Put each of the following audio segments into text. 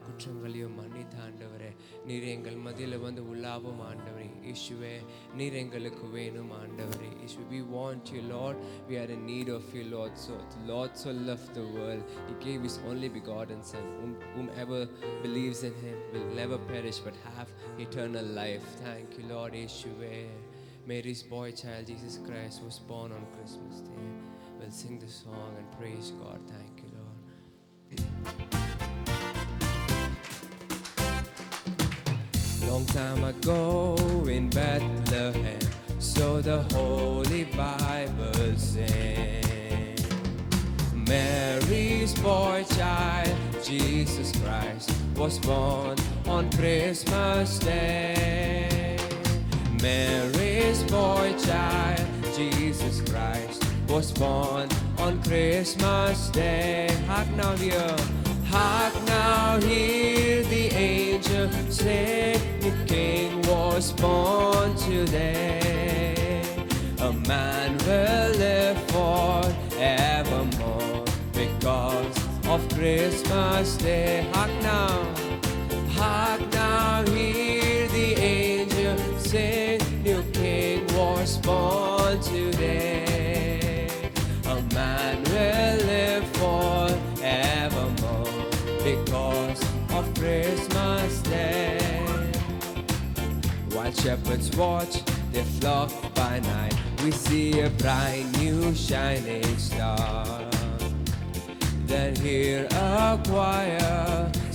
குற்றங்களையும் மன்னித்த ஆண்டவரே, நீர் எங்கள் மத்தியில் வந்து உள்ளாவும் ஆண்டவரே. இயேசுவே, நீர் எங்களுக்கு வேணும் ஆண்டவரே. இயேசு, we want you, Lord. We are in need of you, Lord. So the Lord so loved the world, he gave his only begotten Son. Whomever believes in him will never perish but have eternal life. Thank you, Lord. Yeshua, Mary's boy child Jesus Christ was born on Christmas Day. We'll sing the song and praise God. Thank you, Lord. Long time ago in Bethlehem, so the Holy Bible says, Mary's boy child Jesus Christ was born on Christmas Day. Mary's boy child Jesus Christ was born on Christmas Day. Hark now hear, hark now hear the angel say, the King was born today. A man will live forevermore because of Christmas Day. Hark now hear the angel sing, new King was born today. A man will live forevermore because of Christmas Day. While shepherds watch their flock by night, we see a bright new shining star. Then hear a choir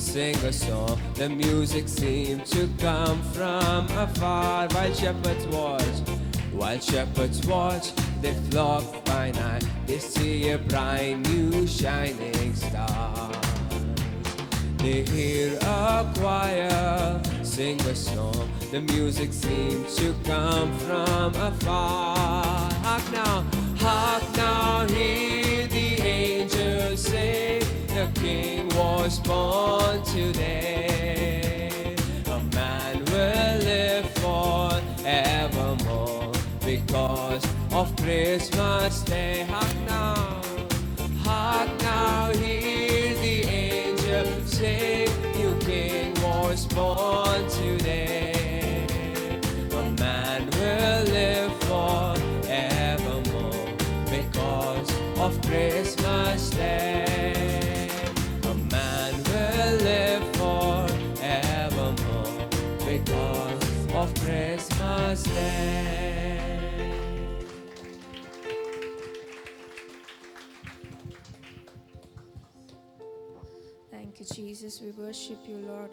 sing a song, the music seemed to come from afar. While shepherds watch their flock by night, they see a bright new shining star. They hear a choir sing a song, the music seems to come from afar. Hark now, hear the angels sing, the King was born today. A man will live forevermore because of Christmas Day. Hark now, hear the angels sing, new King was born today. A man will live forevermore because of Christmas Day. A man will live forevermore because of Christmas Day. Thank you, Jesus. We worship you, Lord.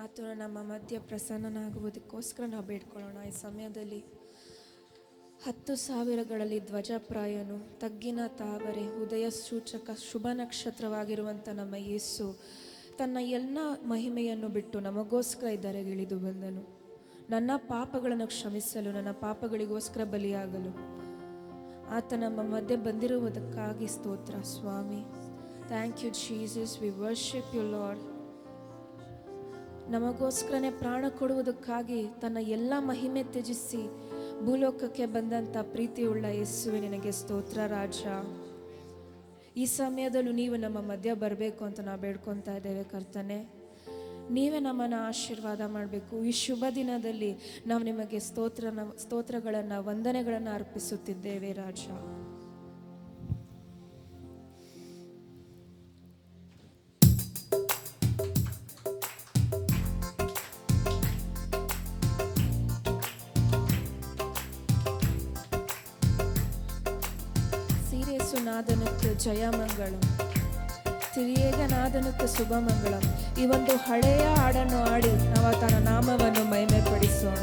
ಆತನ ನಮ್ಮ ಮಧ್ಯ ಪ್ರಸನ್ನನಾಗುವುದಕ್ಕೋಸ್ಕರ ನಾವು ಬೇಡ್ಕೊಳ್ಳೋಣ. ಈ ಸಮಯದಲ್ಲಿ 10,000ಗಳಲ್ಲಿ ಧ್ವಜಪ್ರಾಯನು, ತಗ್ಗಿನ ತಾವರೆ, ಉದಯ ಸೂಚಕ, ಶುಭ ನಕ್ಷತ್ರವಾಗಿರುವಂಥ ನಮ್ಮ ಯೇಸು ತನ್ನ ಎಲ್ಲ ಮಹಿಮೆಯನ್ನು ಬಿಟ್ಟು ನಮಗೋಸ್ಕರ ಇಳಿದು ಬಂದನು. ನನ್ನ ಪಾಪಗಳನ್ನು ಕ್ಷಮಿಸಲು, ನನ್ನ ಪಾಪಗಳಿಗೋಸ್ಕರ ಬಲಿಯಾಗಲು ಆತ ನಮ್ಮ ಮಧ್ಯೆ ಬಂದಿರುವುದಕ್ಕಾಗಿ ಸ್ತೋತ್ರ ಸ್ವಾಮಿ. Thank you Jesus. We worship you Lord. ನಮಗೋಸ್ಕರನೇ ಪ್ರಾಣ ಕೊಡುವುದಕ್ಕಾಗಿ ತನ್ನ ಎಲ್ಲ ಮಹಿಮೆ ತ್ಯಜಿಸಿ ಭೂಲೋಕಕ್ಕೆ ಬಂದಂಥ ಪ್ರೀತಿಯುಳ್ಳ ಯೇಸುವೆ, ನಿನಗೆ ಸ್ತೋತ್ರ ರಾಜ. ಈ ಸಮಯದಲ್ಲೂ ನೀವು ನಮ್ಮ ಮಧ್ಯ ಬರಬೇಕು ಅಂತ ನಾವು ಬೇಡ್ಕೊತಾ ಇದ್ದೇವೆ ಕರ್ತನೆ. ನೀವೇ ನಮ್ಮನ್ನು ಆಶೀರ್ವಾದ ಮಾಡಬೇಕು. ಈ ಶುಭ ದಿನದಲ್ಲಿ ನಾವು ನಿಮಗೆ ಸ್ತೋತ್ರಗಳನ್ನು, ವಂದನೆಗಳನ್ನು ಅರ್ಪಿಸುತ್ತಿದ್ದೇವೆ ರಾಜ. நாதனுக்கு ஜெயமங்கலம், திரியேகநாதனுக்கு சுபமಂಗಳಂ. ಈ ಒಂದು ಹಳೆಯ ಹಾಡನ್ನು ಹಾಡಿ ನಾವು ಆತನ ನಾಮವನ್ನು ಮಹಿಮೆಪಡಿಸೋಣ.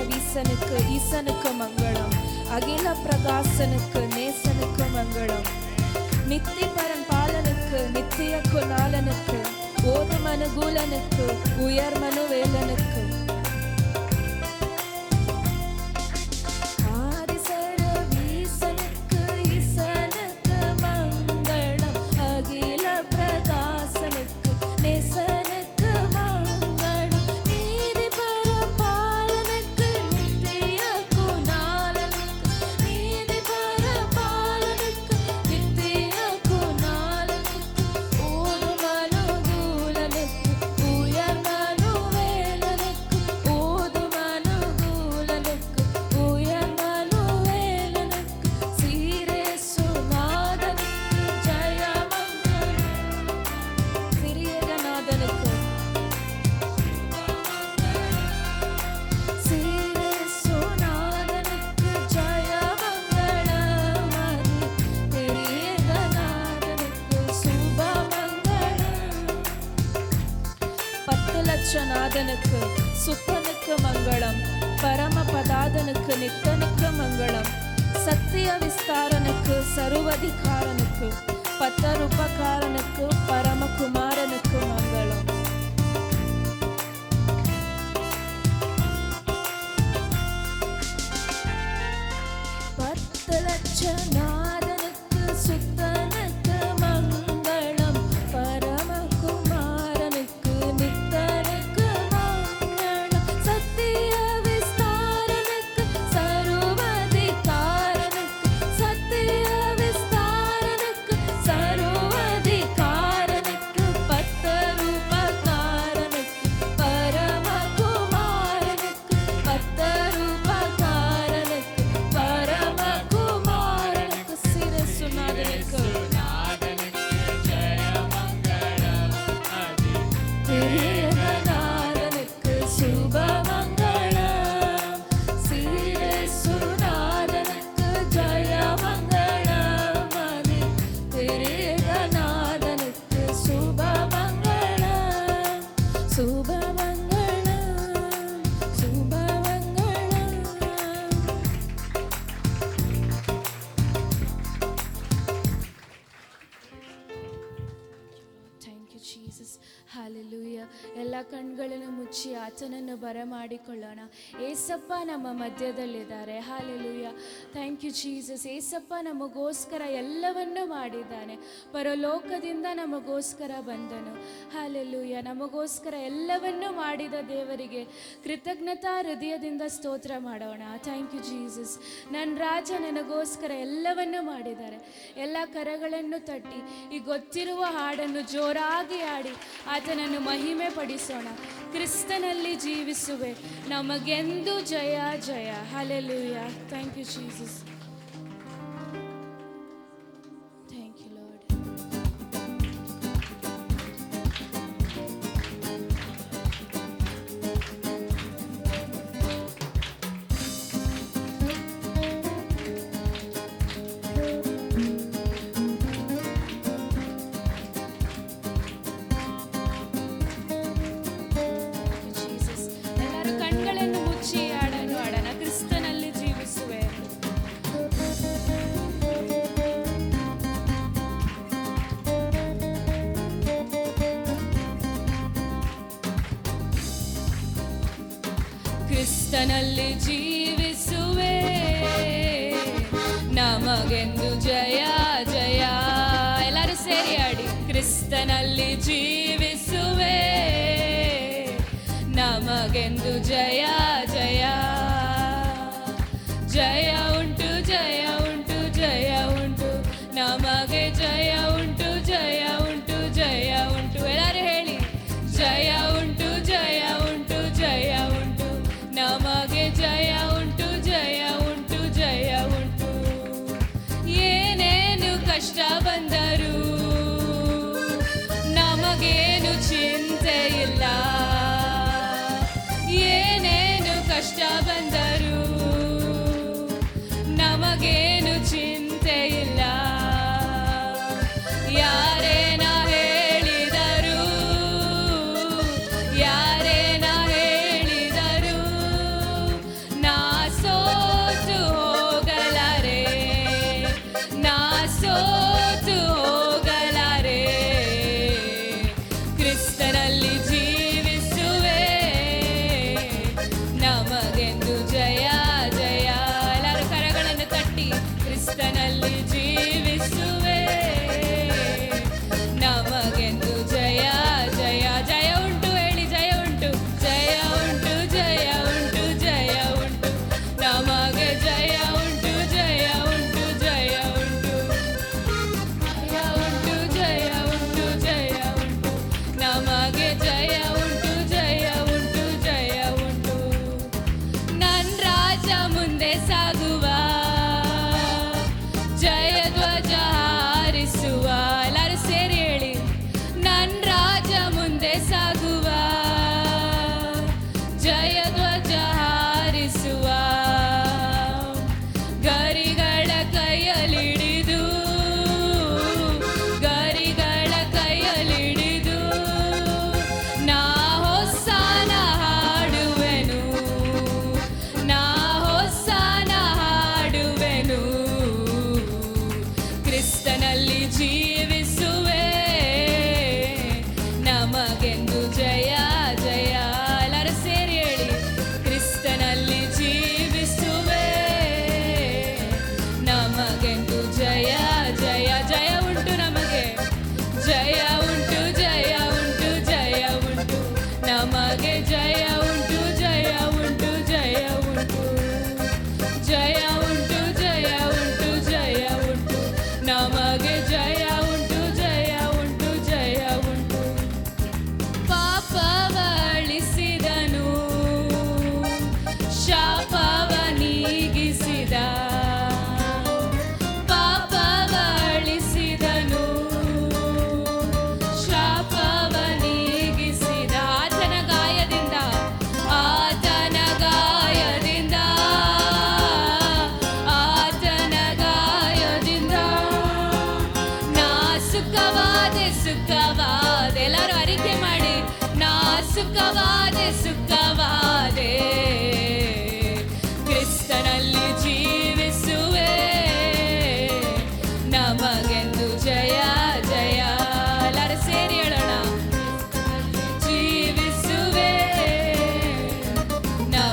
வீசனுக்கு ஈசனுக்கு மங்களம். அகில பிரகாசனுக்கு நேசனுக்கு மங்களம். நித்தி பரன் பாலனுக்கு நித்திய குணாலனுக்கு ஓதும் அனுகூலனுக்கு உயர்மனு வேலனுக்கு ஆதிசர வீசனுக்கு ஈசனுக்கு மங்களம். அகில பிரகாசனுக்கு நேசனுக்கு மங்களம். நீதி பரன் பாலனுக்கு நித்திய குணாலனுக்கு நீதி பரன் பாலனுக்கு நித்திய குணாலனுக்கு ஓதும் அனுகூலனுக்கு உயர்மனு வேலனுக்கு ஓதும் அனுகூலனுக்கு உயர்மனு வேலனுக்கு சீரேசுநாதனுக்கு ஜெயமங்களம். சிறியகநாதனுக்கு சீரேசுநாதனுக்கு ஜெயமங்களம். பெரியகநாதனுக்கு சுபமங்களம். 10 லட்சநாதனுக்கு சுத்தனுக்கு மங்களம். பரமபதாதனுக்கு நித்தனுக்கு மங்களம். சத்திய விஸ்தாரனுக்கு சர்வதிகாரனுக்கு பத்தருபகாரனுக்கு பரமகுமாரனுக்கு மங்களம். 10 லட்சநாதனுக்கு சுத்தனுக்கு மங்களம். பரமகுமாரனுக்கு நித்தனுக்கு மங்களம். சத்திய விஸ்தாரனுக்கு சர்வதிகாரனுக்கு சத்திய விஸ்தாரனுக்கு சர்வதிகாரனுக்கு பத்தருபகாரனுக்கு பரமகுமாரனுக்கு பத்தருபகாரனுக்கு பரமகுமாரனுக்கு சிரசுநாதனுக்கு பெரியகநாதனுக்கு சுபமங்களம். சிரசுநாதனுக்கு ஜெயமங்களம். பெரியகநாதனுக்கு சுபமங்களம். சுபமங்களம் சுபமங்களம். Thank you Jesus. ಹಾಲೆಲೂಯ. ಎಲ್ಲ ಕಣ್ಗಳನ್ನು ಮುಚ್ಚಿ ಆತನನ್ನು ಬರಮಾಡಿಕೊಳ್ಳೋಣ. ಏಸಪ್ಪ ನಮ್ಮ ಮಧ್ಯದಲ್ಲಿದ್ದಾರೆ. ಹಾಲೆಲೂಯ. ಥ್ಯಾಂಕ್ ಯು ಜೀಸಸ್. ಏಸಪ್ಪ ನಮಗೋಸ್ಕರ ಎಲ್ಲವನ್ನೂ ಮಾಡಿದ್ದಾನೆ. ಪರಲೋಕದಿಂದ ನಮಗೋಸ್ಕರ ಬಂದನು. ಹಾಲೆಲೂಯ. ನಮಗೋಸ್ಕರ ಎಲ್ಲವನ್ನೂ ಮಾಡಿದ ದೇವರಿಗೆ ಕೃತಜ್ಞತಾ ಹೃದಯದಿಂದ ಸ್ತೋತ್ರ ಮಾಡೋಣ. Thank you Jesus. ನನ್ನ ರಾಜ ನನಗೋಸ್ಕರ ಎಲ್ಲವನ್ನೂ ಮಾಡಿದ್ದಾರೆ. ಎಲ್ಲ ಕರಗಳನ್ನು ತಟ್ಟಿ ಈ ಗೊತ್ತಿರುವ ಹಾಡನ್ನು ಜೋರಾಗಿ ಹಾಡಿ ಆತನನ್ನು ಮಹಿಮೆ ಪಡಿಸೋಣ. ಕ್ರಿಸ್ತನಲ್ಲಿ ಜೀವಿಸುವೆ, ನಮಗೆಂದು ಜಯ ಜಯ. ಹಲ್ಲೆಲೂಯ. Thank you Jesus. Thank you Lord. Jesus. ಎಲ್ಲರೂ ಕಣ್ಗಳನ್ನು ಮುಚ್ಚಿ ಹಾಡನ್ನು ಹಾಡೋಣ. ಕ್ರಿಸ್ತನಲ್ಲಿ ಜೀವಿಸುವೆ. ಕ್ರಿಸ್ತನಲ್ಲಿ ಜೀವಿಸುವೆ, ನಮಗೆಂದು ಜಯ ಜಯ. ಎಲ್ಲರೂ ಸೇರಿ ಹಾಡಿ. ಕ್ರಿಸ್ತನಲ್ಲಿ ಜೀವಿಸುವೆ, ನಮಗೆಂದು ಜಯ ಜಯ. ಜಯ ಉಂಟು ಜಯ ಉಂಟು ಜಯ ಉಂಟು, ನಮಗೆ ಜಯ ಉಂಟು ಜಯ ಉಂಟು ಜಯ ಉಂಟು. ಎಲ್ಲರೂ ಹೇಳಿ. ಜಯ ಉಂಟು ಜಯ ಉಂಟು ಜಯ ಉಂಟು, ನಮಗೆ ಜಯ ಉಂಟು ಜಯ ಉಂಟು ಜಯ ಉಂಟು. ಏನೇನು ಕಷ್ಟ ಬಂದರೂ ನಮಗೇನು ಚಿಂತೆ ಇಲ್ಲ. ಏನೇನು ಕಷ್ಟ ಬಂದರೂ ನಮಗೇನು ಚಿಂತೆ ಇಲ್ಲ. ಯಾರೇನ ಹೇಳಿದರು, ಯಾರೇನ ಹೇಳಿದರು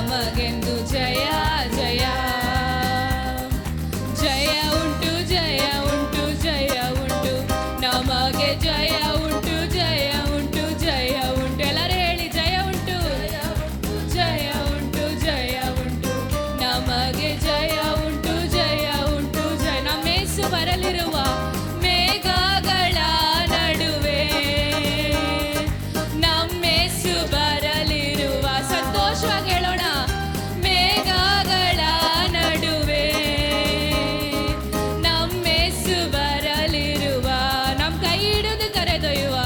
ನಮಗೆಂದು ಜಯ ಜಯ ಜಯ ಉಂಟು ಜಯ ಉಂಟು ಜಯ ಉಂಟು ನಮಗೆ ಜಯ ಉಂಟು ಜಯ ಉಂಟು ಜಯ ಉಂಟು ಎಲ್ಲರೂ ಹೇಳಿ ಜಯ ಉಂಟು ಜಯ ಉಂಟು ಜಯ ಉಂಟು ನಮಗೆ ಜಯ ಉಂಟು ಜಯ ಉಂಟು ಜಯ ನಮ್ಮ ಯೇಸು ಬರಲಿರುವ ಮೇಘಗಳ ನಡುವೆ ನಮ್ಮ ಯೇಸು ಬರಲಿರುವ ಸಂತೋಷವಾಗಿ ಹೇಳೋಣ ಮೇಘಗಳ ನಡುವೆ ನಮ್ಮ ಯೇಸು ಬರಲಿರುವ ನಮ್ಮ ಕೈ ಹಿಡಿದು ಕರೆದೊಯ್ಯುವ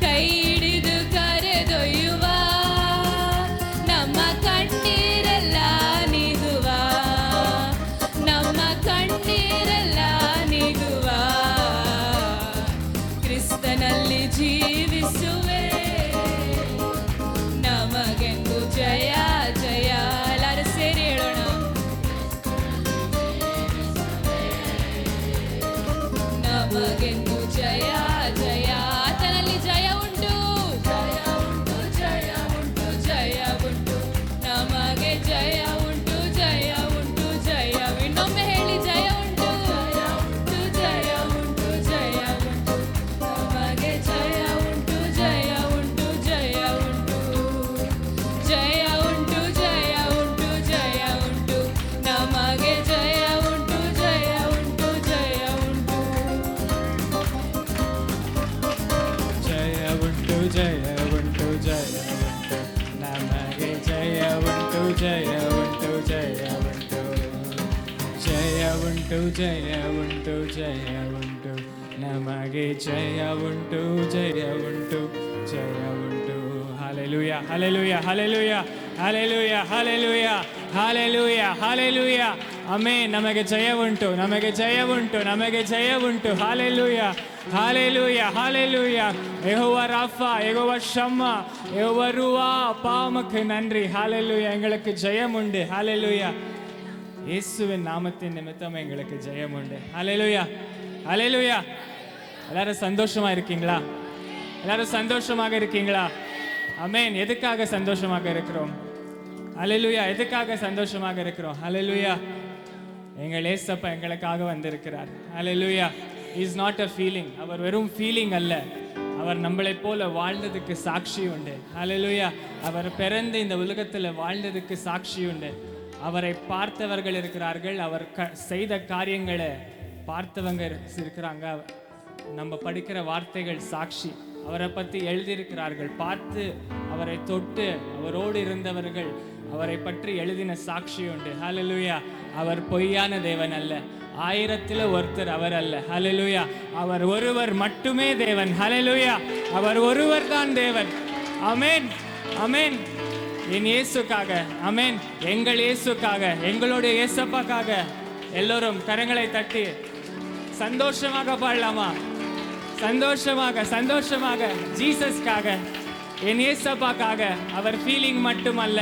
ಕೈ ಹಿಡಿದು ಕರೆದೊಯ್ಯುವ ನಮ್ಮ ಕಣ್ಣೀರೆಲ್ಲ ನೀಗುವ ನಮ್ಮ ಕಣ್ಣೀರೆಲ್ಲ ನೀಗುವ ಕ್ರಿಸ್ತನಲ್ಲಿ ಜೀವಿಸುವೆ ನಮಗೆಂದು ಜಯ ಜಯ ಎಲ್ಲರೂ ಸೇರಿ ಹೇಳೋಣ ನಮಗೆಂದು ಜಯ ಜಯ ಆತನಲ್ಲಿ ಜಯ ಉಂಟು ಜಯ ಉಂಟು ಜಯ ಉಂಟು ಜಯ ಉಂಟು ನಮಗೆ ಜಯ ಉಂಟು ಜಯ ಉಂಟು ಜಯ ಇನ್ನೊಮ್ಮೆ ಹೇಳಿ ಜಯ ಉಂಟು ಜಯ ಉಂಟು ಜಯ ಉಂಟು ನಮಗೆ ಜಯ ಉಂಟು ಜಯ ಉಂಟು ಜಯ ಉಂಟು ಜಯ ಉಂಟು ಜಯ ಉಂಟು ಜಯ ಉಂಟು ನಮಗೆ ಜಯ ಉಂಟು ಜಯ ಉಂಟು ಜಯ ಉಂಟು ಜಯ ಉಂಟು ಜಯ ಉಂಟು ಜಯ ಉಂಟು ನಮಗೆ ಜಯ ಉಂಟು ಜಯ ಉಂಟು ಜಯ ಉಂಟು ಜಯ ಉಂಟು ಜಯ ಉಂಟು ಜಯ ಉಂಟು ನಮಗೆ ಜಯ ಉಂಟು ಜಯ ಉಂಟು ಜಯ ಉಂಟು ಹಾಲೆಲೂಯ ಹಾಲೆಲೂಯ ಹಾಲೆಲೂಯ ಹಾಲೆಲೂಯ ಹಾಲೆಲೂಯ ಹಾಲೆಲೂಯ ಹಾಲೆಲೂಯ ಆಮೆನ್ ನಮಗೆ ಜಯ ಉಂಟು ನಮಗೆ ಜಯ ಉಂಟು ನಮಗೆ ಜಯ ಉಂಟು ಹಾಲೆಲೂಯ ಹಾಲೆಲೂಯ ಹಾಲೆಲೂಯ Jehovah Rapha Jehovah Shammah Jehovah ரூவா அப்பா உமக்கு நன்றி ஹalleluya எங்களுக்கு ஜெயம் உண்டு ஹalleluya இயேசுவின் நாமத்தின் நிமித்தம் எங்களுக்கு ஜெயம் உண்டு ஹalleluya ஹalleluya எல்லாரும் சந்தோஷமா இருக்கீங்களா எல்லாரும் சந்தோஷமாக இருக்கீங்களா ஆமென் எதுக்காக சந்தோஷமாக இருக்கிறோம் ஹalleluya எதுக்காக சந்தோஷமாக இருக்கிறோம் ஹalleluya எங்கள் இயேசப்பா எங்களுக்காக வந்திருக்கிறார் ஹalleluya is not a feeling அவர் வெறும் ஃபீலிங் அல்ல அவர் நம்மளைப் போல வாழ்ந்ததுக்கு சாட்சி உண்டு ஹalleluya அவர் பிறந்து இந்த உலகத்தில் வாழ்ந்ததுக்கு சாட்சி உண்டு அவரை பார்த்தவர்கள் இருக்கிறார்கள் அவர் செய்த காரியங்களை பார்த்தவங்க இருக்கிறாங்க நம்ம படிக்கிற வார்த்தைகள் சாட்சி அவரை பற்றி எழுதியிருக்கிறார்கள் பார்த்து அவரை தொட்டு அவரோடு இருந்தவர்கள் அவரை பற்றி எழுதின சாட்சி உண்டு ஹalleluya அவர் பொய்யான தேவன் அல்ல ஆயிரத்தில் ஒருத்தர் அவர் அல்ல ஹalleluya அவர் ஒருவர் மட்டுமே தேவன் ஹalleluya அவர் ஒருவர் தான் தேவன் ஆமென் ஆமென் என் இயேசுக்காக ஆமென் எங்கள் இயேசுக்காக எங்களுடைய இயேசப்பாக்காக எல்லோரும் கரங்களை தட்டி சந்தோஷமாக பாடலாமா சந்தோஷமாக சந்தோஷமாக ஜீசஸ்க்காக என் இயேசப்பாக்காக அவர் ஃபீலிங் மட்டுமல்ல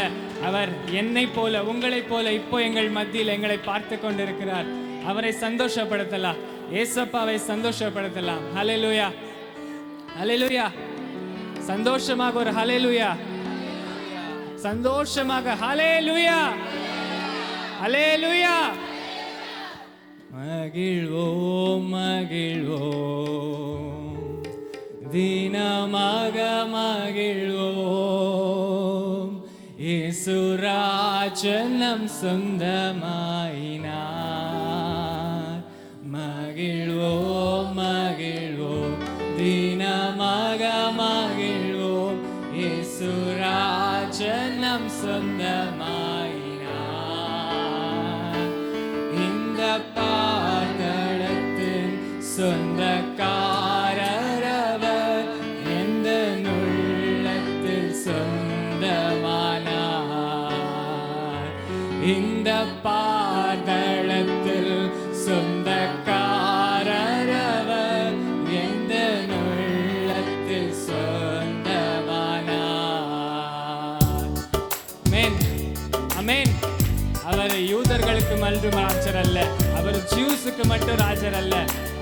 அவர் என்னை போல உங்களைப் போல இப்போ எங்கள் மத்தியில் எங்களை பார்த்து கொண்டிருக்கிறார் அவரை சந்தோஷப்படுத்தலாம் இயேசப்பாவை சந்தோஷப்படுத்தலாம் ஹalleluya ஹalleluya சந்தோஷமாக ஒரு ஹalleluya சந்தோஷமாக ஹalleluya ஹalleluya மகிழ்வோம் மகிழ்வோம் தினமாக மகிழ்வோம் இயேசு ராஜனம் சொந்தமாயினார் மகிழ்வோம் மகிழ்வோம் தினமாக மகிழ்வோம் இயேசு ராஜனம் சொந்தமாயினார் இந்த பாதளத்தின் சொந்தக்காரரவர் எந்த உள்ளத்தில் சொந்தமானார் இந்த பாதளத்தில் சொந்தக்காரரவர் எந்த உள்ளத்தில் சொந்தமானார் ஆமென் ஆமென் அவர் யூதர்களுக்கு மட்டும் ராஜர் அல்ல அவர் ஜூஸுக்கு மட்டும் ராஜர் அல்ல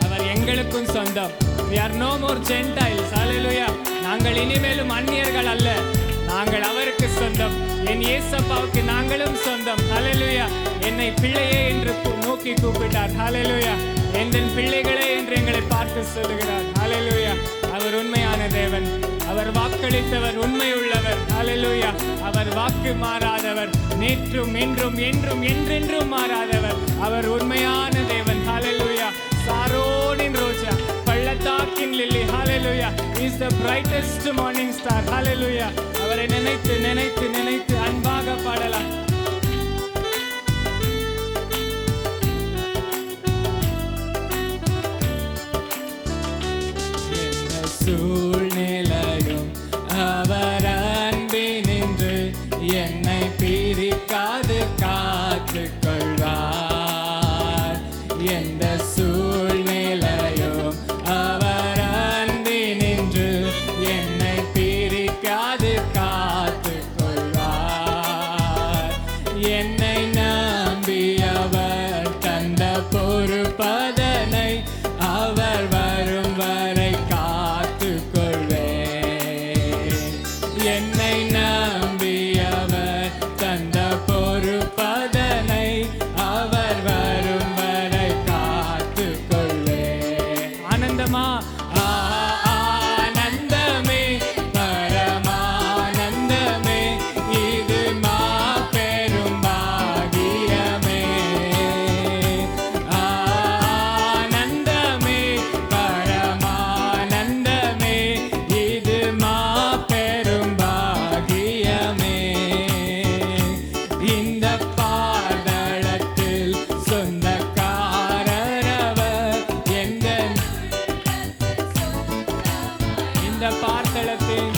அவர் எங்களுக்கும் சொந்தம் we are no more gentiles hallelujah நாங்கள் இனிமேலும் அந்நியர்கள் என் இயேசப்பாவுக்கு நாங்களும் சொந்தம். ஹல்லேலூயா. என்னை பிள்ளையே என்று நோக்கி கூப்பிட்டார். ஹல்லேலூயா. என் பிள்ளைகளே என்று எங்களை பார்த்து சொல்லுகிறார். ஹல்லேலூயா. அவர் உண்மையான தேவன். அவர் வாக்களித்தவர், உண்மை உள்ளவர். ஹல்லேலூயா. அவர் வாக்கு மாறாதவர், நேற்றும் இன்றும் என்றும் என்றென்றும் மாறாதவர். அவர் உண்மையான தேவன். ஹல்லேலூயா. சாரோனின் ரோஜா, பள்ளத்தாக்கின் lily. Hallelujah. He is the brightest morning star. Hallelujah. அவரை நினைத்து நினைத்து நினைத்து அன்பாக பாடலாம். சூழ்நிலையும் அவர் அன்பினின்று என்னை பிரிக்காது காத்து கொள்வார். எந்த சூழ்நிலையும் அவர் அன்பினின்று என்னை பிரிக்காது காத்து கொள்வார். என்னை நம்பி அவர் தந்த பொறுப்பதனை அவர் வரும் வரை என்னை நம்பி அவர் தந்த பொறுப்பதனை அவர் வரும் வரை காத்து கொள்வே. ஆனந்தமா ஆனந்தமே பரமானந்தமே இது மாபெரும் பாகியமே. ஆனந்தமே பரமானந்தமே இது மாபெரும் பாகியமே. இந்த பாதளத்தில் சொந்தக்காரரவர் எந்த இந்த பார்த்தளத்தில்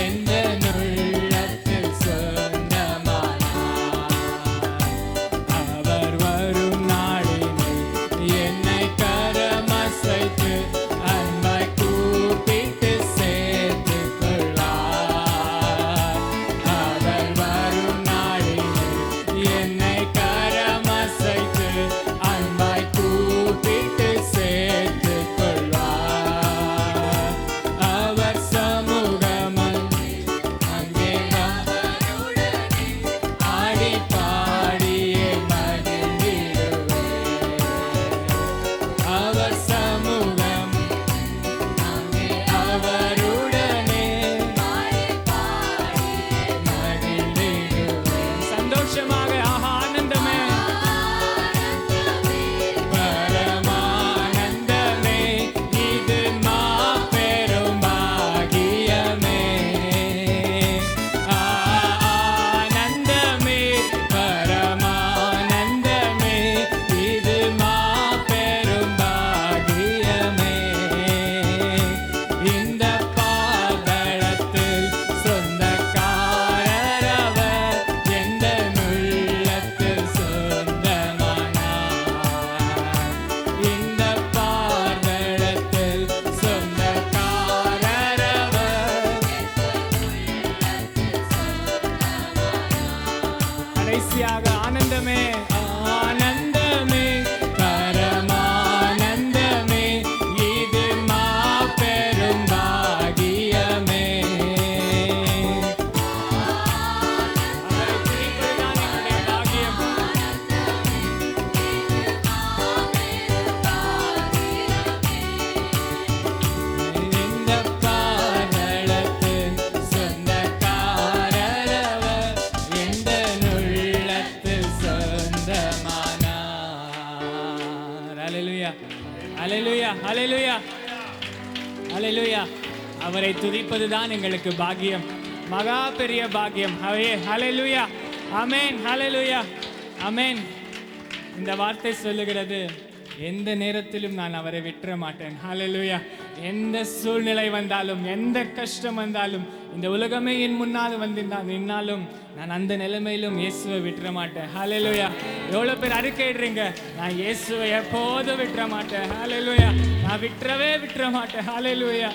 எந்த உள்ளத்தில் சொந்தமானார். அவர் வரும் நாளினில் என்னை கரமசைத்து அன்பாய் கூப்பிட்டு சேர்த்து கொள்வார். அவர் வரும் நாளினில் என்னை கரமசைத்து அன்பாய் கூப்பிட்டு சேர்த்து கொள்வார். அவர் சமூகமன் அங்கே ஆடி பாடியே மகிழ்ந்திடுவேன். அவர் சமூகம் அவருடனே மகிழ்ந்திடுவேன். சந்தோஷமாக ஆனந்தமே பரமானந்தமே இது மாபெரும் பாகியமே. ஆனந்தமே பரமானந்தமே இது மாபெரும் பாகியமே. இந்த பாதளத்தில் சொந்தக்காரரவர் எந்த உள்ளத்தில் சொந்தமானார். இந்த பாதளத்தில் சொந்தக்காரரவர் கடைசியாக ஆனந்தமே ஆனந்தமே பரமானந்தமே இது மாபெரும் பாகியமே. அவரை துதிப்பதுதான் என்னுடைய பாக்கியம். இந்த பாதளத்தில் சொந்தக்காரரவர் எந்த உள்ளத்தில் சொந்தமானார். அல்லேலூயா அல்லேலூயா அல்லேலூயா அல்லேலூயா. அவரை துதிப்பதுதான் எங்களுக்கு பாக்கியம், மகா பெரிய பாக்கியம். அல்லேலூயா ஆமென் அல்லேலூயா ஆமென். இந்த வார்த்தை சொல்லுகிறது, எந்த நேரத்திலும் நான் அவரை விட்டுற மாட்டேன். ஹல்லேலூயா. எந்த சூழ்நிலை வந்தாலும், எந்த கஷ்டம் வந்தாலும், இந்த உலகமே என் முன்னால் நின்னாலும் நான் அந்த நிலைமையிலும் இயேசுவை விட்டுற மாட்டேன். ஹல்லேலூயா. எவ்வளோ பேர் அறிக்கையிடுறீங்க, நான் இயேசுவை எப்போதும் விட்டுற மாட்டேன். ஹல்லேலூயா. நான் விட்டுற மாட்டேன். ஹல்லேலூயா.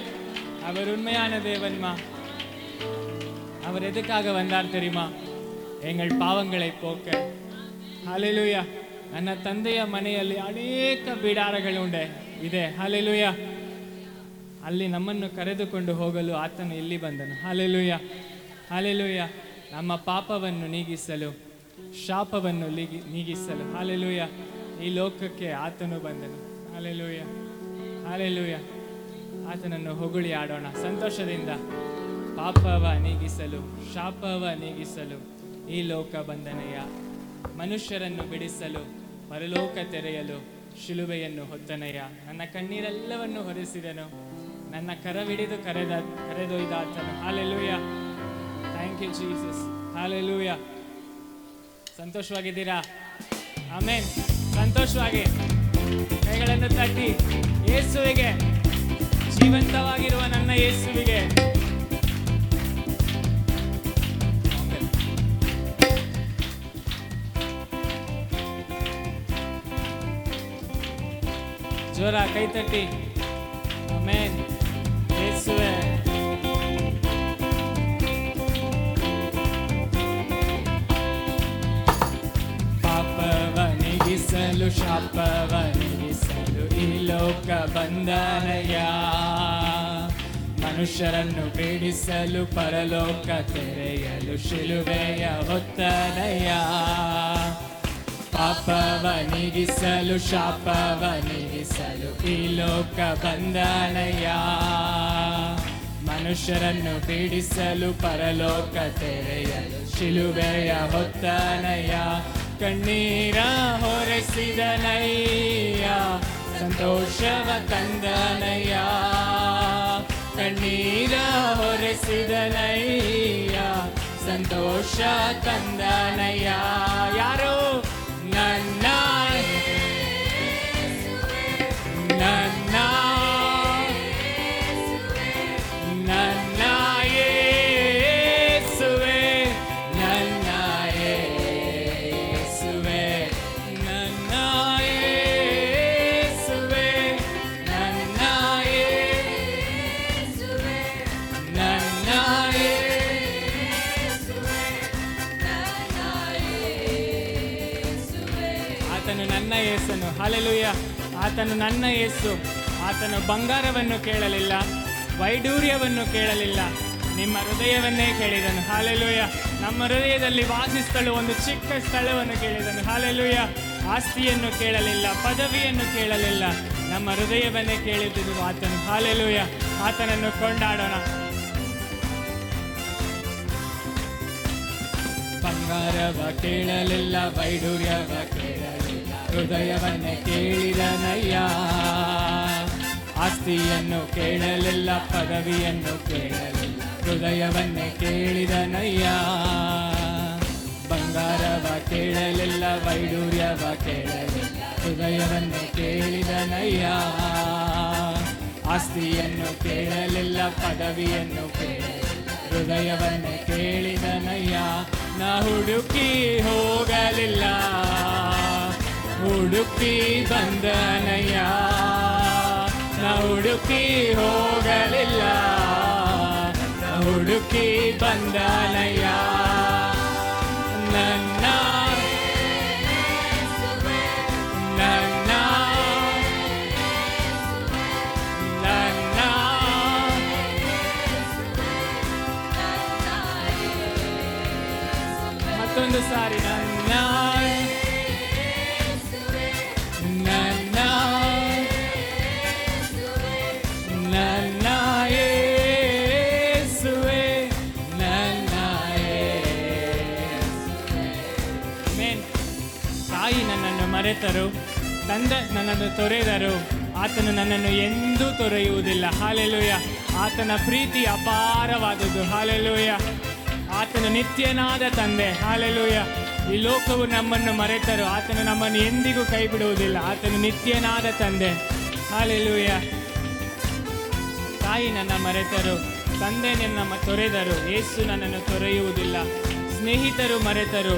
அவர் உண்மையான தேவன்மா. அவர் எதுக்காக வந்தார் தெரியுமா? எங்கள் ಪಾವங்களை போக்க. ಹಲ್ಲೆಲೂಯಾ. ನನ್ನ ತಂದೆಯ ಮನೆಯಲ್ಲಿ ಅನೇಕ ಬಿಡಾರಗಳು ಇದೆ. ಹಲ್ಲೆಲೂಯಾ. ಅಲ್ಲಿ ನಮ್ಮನ್ನು ಕರೆದುಕೊಂಡು ಹೋಗಲು ಆತನು ಇಲ್ಲಿ ಬಂದನು. Hallelujah, hallelujah. ನಮ್ಮ ಪಾಪವನ್ನು ನೀಗಿಸಲು, ಶಾಪವನ್ನು ನೀಗಿಸಲು, ಹಲ್ಲೆಲೂಯ, ಈ ಲೋಕಕ್ಕೆ ಆತನು ಬಂದನು. Hallelujah, hallelujah. ಆತನನ್ನು ಹೊಗಳಿ ಆಡೋಣ ಸಂತೋಷದಿಂದ. ಪಾಪವ ನೀಗಿಸಲು, ಶಾಪವ ನೀಗಿಸಲು ಈ ಲೋಕ ಬಂದನಯ್ಯ. ಮನುಷ್ಯರನ್ನು ಬಿಡಿಸಲು, ಪರಲೋಕ ತೆರೆಯಲು ಶಿಲುಬೆಯನ್ನು ಹೊತ್ತನಯ್ಯ. ನನ್ನ ಕಣ್ಣೀರೆಲ್ಲವನ್ನು ಹೊರಿಸಿದನು, ನನ್ನ ಕರವಿಡಿದು ಕರೆದೊಯ್ದಾತನು. ಹಲ್ಲೆಲೂಯ, ಥ್ಯಾಂಕ್ ಯು ಜೀಸಸ್. ಹಲ್ಲೆಲೂಯ. ಸಂತೋಷವಾಗಿದ್ದೀರಾ? ಆಮೆನ್. ಸಂತೋಷವಾಗಿ ಕೈಗಳನ್ನು ತಟ್ಟಿ ಯೇಸುವಿಗೆ, ಜೀವಂತವಾಗಿರುವ ನನ್ನ ಯೇಸುವಿಗೆ ಜೋರ ಕೈ ತಟ್ಟಿ. ಆಮೆನ್. ಯೇಸುವೇ, ಪಾಪವ ನೀಗಿಸಲು, ಶಾಪವ ನೀಗಿಸಲು ಈ ಲೋಕ ಬಂದನಯ್ಯ. ಮನುಷ್ಯರನ್ನು ಬಿಡಿಸಲು, ಪರಲೋಕ ತೆರೆಯಲು ಶಿಲುಬೆಯ ಹೊತ್ತನಯ್ಯ. ಪಾಪವ ನೀಗಿಸಲು, ಶಾಪವ ನೀಗಿಸಲು ಈ ಲೋಕ ಬಂದನಯ್ಯ. ಮನುಷ್ಯರನ್ನು ಬಿಡಿಸಲು, ಪರಲೋಕ ತೆರೆಯಲು ಶಿಲುಬೆಯ ಹೊತ್ತನಯ್ಯ. ಕಣ್ಣೀರ ಹೊರೆಸಿದನಯ್ಯ, ಸಂತೋಷವ ತಂದನಯ್ಯ. ಕಣ್ಣೀರ ಹೊರೆಸಿದನಯ್ಯ, ಸಂತೋಷ ತಂದನಯ್ಯ. ಯಾರು? ನನ್ನ ನನ್ನ ನನ್ನ ಯೇಸುವೇ, ನನ್ನ ಯೇಸುವೇ, ನನ್ನ ಯೇಸುವೇ, ನನ್ನ ಯೇಸುವೇ, ನನ್ನ ಆತನು ನನ್ನ ಯೇಸನು. ಹಲ್ಲೆಲೂಯ. ಆತನು ನನ್ನ ಯೇಸು. ಆತನು ಬಂಗಾರವನ್ನು ಕೇಳಲಿಲ್ಲ, ವೈಡೂರ್ಯವನ್ನು ಕೇಳಲಿಲ್ಲ, ನಿಮ್ಮ ಹೃದಯವನ್ನೇ ಕೇಳಿದನು. ಹಲ್ಲೆಲೂಯ. ನಮ್ಮ ಹೃದಯದಲ್ಲಿ ವಾಸಿಸಲು ಒಂದು ಚಿಕ್ಕ ಸ್ಥಳವನ್ನು ಕೇಳಿದನು. ಹಲ್ಲೆಲೂಯ. ಆಸ್ತಿಯನ್ನು ಕೇಳಲಿಲ್ಲ, ಪದವಿಯನ್ನು ಕೇಳಲಿಲ್ಲ, ನಮ್ಮ ಹೃದಯವನ್ನೇ ಕೇಳಿದ್ದು ಆತನು. ಹಲ್ಲೆಲೂಯ. ಆತನನ್ನು ಕೊಂಡಾಡೋಣ. ಬಂಗಾರವ ಕೇಳಲಿಲ್ಲ, ವೈಡೂರ್ಯವ ಕೇಳಲಿಲ್ಲ, ಹೃದಯವನ್ನೇ ಕೇಳಿದನಯ್ಯ. ಆಸ್ತಿಯನ್ನು ಕೇಳಲಿಲ್ಲ, ಪದವಿಯನ್ನು ಕೇಳಲಿಲ್ಲ, ಹೃದಯವನ್ನೇ ಕೇಳಿದನಯ್ಯ. ಬಂಗಾರವ ಕೇಳಲಿಲ್ಲ, ವೈಡೂರ್ಯವ ಕೇಳಲಿಲ್ಲ, ಹೃದಯವನ್ನೇ ಕೇಳಿದನಯ್ಯ. ಆಸ್ತಿಯನ್ನು ಕೇಳಲಿಲ್ಲ, ಪದವಿಯನ್ನು ಕೇಳಲಿಲ್ಲ, ಹೃದಯವನ್ನೇ ಕೇಳಿದನಯ್ಯ. ನಾ ಹುಡುಕಿ ಹೋಗಲಿಲ್ಲ, ಹುಡುಕಿ ಬಂದನಯ್ಯ. ನಾ ಹುಡುಕಿ ಹೋಗಲಿಲ್ಲ, ಹುಡುಕಿ ಬಂದನಯ್ಯ. ನನ್ನ ನನ್ನ ನನ್ನ ಮತ್ತೊಂದು ಸಾರಿ ನನ್ನ ನನ್ನ ನನ್ನ ಯೇಸುವೇ, ನನ್ನ ಯೇಸುವೇ. ಆಮೆನ್. ತಾಯಿ ನನ್ನನ್ನು ಮರೆತರು, ತಂದೆ ನನ್ನನ್ನು ತೊರೆದರು, ಆತನು ನನ್ನನ್ನು ಎಂದೂ ತೊರೆಯುವುದಿಲ್ಲ. ಹಲ್ಲೆಲೂಯ. ಆತನ ಪ್ರೀತಿ ಅಪಾರವಾದದ್ದು. ಹಲ್ಲೆಲೂಯ. ಆತನು ನಿತ್ಯನಾದ ತಂದೆ. ಹಲ್ಲೆಲೂಯ. ಈ ಲೋಕವು ನಮ್ಮನ್ನು ಮರೆತರು, ಆತನು ನಮ್ಮನ್ನು ಎಂದಿಗೂ ಕೈ ಬಿಡುವುದಿಲ್ಲ. ಆತನು ನಿತ್ಯನಾದ ತಂದೆ. ಹಲ್ಲೆಲೂಯ. ತಾಯಿ ನನ್ನ ಮರೆತರು, ತಂದೆ ನನ್ನ ತೊರೆದರು, ಯೇಸು ನನ್ನನ್ನು ತೊರೆಯುವುದಿಲ್ಲ. ಸ್ನೇಹಿತರು ಮರೆತರು,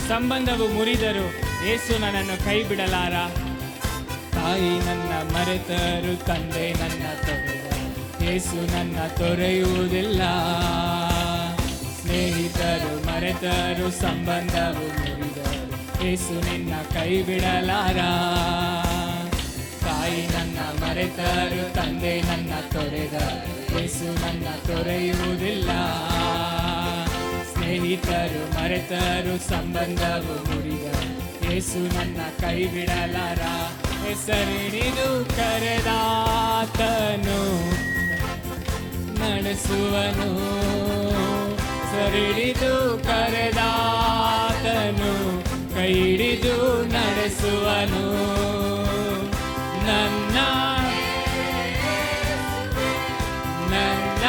ಸಂಬಂಧವು ಮುರಿದರು, ಯೇಸು ನನ್ನನ್ನು ಕೈ ಬಿಡಲಾರ. ತಾಯಿ ನನ್ನ ಮರೆತರು, ತಂದೆ ನನ್ನ ತೊರೆದರು, ಯೇಸು ನನ್ನ ತೊರೆಯುವುದಿಲ್ಲ. ಸ್ನೇಹಿತರು ಮರೆತರು, ಸಂಬಂಧವು ಮುರಿದರು, ಯೇಸು ನಿನ್ನ ಕೈ ಬಿಡಲಾರ. ತಾಯಿ ತಾಯಿ ನನ್ನ ಮರೆತರು, ತಂದೆ ನನ್ನ ತೊರೆದ, ಯೇಸು ನನ್ನ ತೊರೆಯುವುದಿಲ್ಲ. ಸ್ನೇಹಿತರು ಮರೆತರು, ಸಂಬಂಧವು ಮುರಿದ, ಯೇಸು ನನ್ನ ಕೈ ಬಿಡಲಾರ. ಹೆಸರಿಡಿದು ಕರೆದಾತನು ನಡೆಸುವನು, ಸರಿಡಿದು ಕರೆದಾತನು ಕೈ ಹಿಡಿದು ನಡೆಸುವನು. ನನ್ನ ನನ್ನ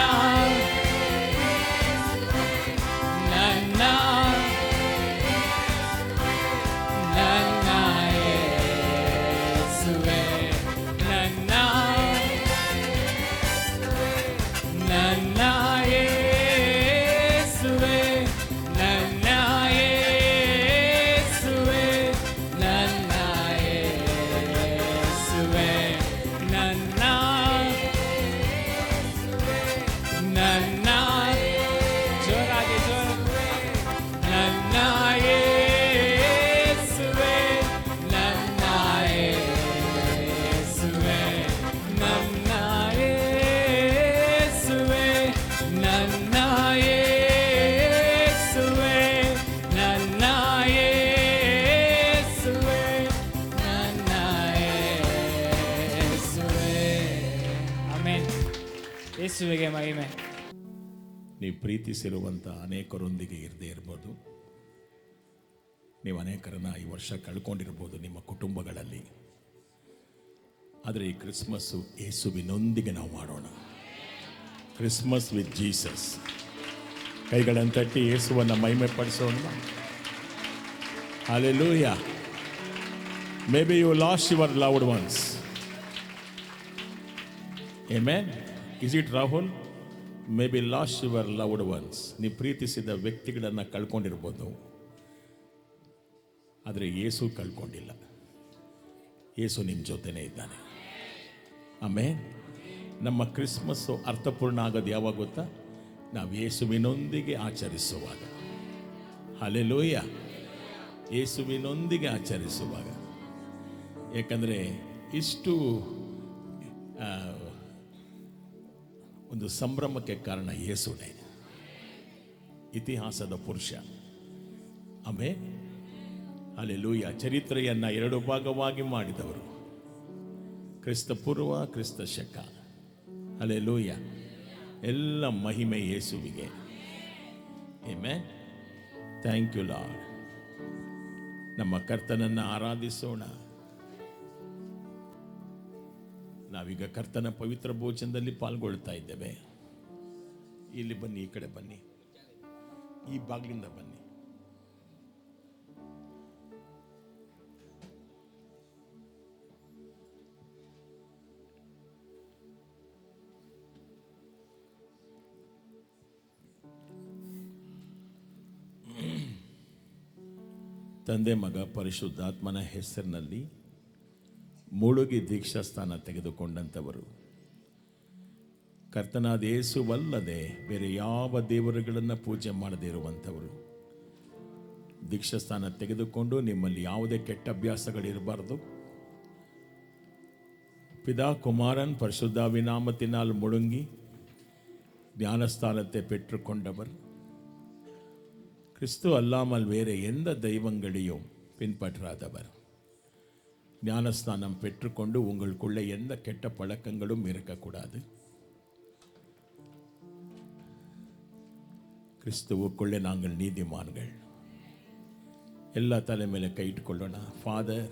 ನನ್ನ ನನ್ನ ಯೇಸುವೇ, ನನ್ನ ನನ್ನ ಯೇಸುವೇ, ನನ್ನ ಯೇಸುವೇ, ನನ್ನ ಯೇಸುವೇ, ನನ್ನ ನನ್ನ ಜೋರಾಗಿ ನನ್ನ ಯೇಸುವೇ, ನನ್ನ ಯೇಸುವೇ, ನನ್ನ ಯೇಸುವೇ, ನನ್ನ ಯೇಸುವೇ, ನನ್ನ ಯೇಸುವೇ, ನನ್ನ ಯೇಸುವೇ. ಆಮೆನ್. ಯೇಸುವಿಗೆ ಮಹಿಮೆ. ನೀವು ಪ್ರೀತಿಸಿರುವಂಥ ಅನೇಕರೊಂದಿಗೆ ಇರದೇ ಇರ್ಬೋದು. ನೀವು ಅನೇಕರನ್ನ ಈ ವರ್ಷ ಕಳ್ಕೊಂಡಿರ್ಬೋದು ನಿಮ್ಮ ಕುಟುಂಬಗಳಲ್ಲಿ. ಆದರೆ ಈ ಕ್ರಿಸ್ಮಸ್ಸು ಯೇಸುವಿನೊಂದಿಗೆ ನಾವು ಮಾಡೋಣ. Christmas with Jesus. ಕೈಗಳನ್ನು ತಟ್ಟಿ ಯೇಸುವನ್ನು ಮಹಿಮೆ ಪಡಿಸೋಣ. ಹಲ್ಲೆಲೂಯಾ. Maybe you lost your loved ones. ಆಮೆನ್. Is it Rahul? Maybe lost your loved ones. ನೀವು ಪ್ರೀತಿಸಿದ ವ್ಯಕ್ತಿಗಳನ್ನು ಕಳ್ಕೊಂಡಿರ್ಬೋದು ನಾವು, ಆದರೆ ಯೇಸು ಕಳ್ಕೊಂಡಿಲ್ಲ. ಯೇಸು ನಿಮ್ಮ ಜೊತೆನೇ ಇದ್ದಾನೆ. ಆಮೇಲೆ ನಮ್ಮ ಕ್ರಿಸ್ಮಸ್ಸು ಅರ್ಥಪೂರ್ಣ ಆಗೋದು ಯಾವಾಗ ಗೊತ್ತಾ? ನಾವು ಯೇಸುವಿನೊಂದಿಗೆ ಆಚರಿಸುವಾಗ. ಹಲ್ಲೆಲೂಯಾ. ಯೇಸುವಿನೊಂದಿಗೆ ಆಚರಿಸುವಾಗ. ಏಕೆಂದರೆ ಇಷ್ಟು ಒಂದು ಸಂಭ್ರಮಕ್ಕೆ ಕಾರಣ ಯೇಸುನೇ, ಇತಿಹಾಸದ ಪುರುಷ. ಆಮೇಲೆ ಹಲ್ಲೆಲೂಯಾ. ಚರಿತ್ರೆಯನ್ನು 2 ಭಾಗವಾಗಿ ಮಾಡಿದವರು, ಕ್ರಿಸ್ತ ಪೂರ್ವ, ಕ್ರಿಸ್ತ ಶಕ. ಹಲ್ಲೆಲೂಯಾ. ಎಲ್ಲ ಮಹಿಮೆ ಯೇಸುವಿಗೆ. ಆಮೆನ್. Thank you Lord. ನಮ್ಮ ಕರ್ತನನ್ನು ಆರಾಧಿಸೋಣ. ನಾವೀಗ ಕರ್ತನ ಪವಿತ್ರ ಭೋಜನದಲ್ಲಿ ಪಾಲ್ಗೊಳ್ತಾ ಇದ್ದೇವೆ. ಇಲ್ಲಿ ಬನ್ನಿ, ಈ ಕಡೆ ಬನ್ನಿ, ಈ ಬಾಗಿಲಿಂದ ಬನ್ನಿ. ತಂದೆ ಮಗ ಪರಿಶುದ್ಧಾತ್ಮನ ಹೆಸರಿನಲ್ಲಿ ಮುಳುಗಿ ದೀಕ್ಷಾಸ್ಥಾನ ತೆಗೆದುಕೊಂಡಂಥವರು, ಕರ್ತನಾದ ಯೇಸುವಲ್ಲದೆ ಬೇರೆ ಯಾವ ದೇವರುಗಳನ್ನು ಪೂಜೆ ಮಾಡದೇ ಇರುವಂಥವರು, ದೀಕ್ಷಾಸ್ಥಾನ ತೆಗೆದುಕೊಂಡು ನಿಮ್ಮಲ್ಲಿ ಯಾವುದೇ ಕೆಟ್ಟ ಅಭ್ಯಾಸಗಳಿರಬಾರ್ದು. பிதா குமாரன் பரிசுத்தாவின் நாமத்தினால் முழுங்கி ஞானஸ்தானத்தை பெற்றுக்கொண்டவர். கிறிஸ்து அல்லாமல் வேறு எந்த தெய்வங்களையும் பின்பற்றாதவர். ஞானஸ்தானம் பெற்றுக்கொண்டு உங்களுக்குள்ளே எந்த கெட்ட பழக்கங்களும் இருக்கக்கூடாது. கிறிஸ்துவுக்குள்ளே நாங்கள் நீதிமான்கள். எல்லா தலைமையில கைட்டுக்கொள்ளோಣ. Father,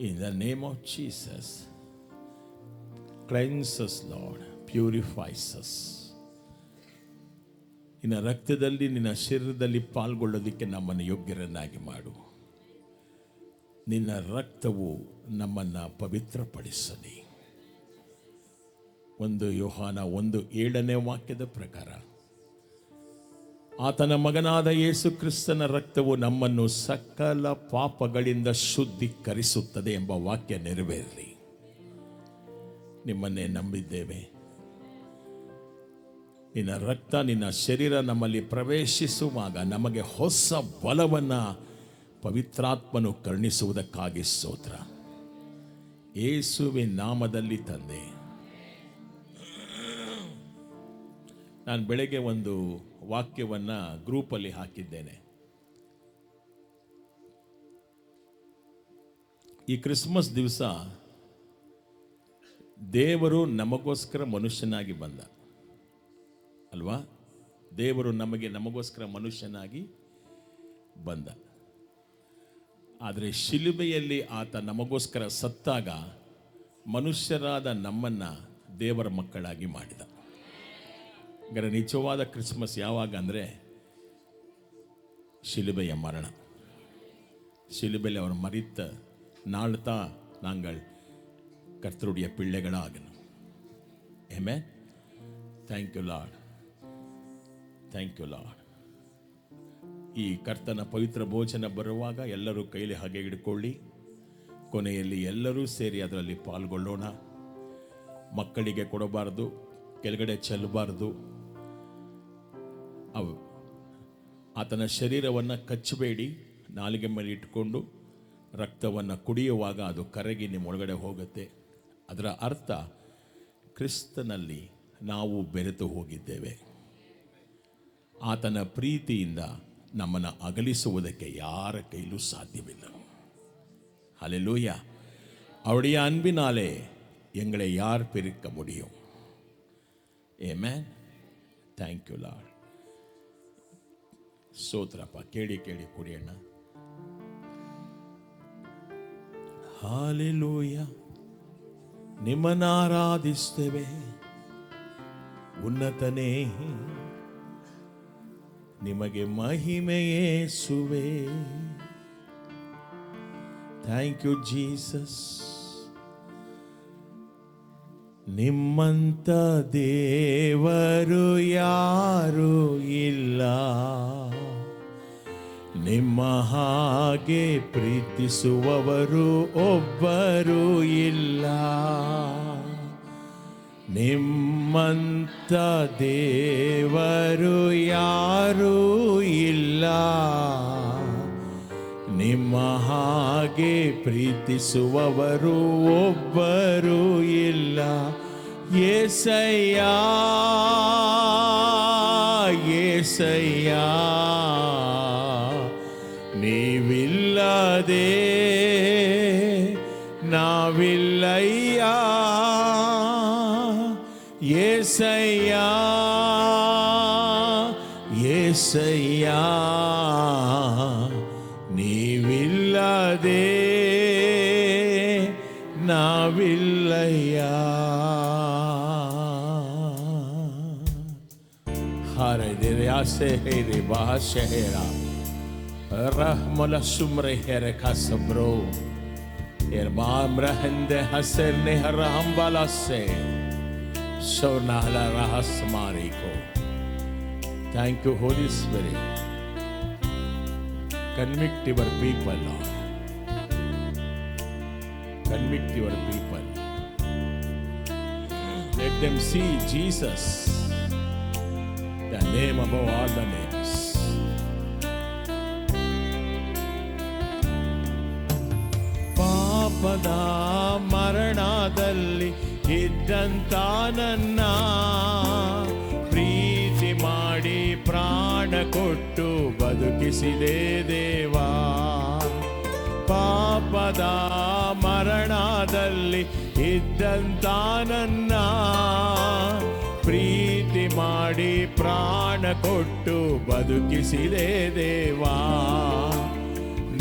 in the name of Jesus, cleanse us, Lord, purifies us. ನಿನ್ನ ರಕ್ತದಲ್ಲಿ, ನಿನ್ನ ಶರೀರದಲ್ಲಿ ಪಾಲ್ಗೊಳ್ಳೋದಕ್ಕೆ ನಮ್ಮನ್ನು ಯೋಗ್ಯರನ್ನಾಗಿ ಮಾಡು. ನಿನ್ನ ರಕ್ತವು ನಮ್ಮನ್ನು ಪವಿತ್ರಪಡಿಸಲಿ. 1 ಯೋಹಾನ 1:7 ವಾಕ್ಯದ ಪ್ರಕಾರ ಆತನ ಮಗನಾದ ಯೇಸು ಕ್ರಿಸ್ತನ ರಕ್ತವು ನಮ್ಮನ್ನು ಸಕಲ ಪಾಪಗಳಿಂದ ಶುದ್ಧೀಕರಿಸುತ್ತದೆ ಎಂಬ ವಾಕ್ಯ ನೆರವೇರಲಿ. ನಿಮ್ಮನ್ನೇ ನಂಬಿದ್ದೇವೆ. ನಿನ್ನ ರಕ್ತ, ನಿನ್ನ ಶರೀರ ನಮ್ಮಲ್ಲಿ ಪ್ರವೇಶಿಸುವಾಗ ನಮಗೆ ಹೊಸ ಬಲವನ್ನು ಪವಿತ್ರಾತ್ಮನು ಕರುಣಿಸುವುದಕ್ಕಾಗಿ ಸ್ತೋತ್ರ. ಯೇಸುವಿನ ನಾಮದಲ್ಲಿ ತಂದೆ. ನಾನು ಬೆಳಗ್ಗೆ ಒಂದು ವಾಕ್ಯವನ್ನು ಗ್ರೂಪಲ್ಲಿ ಹಾಕಿದ್ದೇನೆ. ಈ ಕ್ರಿಸ್ಮಸ್ ದಿವಸ ದೇವರು ನಮಗೋಸ್ಕರ ಮನುಷ್ಯನಾಗಿ ಬಂದ ಅಲ್ವಾ? ದೇವರು ನಮಗೋಸ್ಕರ ಮನುಷ್ಯನಾಗಿ ಬಂದ. ಆದರೆ ಶಿಲುಬೆಯಲ್ಲಿ ಆತ ನಮಗೋಸ್ಕರ ಸತ್ತಾಗ ಮನುಷ್ಯರಾದ ನಮ್ಮನ್ನು ದೇವರ ಮಕ್ಕಳಾಗಿ ಮಾಡಿದ. ಹಾಗಾದರೆ ನಿಜವಾದ ಕ್ರಿಸ್ಮಸ್ ಯಾವಾಗ ಅಂದರೆ ಶಿಲುಬೆಯ ಮರಣ. ಶಿಲುಬೆಯಲ್ಲಿ அவர் மரித்த நாள் தான் நாங்கள் கர்த்தருடைய பிள்ளைகளாகணும். ஆமென். Thank you Lord, thank you Lord. ಈ ಕರ್ತನ ಪವಿತ್ರ ಭೋಜನ ಬರುವಾಗ ಎಲ್ಲರೂ ಕೈಲಿ ಹಾಗೆ ಹಿಡ್ಕೊಳ್ಳಿ. ಕೊನೆಯಲ್ಲಿ ಎಲ್ಲರೂ ಸೇರಿ ಅದರಲ್ಲಿ ಪಾಲ್ಗೊಳ್ಳೋಣ. ಮಕ್ಕಳಿಗೆ ಕೊಡಬಾರ್ದು, ಕೆಳಗಡೆ ಚೆಲ್ಲಬಾರ್ದು. ಆತನ ಶರೀರವನ್ನು ಕಚ್ಚಬೇಡಿ. ನಾಲಿಗೆ ಮೇಲೆ ಇಟ್ಕೊಂಡು ರಕ್ತವನ್ನು ಕುಡಿಯುವಾಗ ಅದು ಕರಗಿ ನಿಮ್ಮೊಳಗಡೆ ಹೋಗುತ್ತೆ. ಅದರ ಅರ್ಥ ಕ್ರಿಸ್ತನಲ್ಲಿ ನಾವು ಬೆರೆತು ಹೋಗಿದ್ದೇವೆ. ಆತನ ಪ್ರೀತಿಯಿಂದ ನಮ್ಮನ್ನು ಅಗಲಿಸುವುದಕ್ಕೆ ಯಾರ ಕೈಲೂ ಸಾಧ್ಯವಿಲ್ಲ. ஹல்லேலூயா. அவருடைய அன்பினாலே எங்களை யார் பிரிக்க முடியும்? ಆಮೆನ್. Thank you Lord. ಸ್ತೋತ್ರಪ್ಪ. ಕೇಳಿ ಕುಡಿಯೋಣ. ಹಲ್ಲೇಲೂಯಾ. ನಿಮ್ಮನ್ನು ಆರಾಧಿಸ್ತೇವೆ ಉನ್ನತನೇ, ನಿಮಗೆ ಮಹಿಮೆ ಯೇಸುವೇ. Thank you Jesus. ನಿಮ್ಮಂತ ದೇವರು ಯಾರೂ ಇಲ್ಲ, ನಿಮ್ಮ ಹಾಗೆ ಪ್ರೀತಿಸುವವರು ಒಬ್ಬರೂ ಇಲ್ಲ. ನಿಮ್ಮಂತ ದೇವರು ಯಾರೂ ಇಲ್ಲ, ನಿಮ್ಮ ಹಾಗೆ ಪ್ರೀತಿಸುವವರು ಒಬ್ಬರೂ ಇಲ್ಲ. యేసయ్యా యేసయ్యಾ, ನೀವಿಲ್ಲದೆ ನಾವಿಲ್ಲಯ್ಯಾ. యేసయ్యా యేసయ్యా, ನೀವಿಲ್ಲದೆ ನಾವಿಲ್ಲಯ್ಯಾ. ಹರೆ ದಿರ್ಯಾಸೆ ಹೇರಿ ಬಾಶೆರ ರಹಮಲ ಸುಮ್ರೆ ಹೆರೆ ಕಸಬ್ರೋ ಎರ್ ಮಾಮ್ರ ಹೆಂದೆ ಹಸೆರ್ನೆ ಹರಂಬಲಸೆ ಸೋನಹಲ ರಹಸ್ ಮಾರಿಕೋ. Thank you holy spirit. Convict your people, Lord. Convict your people. Let them see Jesus, the name above all the names. ಪಾಪದ ಮರಣದಲ್ಲಿ ಇದ್ದಂತ ನನ್ನ ಪ್ರೀತಿ ಮಾಡಿ ಪ್ರಾಣ ಕೊಟ್ಟು ಬದುಕಿಸಿದೆ ದೇವಾ. ಪಾಪದ ಮರಣದಲ್ಲಿ ಇದ್ದಂತ ನನ್ನ ಪ್ರೀತಿ ಮಾಡಿ ಪ್ರಾಣ ಕೊಟ್ಟು ಬದುಕಿಸಿದೆ ದೇವಾ.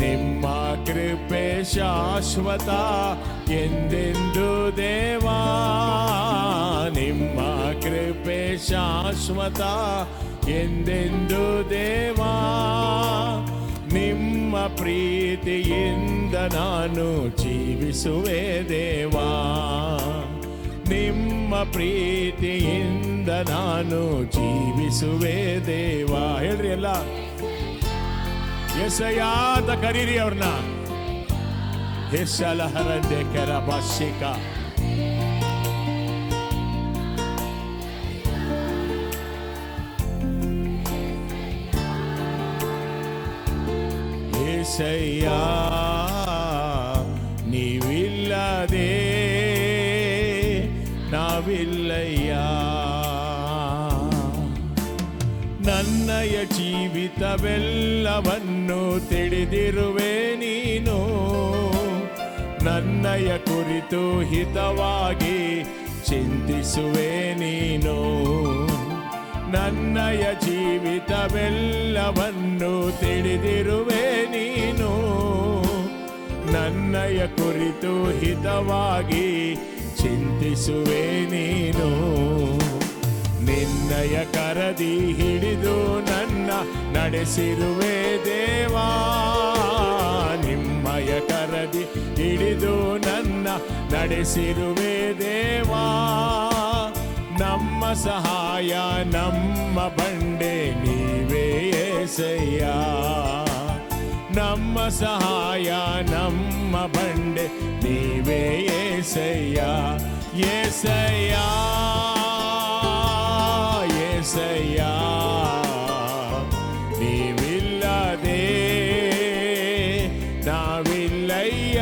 ನಿಮ್ಮ ಕೃಪೆ ಶಾಶ್ವತ ಎಂದೆಂದು ದೇವಾ. ನಿಮ್ಮ ಕೃಪೆ ಶಾಶ್ವತ ಎಂದೆಂದು ದೇವಾ. ನಿಮ್ಮ ಪ್ರೀತಿಯಿಂದ ನಾನು ಜೀವಿಸುವೆ ದೇವಾ. ನಿಮ್ಮ ಪ್ರೀತಿಯಿಂದ ನಾನು ಜೀವಿಸುವೆ ದೇವಾ. ಹೇಳ್ರಿ ಎಲ್ಲ యేసయ్యాದ ಕರೀರಿ ಅವ್ರನ್ನ. ಹೆಸಲಹರಂದೆ ಕೆರಬಾಶಿಕ. యేసయ్యಾ ನೀವಿಲ್ಲದೆ ನಾವಿಲ್ಲಯ್ಯ. ನನ್ನಯ ಜೀವಿತವೆಲ್ಲವನ್ನು ತಿಳಿದಿರುವೆ ನೀನು, ನನ್ನಯ ಕುರಿತು ಹಿತವಾಗಿ ಚಿಂತಿಸುವೆ ನೀನು. ನನ್ನಯ ಜೀವಿತವೆಲ್ಲವನ್ನು ತಿಳಿದಿರುವೆ ನೀನು, ನನ್ನಯ ಕುರಿತು ಹಿತವಾಗಿ ಚಿಂತಿಸುವೆ ನೀನು. ನಿನ್ನಯ ಕರದಿ ಹಿಡಿದು ನನ್ನ ನಡೆಸಿರುವೆ ದೇವಾ, ನಿಮ್ಮಯ ಕರದಿ ಹಿಡಿದು ನನ್ನ ನಡೆಸಿರುವೆ ದೇವಾ. ನಮ್ಮ ಸಹಾಯ ನಮ್ಮ ಬಂಡೆ ನೀವೇ యేసయ్య, ನಮ್ಮ ಸಹಾಯ ನಮ್ಮ ಬಂಡೆ ನೀವೇ యేసయ్య. యేసయ్య యేసయ్య ನೀವಿಲ್ಲದೆ ನಾವಿಲ್ಲಯ್ಯ.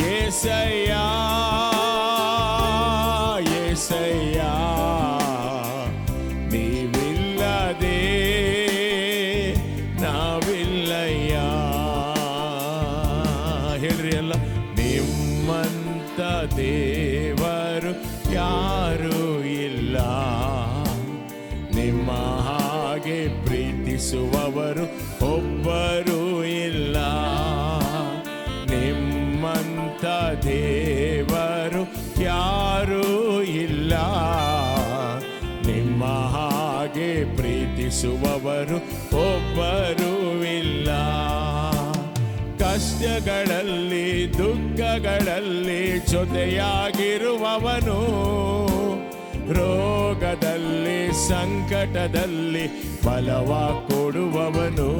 యేసయ్య యేసయ్ಯ ನೀವಿಲ್ಲದೆ ನಾವಿಲ್ಲಯ್ಯ. ಹೇಳ್ರಿ ಎಲ್ಲ, ನಿಮ್ಮಂತ ದೇವರು ಯಾರೂ ಇಲ್ಲ, ನಿಮ್ಮ ಹಾಗೆ ಪ್ರೀತಿಸುವವರು ಒಬ್ಬರೂ ಇಲ್ಲ. ನಿಮ್ಮಂತ ದೇವರು ಯಾರೂ ಇಲ್ಲ, ನಿಮ್ಮ ಹಾಗೆ ಪ್ರೀತಿಸುವವರು ಒಬ್ಬರೂ ಇಲ್ಲ. ಕಷ್ಟಗಳಲ್ಲಿ ದುಃಖಗಳಲ್ಲಿ ಜೊತೆಯಾಗಿರುವವನು, ರೋಗದಲ್ಲಿ ಸಂಕಟದಲ್ಲಿ ಬಲವ ಕೊಡುವವನು.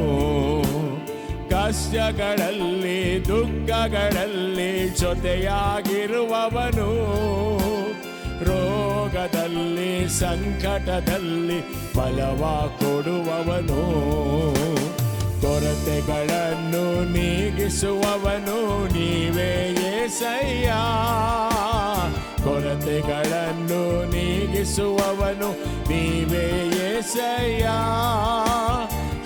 ಕಷ್ಟಗಳಲ್ಲಿ ದುಃಖಗಳಲ್ಲಿ ಜೊತೆಯಾಗಿರುವವನು, ರೋಗದಲ್ಲಿ ಸಂಕಟದಲ್ಲಿ ಬಲವ ಕೊಡುವವನು. ಕೊರತೆಗಳನ್ನು ನೀಗಿಸುವವನು ನೀವೇ యేసయ్య, ಕೊರತೆಗಳನ್ನು ನೀಗಿಸುವವನು ನೀವೇ యేసయ్య.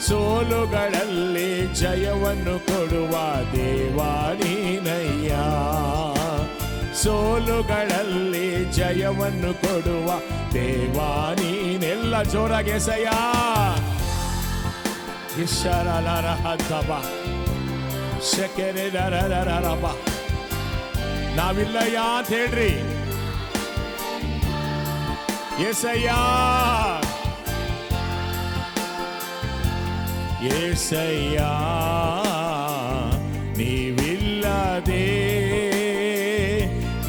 ಸೋಲುಗಳಲ್ಲಿ ಜಯವನ್ನು ಕೊಡುವ ದೇವಾ ನೀನಯ್ಯ, ಸೋಲುಗಳಲ್ಲಿ ಜಯವನ್ನು ಕೊಡುವ ದೇವಾ ನೀನೆಲ್ಲ. ಜೋರಾಗಿ యేసయ్య. ಇಶರಲರಹತಬ ಶಕೆರೆದರರರಬ ನಾವಿಲ್ಲಯ್ಯ ಅಂತ ಹೇಳ್ರಿ. యేసయ్య యేసయ్య ನೀವಿಲ್ಲದೆ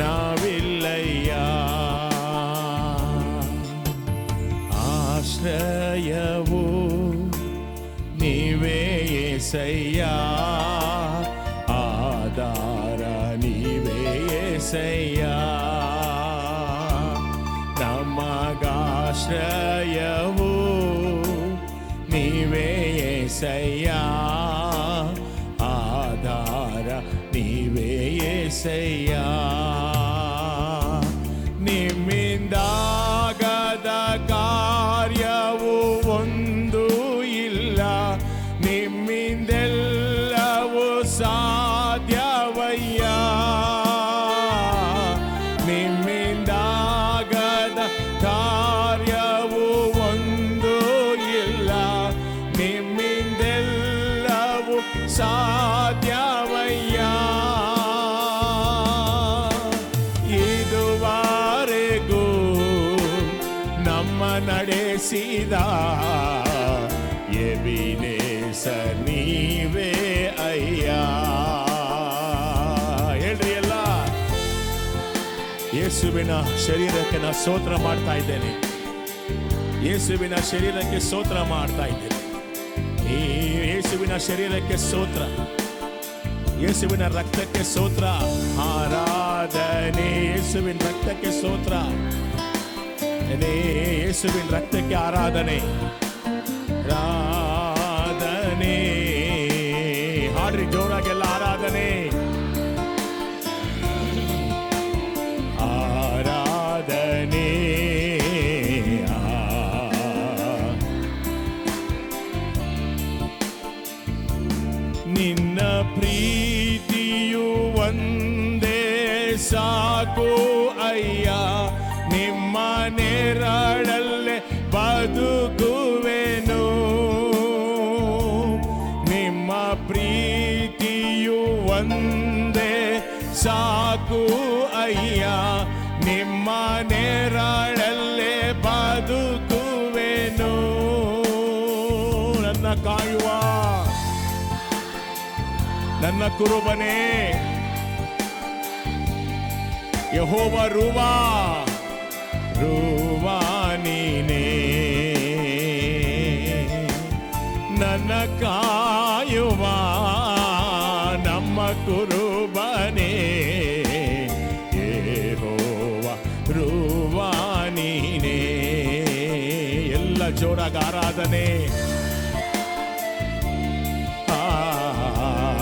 ನಾವಿಲ್ಲಯ್ಯ. ಆಶ್ರಯವು ನೀವೇ యేసయ్య, ಆಧಾರ ನೀವೇ యేసయ్య. ನಮಗಾಶ್ರಯವು ನೀವೇ యేసయ్య, ಆಧಾರ ನೀವೇ యేసయ్య. ನಿಮ್ಮಿಂದಾಗದ ಕಾರ್ಯವು ಒಂದು ಇಲ್ಲ, ನಿಮ್ಮಿಂದೆಲ್ಲವೂ ಸಾಧ್ಯವಯ್ಯ. ನಿಮ್ಮಿಂದಾಗದ ಕಾರ್ಯವು ಒಂದು ಇಲ್ಲ, ನಿಮ್ಮಿಂದೆಲ್ಲವೂ ಸಾಧ್ಯವಯ್ಯ. ಇದುವರೆಗೂ ನಮ್ಮ ನಡೆಸಿದ ಎಬಿನೇಸರ್ ನೀವೇ ಅಯ್ಯ. ಹೇಳ್ರಿ ಎಲ್ಲ, ಯೇಸುವಿನ ಶರೀರಕ್ಕೆ ನಾ ಸ್ತೋತ್ರ ಮಾಡ್ತಾ ಇದ್ದೇನೆ, ಯೇಸುವಿನ ಶರೀರಕ್ಕೆ ಸ್ತೋತ್ರ ಮಾಡ್ತಾ ಇದ್ದೇನೆ. ಈ ಯೇಸುವಿನ ಶರೀರಕ್ಕೆ ಸ್ತೋತ್ರ, ಯೇಸುವಿನ ರಕ್ತಕ್ಕೆ ಸ್ತೋತ್ರ, ಆರಾಧನೆ. ಯೇಸುವಿನ ರಕ್ತಕ್ಕೆ ಸ್ತೋತ್ರ, ಯೇಸುವಿನ ರಕ್ತಕ್ಕೆ ಆರಾಧನೆ. ಆರಾಧನೆ ಹಾಡ್ರಿ ಜೋರಾಗೆಲ್ಲ, ಆರಾಧನೆ. ಸಾಕು ಅಯ್ಯ, ನಿಮ್ಮ ನೆರಳಲ್ಲೇ ಬದುಕುವೆನು. ನಿಮ್ಮ ಪ್ರೀತಿಯು ಒಂದೇ ಸಾಕು ಅಯ್ಯ, ನಿಮ್ಮ ನೆರಳಲ್ಲೇ ಬದುಕುವೆನು. ನನ್ನ ಕಾಯುವ ನನ್ನ ಕುರುಬನೇ ಯೆಹೋವ ರೂವಾ ನೀನೇ, ನನ್ನ ಕಾಯುವ ನಮ್ಮ ಕುರುಬನೇ ಯೆಹೋವ ರೂವಾ ನೀನೇ. ಎಲ್ಲ ಜೋರಾಗಿ ಆರಾಧನೆ,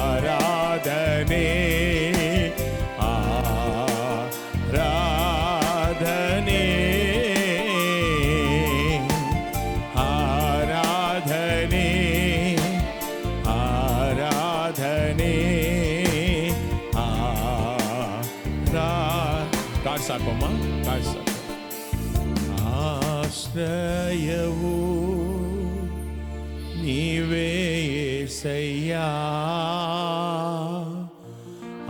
ಆರಾಧನೆ, ಆರಾಧನೆ, ಆರಾಧನೆ, ಆರಾಧನೆ, ಕಾಡ್ಸಾಕಮ್ಮ ಕಾಡ್ಸಾಕ. ಆಶ್ರಯವು ನೀವೇ యేసయ్య,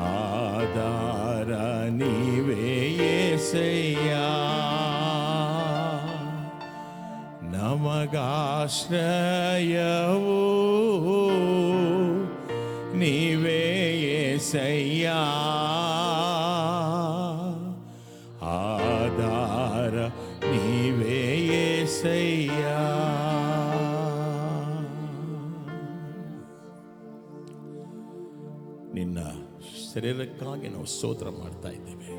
ಆಧಾರ ನೀವೇ యేసయ్య, ನಮಗಾಶ್ರಯವು ನೀವೇ యేసయ్య, ಆಧಾರ ನೀವೇ యేసయ్య. ನಿನ್ನ ಶರೀರಕ್ಕಾಗಿ ನಾವು ಸ್ತೋತ್ರ ಮಾಡ್ತಾ ಇದ್ದೇವೆ.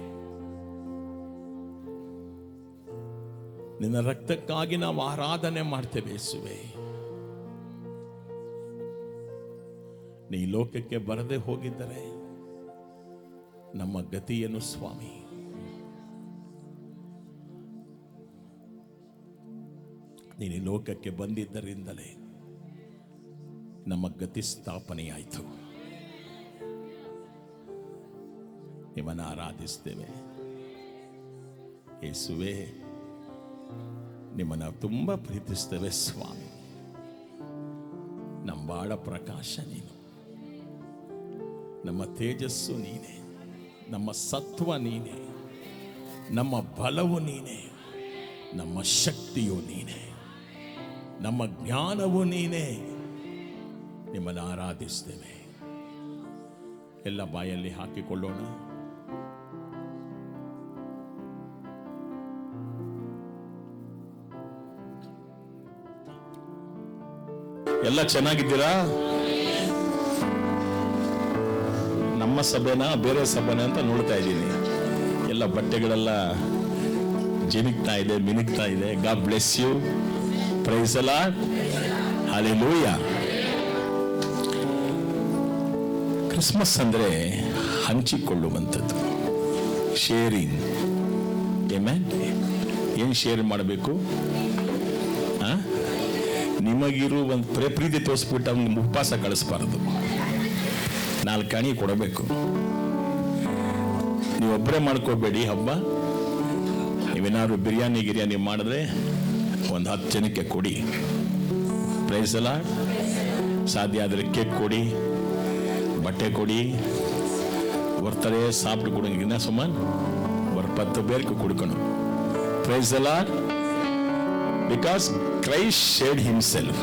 ನಿನ್ನ ರಕ್ತಕ್ಕಾಗಿ ನಾವು ಆರಾಧನೆ ಮಾಡ್ತೇವೆ ಯೇಸುವೆ. ನೀ ಲೋಕಕ್ಕೆ ಬರದೆ ಹೋಗಿದ್ದರೆ ನಮ್ಮ ಗತಿಯನ್ನು ಸ್ವಾಮಿ, ನೀನು ಲೋಕಕ್ಕೆ ಬಂದಿದ್ದರಿಂದಲೇ ನಮ್ಮ ಗತಿ ಸ್ಥಾಪನೆಯಾಯಿತು. ನಿಮ್ಮನ್ನು ಆರಾಧಿಸ್ತೇವೆ ಯೇಸುವೆ, ನಿಮ್ಮನ್ನು ತುಂಬ ಪ್ರೀತಿಸ್ತೇವೆ ಸ್ವಾಮಿ. ನಮ್ಮ ಬಾಳ ಪ್ರಕಾಶ ನೀನು, ನಮ್ಮ ತೇಜಸ್ಸು ನೀನೇ, ನಮ್ಮ ಸತ್ವ ನೀನೇ, ನಮ್ಮ ಬಲವು ನೀನೇ, ನಮ್ಮ ಶಕ್ತಿಯು ನೀನೇ, ನಮ್ಮ ಜ್ಞಾನವು ನೀನೇ. ನಿಮ್ಮನ್ನು ಆರಾಧಿಸ್ತೇವೆ. ಎಲ್ಲ ಬಾಯಲ್ಲಿ ಹಾಕಿಕೊಳ್ಳೋಣ. ಎಲ್ಲ ಚೆನ್ನಾಗಿದ್ದೀರಾ? ನಮ್ಮ ಸಭೆನ ಬೇರೆ ಸಭೆನ ಅಂತ ನೋಡ್ತಾ ಇದ್ದೀನಿ. ಎಲ್ಲ ಬಟ್ಟೆಗಳೆಲ್ಲ ಜಿನಿಗ್ತಾ ಇದೆ, ಮಿನುಗ್ತಾ ಇದೆ. God bless you. Praise the Lord. Hallelujah. Christmas ಅಂದ್ರೆ ಹಂಚಿಕೊಳ್ಳುವಂಥದ್ದು, ಶೇರಿಂಗ್. ಆಮೆನ್. ಏನು ಶೇರ್ ಮಾಡಬೇಕು? ನಿಮಗಿರು ಒಂದು ಪ್ರೀತಿ ತೋರಿಸ್ಬಿಟ್ಟು ಅವ್ನಿಗೆ ಉಪವಾಸ ಕಳಿಸ್ಬಾರ್ದು, 4 ಕಣಿ ಕೊಡಬೇಕು. ನೀವೊಬ್ಬರೇ ಮಾಡ್ಕೋಬೇಡಿ ಹಬ್ಬ. ನೀವೇನಾದ್ರು ಬಿರಿಯಾನಿ ಮಾಡಿದ್ರೆ ಒಂದು 10 ಜನಕ್ಕೆ ಕೊಡಿ. Praise the Lord. ಸಾಧ್ಯ ಆದರೆ ಕೇಕ್ ಕೊಡಿ, ಬಟ್ಟೆ ಕೊಡಿ. ஒருத்தரே சாப்பிட்டு கொடுங்கன்னா சும்மா ஒரு 10 பேருக்கு கொடுக்கணும். Praise the Lord. Because Christ shared himself.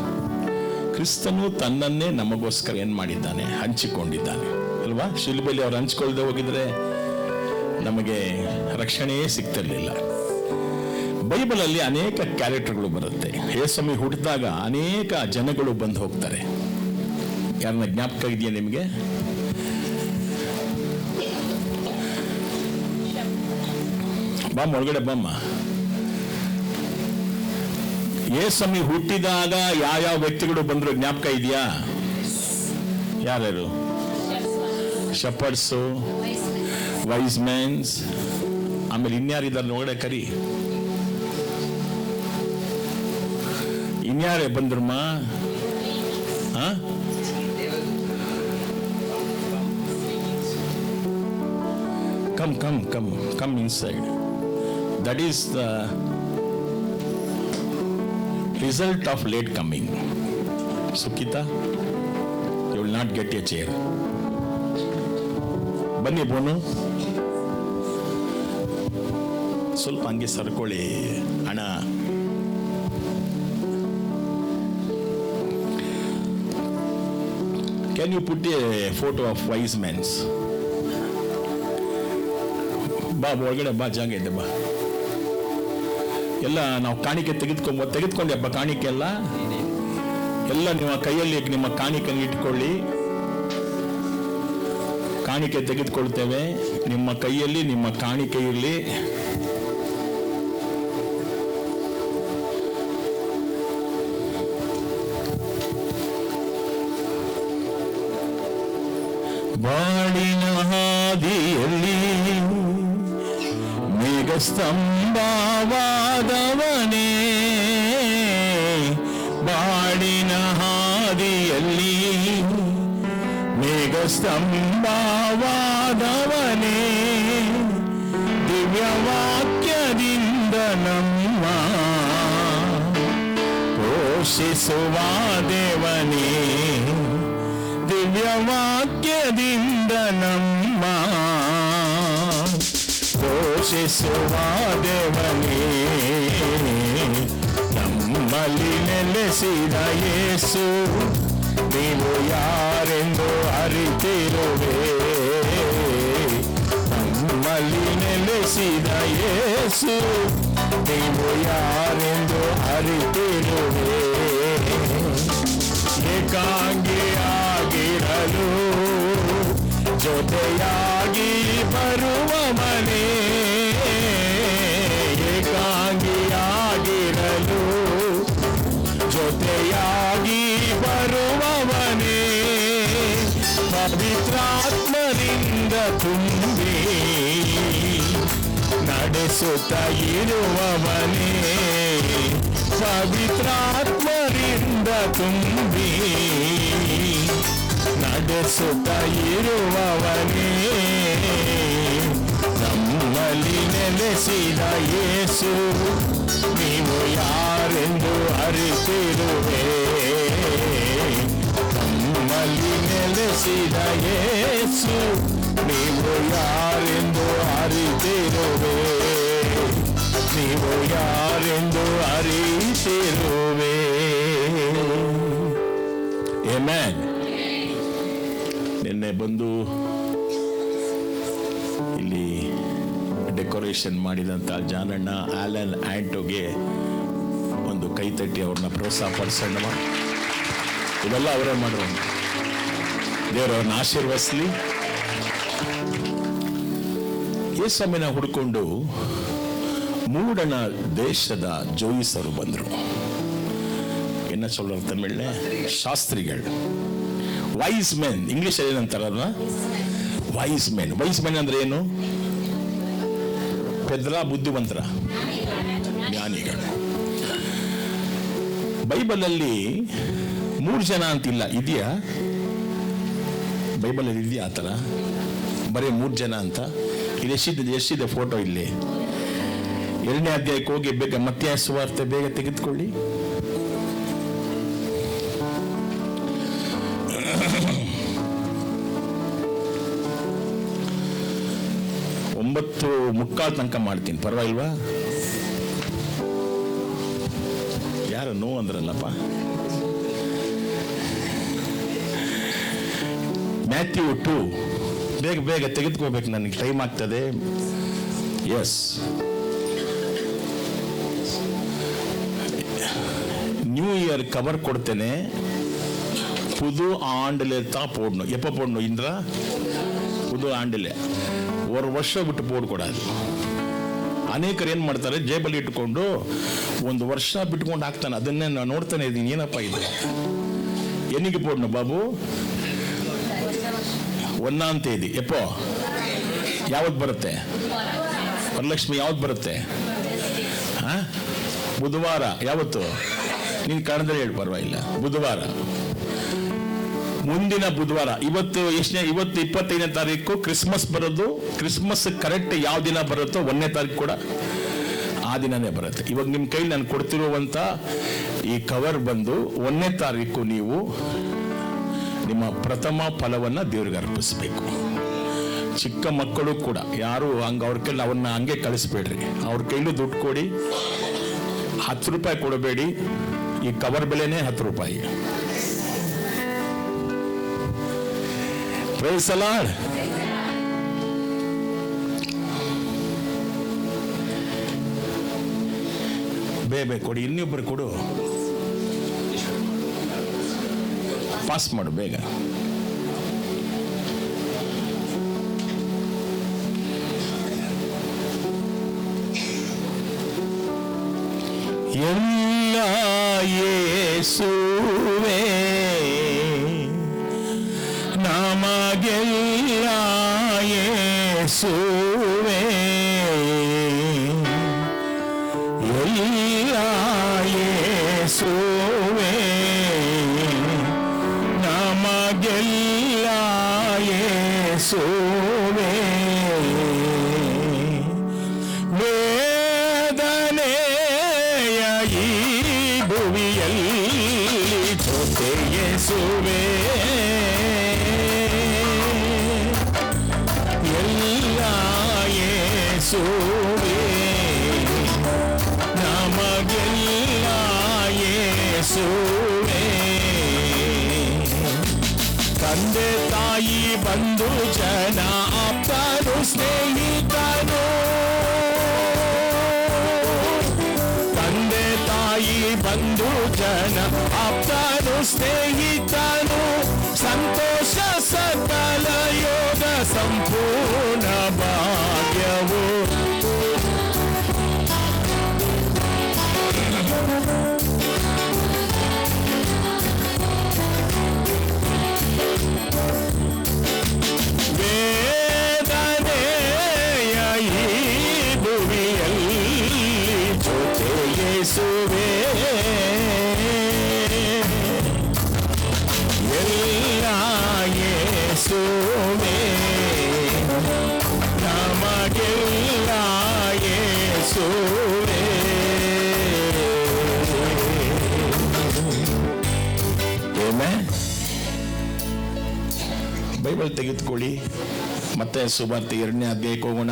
ಕ್ರಿಸ್ತನು ತನ್ನನ್ನೇ ನಮಗೋಸ್ಕರ ಏನ್ ಮಾಡಿದ್ದಾನೆ? ಹಂಚಿಕೊಂಡಿದ್ದಾನೆ ಅಲ್ವಾ? ಶಿಲುಬೆಯಲ್ಲಿ ಅವ್ರು ಹಂಚಿಕೊಳ್ಳದೆ ಹೋಗಿದ್ರೆ ನಮಗೆ ರಕ್ಷಣೆಯೇ ಸಿಗ್ತಿರ್ಲಿಲ್ಲ. ಬೈಬಲಲ್ಲಿ ಅನೇಕ ಕ್ಯಾರೆಕ್ಟರ್ಗಳು ಬರುತ್ತೆ. ಯೇಸುಸ್ವಾಮಿ ಹುಟ್ಟಿದಾಗ ಅನೇಕ ಜನಗಳು ಬಂದು ಹೋಗ್ತಾರೆ. ಯಾರನ್ನ ಜ್ಞಾಪಕ ಇದೆಯಾ ನಿಮಗೆ? ಬಾಮ್ಮ, ಒಳಗಡೆ ಬಾಮ್ಮ. ಯೇಸುಸ್ವಾಮಿ ಹುಟ್ಟಿದಾಗ ಯಾವ ವ್ಯಕ್ತಿಗಳು ಬಂದ್ರು ಜ್ಞಾಪಕ ಇದೆಯಾ? ಯಾರ್ಯಾರು? ಶೆಪರ್ಡ್ಸು, ವೈಸ್ ಮ್ಯಾನ್ಸ್, ಆಮೇಲೆ ಇನ್ಯಾರಿದ್ದಾರೆ ಒಳಗಡೆ ಕರಿ. ಇನ್ಯಾರೇ ಬಂದ್ರಮ್ಮ? come inside. That is the result of late coming. Sukita, you will not get a chair. ಬನ್ನಿ ಬೋನು, ಸ್ವಲ್ಪ ಹಂಗೆ ಸರ್ಕೊಳ್ಳಿ ಅಣ್ಣ. Can you put a photo of wise men? ಬಾ ಒಳಗಡೆ ಬಾ, ಜಾಗ ಇದೆ ಬಾ. ಎಲ್ಲ ನಾವು ಕಾಣಿಕೆ ತೆಗೆದುಕೊಂಡೆ ಹಬ್ಬ. ಕಾಣಿಕೆ ಎಲ್ಲ ನಿಮ್ಮ ಕೈಯಲ್ಲಿ ನಿಮ್ಮ ಕಾಣಿಕೆಯನ್ನು ಇಟ್ಕೊಳ್ಳಿ. ಕಾಣಿಕೆ ತೆಗೆದುಕೊಳ್ತೇವೆ. ನಿಮ್ಮ ಕೈಯಲ್ಲಿ ನಿಮ್ಮ ಕಾಣಿಕೆ ಇರಲಿ. ಬಾಳಿನ ಹಾದಿಯಲ್ಲಿ ಮೇಘಸ್ತಂಭವಾದವನೇ, ಬಾಳಿನ ಹಾದಿಯಲ್ಲಿ ಮೇಘಸ್ತಂಭವಾದವನೇ, ದಿವ್ಯವಾಕ್ಯದಿಂದ ನಮ್ಮ ಪೋಷಿಸುವ ದೇವನೇ, ದಿವ್ಯವಾಕ್ಯದಿಂದ ನಮ್ಮ ಪೋಷಿಸುವ ದೇವನೇ, ನಮ್ಮಲ್ಲಿ ನೆಲೆಸಿದ ಯೇಸು ನೀವು ಯಾರೆಂದು ಅರಿತಿರುವೆ, ನಮ್ಮಲ್ಲಿ ನೆಲೆಸಿದ ಯೇಸು ನೀವು ಯಾರೆಂದು ಅರಿತಿರುವೆ, ಏಕಾಂಗಿಯಾಗಿರಲು ಜೊತೆಯಾಗಿ ಬರುವವನೇ, ಏಕಾಂಗಿಯಾಗಿರಲು ಜೊತೆಯಾಗಿ ಬರುವವನೇ, ಪವಿತ್ರಾತ್ಮರಿಂದ ತುಂಬಿ ನಡೆಸುತ್ತ ಇರುವವನೇ, ಪವಿತ್ರಾತ್ಮರಿಂದ ತುಂಬಿ ನಡೆಸುತ್ತ ಇರುವವನೇ, ನಮ್ಮಲ್ಲಿ ನೆಲೆಸಿದ ಯೇಸು ನೀವು ಯಾರೆಂದು ಅರಿತಿರುವೆ, ನಮ್ಮಲ್ಲಿ ನೆಲೆಸಿದ ಯೇಸು ನೀವು ಯಾರೆಂದು ಅರಿತಿರುವೆ, ನೀವು ಯಾರೆಂದು ಅರಿತಿರುವೆ. ಆಮೆನ್. ನಿನ್ನೆ ಬಂದು ಇಲ್ಲಿ ಡೆಕೋರೇಷನ್ ಮಾಡಿದಂಥ ಜಾನಣ್ಣ, ಆಲನ್, ಆಂಟೋಗೆ ಒಂದು ಕೈ ತಟ್ಟಿ ಅವ್ರನ್ನ ಪ್ರೋತ್ಸಾಹಪಡಿಸೋಣ. ಇದೆಲ್ಲ ಅವರೇ ಮಾಡೋಣ. ದೇವರವ್ರನ್ನ ಆಶೀರ್ವದಿಸಲಿ. ಯೇಸಮ್ಮನ ಹುಡ್ಕೊಂಡು ಮೂಡಣ ದೇಶದ ಜೋಯಿಸರು ಬಂದರು. என்ன சொல்றாரு ತಮಿಳ್ನೆ? ಶಾಸ್ತ್ರಿಗಳು, ವೈಸ್ ಮೆನ್. ಇಂಗ್ಲಿಷ್ ಏನಂತಾರಲ್ಲ, ವೈಸ್ ಮೆನ್. ವೈಸ್ ಮೆನ್ ಅಂದ್ರೆ ಏನು? ಪೆದ್ರ, ಬುದ್ಧಿವಂತರ, ಜ್ಞಾನಿಗಳು. ಬೈಬಲಲ್ಲಿ 3 ಜನ ಅಂತಿಲ್ಲ, ಇದೆಯಾ? ಬೈಬಲಲ್ಲಿ ಇದೆಯಾ ಆ ಥರ? ಬರೀ 3 ಜನ ಅಂತ. ಇದು ಎಷ್ಟಿದೆ ಫೋಟೋ ಇಲ್ಲಿ? 2ನೇ ಅಧ್ಯಾಯಕ್ಕೆ ಹೋಗಿ ಬೇಗ ಮತ್ತಾಯ ಸುವಾರ್ತೆ ಬೇಗ ತೆಗೆದುಕೊಳ್ಳಿ. ಮುಕ್ಕಾಲು ತನಕ ಮಾಡ್ತೀನಿ, ಪರವಾಗಿಲ್ವಾ? ಯಾರು ನೋ ಅಂದ್ರಲ್ಲಪ್ಪ? ಮ್ಯಾಥ್ಯೂ 2 ಬೇಗ ಬೇಗ ತೆಗೆದುಕೋಬೇಕು, ನನಗೆ ಟೈಮ್ ಆಗ್ತದೆ. ಎಸ್, ನ್ಯೂ ಇಯರ್ ಕವರ್ ಕೊಡ್ತೇನೆ. புது ஆண்டில் தான் போடணும். எப்போ போடணும் இன்றா? புது ಆಂಡಿಲೆ. 1 ವರ್ಷ ಬಿಟ್ಟು போடக்கூடாது. ಅನೇಕರು ಏನು ಮಾಡ್ತಾರೆ, ಜೇಬಲ್ಲಿ ಇಟ್ಕೊಂಡು 1 ವರ್ಷ ಬಿಟ್ಕೊಂಡು ಹಾಕ್ತಾನೆ. ಅದನ್ನೇ ನಾನು ನೋಡ್ತಾನೆ ಇದ್ದೀನಿ, ಏನಪ್ಪ ಇದು? ಎನ್ನಿಗೆ போடணும் ಬಾಬು? 1ಆம் தேதி. ಎಪ್ಪೋ? ಯಾವತ್ತು ಬರುತ್ತೆ? ವರಲಕ್ಷ್ಮಿ ಯಾವತ್ತು ಬರುತ್ತೆ? ಬುಧವಾರ. ಯಾವತ್ತು? ನೀನು ಕನ್ನಡದಲ್ಲಿ ಹೇಳಿ, ಪರವಾಗಿಲ್ಲ. ಬುಧವಾರ. ಮುಂದಿನ ಬುಧವಾರ, ಇವತ್ತು 25ನೇ ತಾರೀಕು ಕ್ರಿಸ್ಮಸ್ ಬರೋದು. ಕ್ರಿಸ್ಮಸ್ ಕರೆಕ್ಟ್ ಯಾವ ದಿನ ಬರುತ್ತೋ 1ನೇ ತಾರೀಕು ಕೂಡ ಆ ದಿನನೇ ಬರುತ್ತೆ. ಇವಾಗ ನಿಮ್ಮ ಕೈಲಿ ನಾನು ಕೊಡ್ತಿರುವಂಥ ಈ ಕವರ್ ಬಂದು 1ನೇ ತಾರೀಕು ನೀವು ನಿಮ್ಮ ಪ್ರಥಮ ಫಲವನ್ನು ದೇವ್ರಿಗೆ ಅರ್ಪಿಸಬೇಕು. ಚಿಕ್ಕ ಮಕ್ಕಳು ಕೂಡ ಯಾರು ಅವ್ರ ಕೈಲಿ ಅವನ್ನ ಹಂಗೆ ಕಳಿಸ್ಬೇಡ್ರಿ. ಅವ್ರ ಕೈಲೂ ದುಡ್ಡು ಕೊಡಿ. 10 ರೂಪಾಯಿ ಕೊಡಬೇಡಿ. ಈ ಕವರ್ ಬೆಲೆನೇ 10 ರೂಪಾಯಿ. Praise the Lord. ಬೇಗ ಕೊಡಿ, ಇನ್ನೊಬ್ಬರು ಕೊಡು. ಪಾಸ್ ಮಾಡು ಬೇಗ. ಎಲ್ಲ ಯೇಸುವೇ ನಮಗೆಲ್ಲ ಯೇಸುವೇ, ಎಲ್ಲ ಯೇಸುವೇ ನಮಗೆಲ್ಲ ಯೇಸುವೇ, ವೇದನೆಯ ಈ ಭುವಿಯಲ್ಲಿ ಜೊತೆ ಯೇಸುವೇ, ಎಲ್ಲ ಯೇಸುವೇ ನಮಗೆಲ್ಲ ಯೇಸುವೇ, ತಂದೆ ತಾಯಿ ಬಂಧು ಜನ ಆಪ್ತರು ಸ್ನೇಹಿತರು, ತಂದೆ ತಾಯಿ ಬಂಧು ಜನ ಆಪ್ತರು ಸ್ನೇಹಿತರು, ಸಂತೋಷ ಸಕಲ ಯೋಗ ಸಂಪೂರ್ಣ ಭಾಗ್ಯವು, ವೇದನೆಯ ಈ ಭುವಿಯಲ್ಲಿ ಜೊತೆ ಯೇಸುವೇ, ಎಲ್ಲ ಯೇಸುವೇ ನಮಗೆಲ್ಲ ಯೇಸುವೇ. ಬೈಬಲ್ ತೆಗೆದುಕೊಳ್ಳಿ, ಮತ್ತೆ ಸುವಾರ್ತೆ 2ನೇ ಅಧ್ಯಾಯಕ್ಕೆ ಹೋಗೋಣ.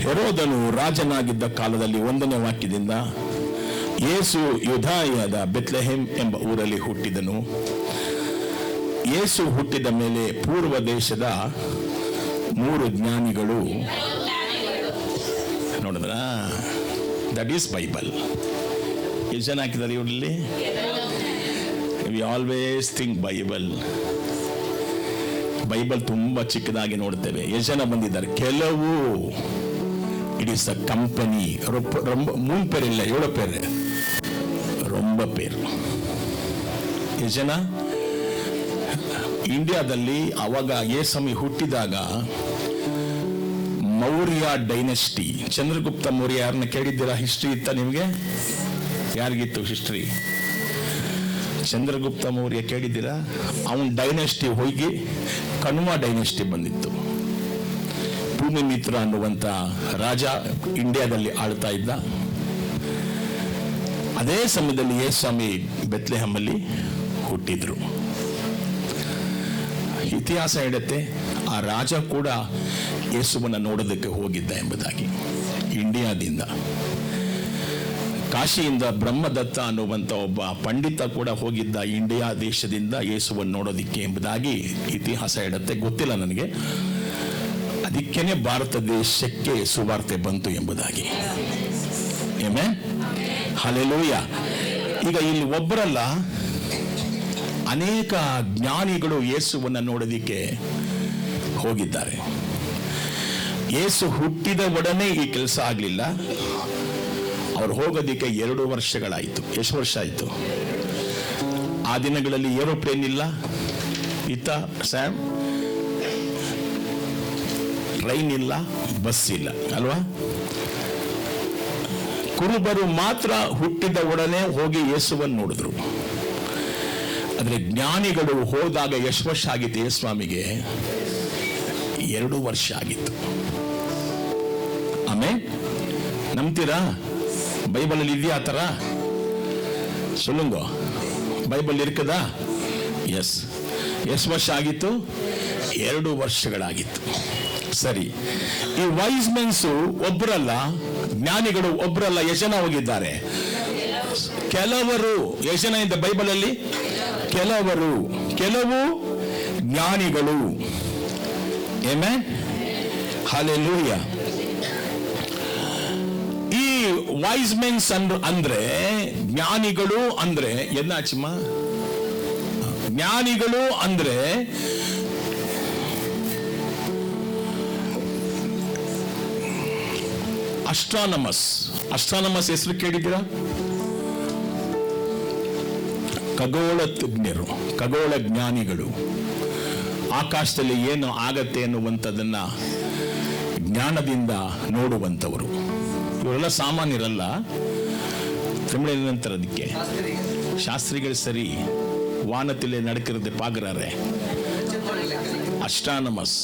ಹೆರೋದನು ರಾಜನಾಗಿದ್ದ ಕಾಲದಲ್ಲಿ 1ನೇ ವಾಕ್ಯದಿಂದ, ಯೇಸು ಯೂದಾಯದ ಬೆತ್ಲೆಹೇಮ್ ಎಂಬ ಊರಲ್ಲಿ ಹುಟ್ಟಿದನು. ಯೇಸು ಹುಟ್ಟಿದ ಮೇಲೆ ಪೂರ್ವ ದೇಶದ 3 ಜ್ಞಾನಿಗಳು, ನೋಡಿದ್ರ, ದಟ್ ಈಸ್ ಬೈಬಲ್. ಎಷ್ಟು ಜನ ಹಾಕಿದ್ದಾರೆ ಇವರಲ್ಲಿ? ವಿ ಆಲ್ವೇಸ್ ಥಿಂಕ್ ಬೈಬಲ್ ತುಂಬಾ ಚಿಕ್ಕದಾಗಿ ನೋಡ್ತೇವೆ. ಎಷ್ಟು ಜನ ಬಂದಿದ್ದಾರೆ? ಕೆಲವು. It is a company. ಮೂರು ಪೇರಿಲ್ಲ, 7 ಪೇರು, ರೊಂಬ ಪೇರು. ಎಷ್ಟು ಜನ? ಇಂಡಿಯಾದಲ್ಲಿ ಅವಾಗ ಯೇಸು ಹುಟ್ಟಿದಾಗ ಮೌರ್ಯ ಡೈನೆಸ್ಟಿ, ಚಂದ್ರಗುಪ್ತ ಮೌರ್ಯ, ಯಾರನ್ನ ಕೇಳಿದ್ದೀರಾ? ಹಿಸ್ಟ್ರಿ ಇತ್ತ ನಿಮಗೆ? ಯಾರಿಗಿತ್ತು ಹಿಸ್ಟ್ರಿ? ಚಂದ್ರಗುಪ್ತ ಮೌರ್ಯ ಕೇಳಿದ್ದೀರಾ? ಅವನ ಡೈನೆಸ್ಟಿ ಹೋಗಿ ಕಣ್ವ ಡೈನೆಸ್ಟಿ ಬಂದಿತ್ತು. ಭೂಮಿಮಿತ್ರ ಅನ್ನುವಂಥ ರಾಜ ಇಂಡಿಯಾದಲ್ಲಿ ಆಳ್ತಾ ಇದ್ದ. ಅದೇ ಸಮಯದಲ್ಲಿ ಯೇಸು ಬೆತ್ಲೆಹೇಮಲ್ಲಿ ಹುಟ್ಟಿದ್ರು. ಇತಿಹಾಸ ಹೇಳುತ್ತೆ ಆ ರಾಜ ಕೂಡ ಯೇಸುವನ್ನು ನೋಡೋದಕ್ಕೆ ಹೋಗಿದ್ದ ಎಂಬುದಾಗಿ. ಇಂಡಿಯಾದಿಂದ, ಕಾಶಿಯಿಂದ ಬ್ರಹ್ಮದತ್ತ ಅನ್ನುವಂಥ ಒಬ್ಬ ಪಂಡಿತ ಕೂಡ ಹೋಗಿದ್ದ ಇಂಡಿಯಾ ದೇಶದಿಂದ ಯೇಸುವನ್ನು ನೋಡೋದಿಕ್ಕೆ ಎಂಬುದಾಗಿ ಇತಿಹಾಸ ಹೇಳುತ್ತೆ. ಗೊತ್ತಿಲ್ಲ ನನಗೆ. ಅದಕ್ಕೇನೆ ಭಾರತ ದೇಶಕ್ಕೆ ಸುವಾರ್ತೆ ಬಂತು ಎಂಬುದಾಗಿ. Amen, hallelujah. ಈಗ ಇಲ್ಲಿ ಒಬ್ಬರಲ್ಲ, ಅನೇಕ ಜ್ಞಾನಿಗಳು ಯೇಸುವನ್ನು ನೋಡೋದಿಕ್ಕೆ ಹೋಗಿದ್ದಾರೆ. ಯೇಸು ಹುಟ್ಟಿದ ಒಡನೆ ಈ ಕೆಲಸ ಆಗಲಿಲ್ಲ. ಅವ್ರು ಹೋಗೋದಿಕ್ಕೆ 2 ವರ್ಷಗಳಾಯಿತು. ಎಷ್ಟು ವರ್ಷ ಆಯಿತು? ಆ ದಿನಗಳಲ್ಲಿ ಏರೋಪ್ಲೇನ್ ಇಲ್ಲ, ಇತ್ತ ಸ್ಯಾಮ್, ಟ್ರೈನ್ ಇಲ್ಲ, ಬಸ್ ಇಲ್ಲ ಅಲ್ವಾ? ಕುರುಬರು ಮಾತ್ರ ಹುಟ್ಟಿದ ಒಡನೆ ಹೋಗಿ ಯೇಸುವನ್ನು ನೋಡಿದ್ರು. ಆದರೆ ಜ್ಞಾನಿಗಳು ಹೋದಾಗ ಎಷ್ಟು ವರ್ಷ ಆಗಿತ್ತು ಯೇಸ್ವಾಮಿಗೆ? 2 ವರ್ಷ ಆಗಿತ್ತು. ಆಮೇಲೆ ನಂಬ್ತೀರಾ? ಬೈಬಲಲ್ಲಿ ಇದೆಯಾ ಆ ಥರ? ಸೊಲ್ಲುಂಗೋ, ಬೈಬಲ್ ಇರ್ಕದಾ? ಎಸ್. ಎಷ್ಟು ವರ್ಷ ಆಗಿತ್ತು? 2 ವರ್ಷಗಳಾಗಿತ್ತು. ಸರಿ, ಈ ವೈಸ್ ಮೆನ್ಸು ಒಬ್ಬರಲ್ಲ, ಜ್ಞಾನಿಗಳು ಒಬ್ಬರಲ್ಲ, ಎಷ್ಟು ಜನ ಹೋಗಿದ್ದಾರೆ? ಕೆಲವರು. ಎಷ್ಟು ಜನ ಇದೆ ಬೈಬಲಲ್ಲಿ? ಕೆಲವರು, ಕೆಲವು ಜ್ಞಾನಿಗಳು. Amen, hallelujah. ಈ ವೈಸ್ ಮೆನ್ಸ್ ಅಂದ್ರೆ ಜ್ಞಾನಿಗಳು ಅಂದ್ರೆ ಎನ್ನಾಚಮ್ಮ? ಜ್ಞಾನಿಗಳು ಅಂದ್ರೆ ಅಸ್ಟ್ರಾನಮಸ್. ಅಸ್ಟ್ರಾನಮಸ್ ಹೆಸರು ಕೇಳಿದ್ದೀರಾ? ಖಗೋಳ ತಜ್ಞರು, ಖಗೋಳ ಜ್ಞಾನಿಗಳು. ಆಕಾಶದಲ್ಲಿ ಏನು ಆಗತ್ತೆ ಅನ್ನುವಂಥದ್ದನ್ನ ಜ್ಞಾನದಿಂದ ನೋಡುವಂಥವರು. ಇವರೆಲ್ಲ ಸಾಮಾನ್ಯರಲ್ಲ. ತಮಿಳಿನ ನಂತರ ಅದಕ್ಕೆ ಶಾಸ್ತ್ರಿಗಳು ಸರಿ, ವಾನತಿಲೆ ನಡಕಿರದೆ ಪಾಗರಾರೆ, ಅಸ್ಟ್ರಾನಮಸ್.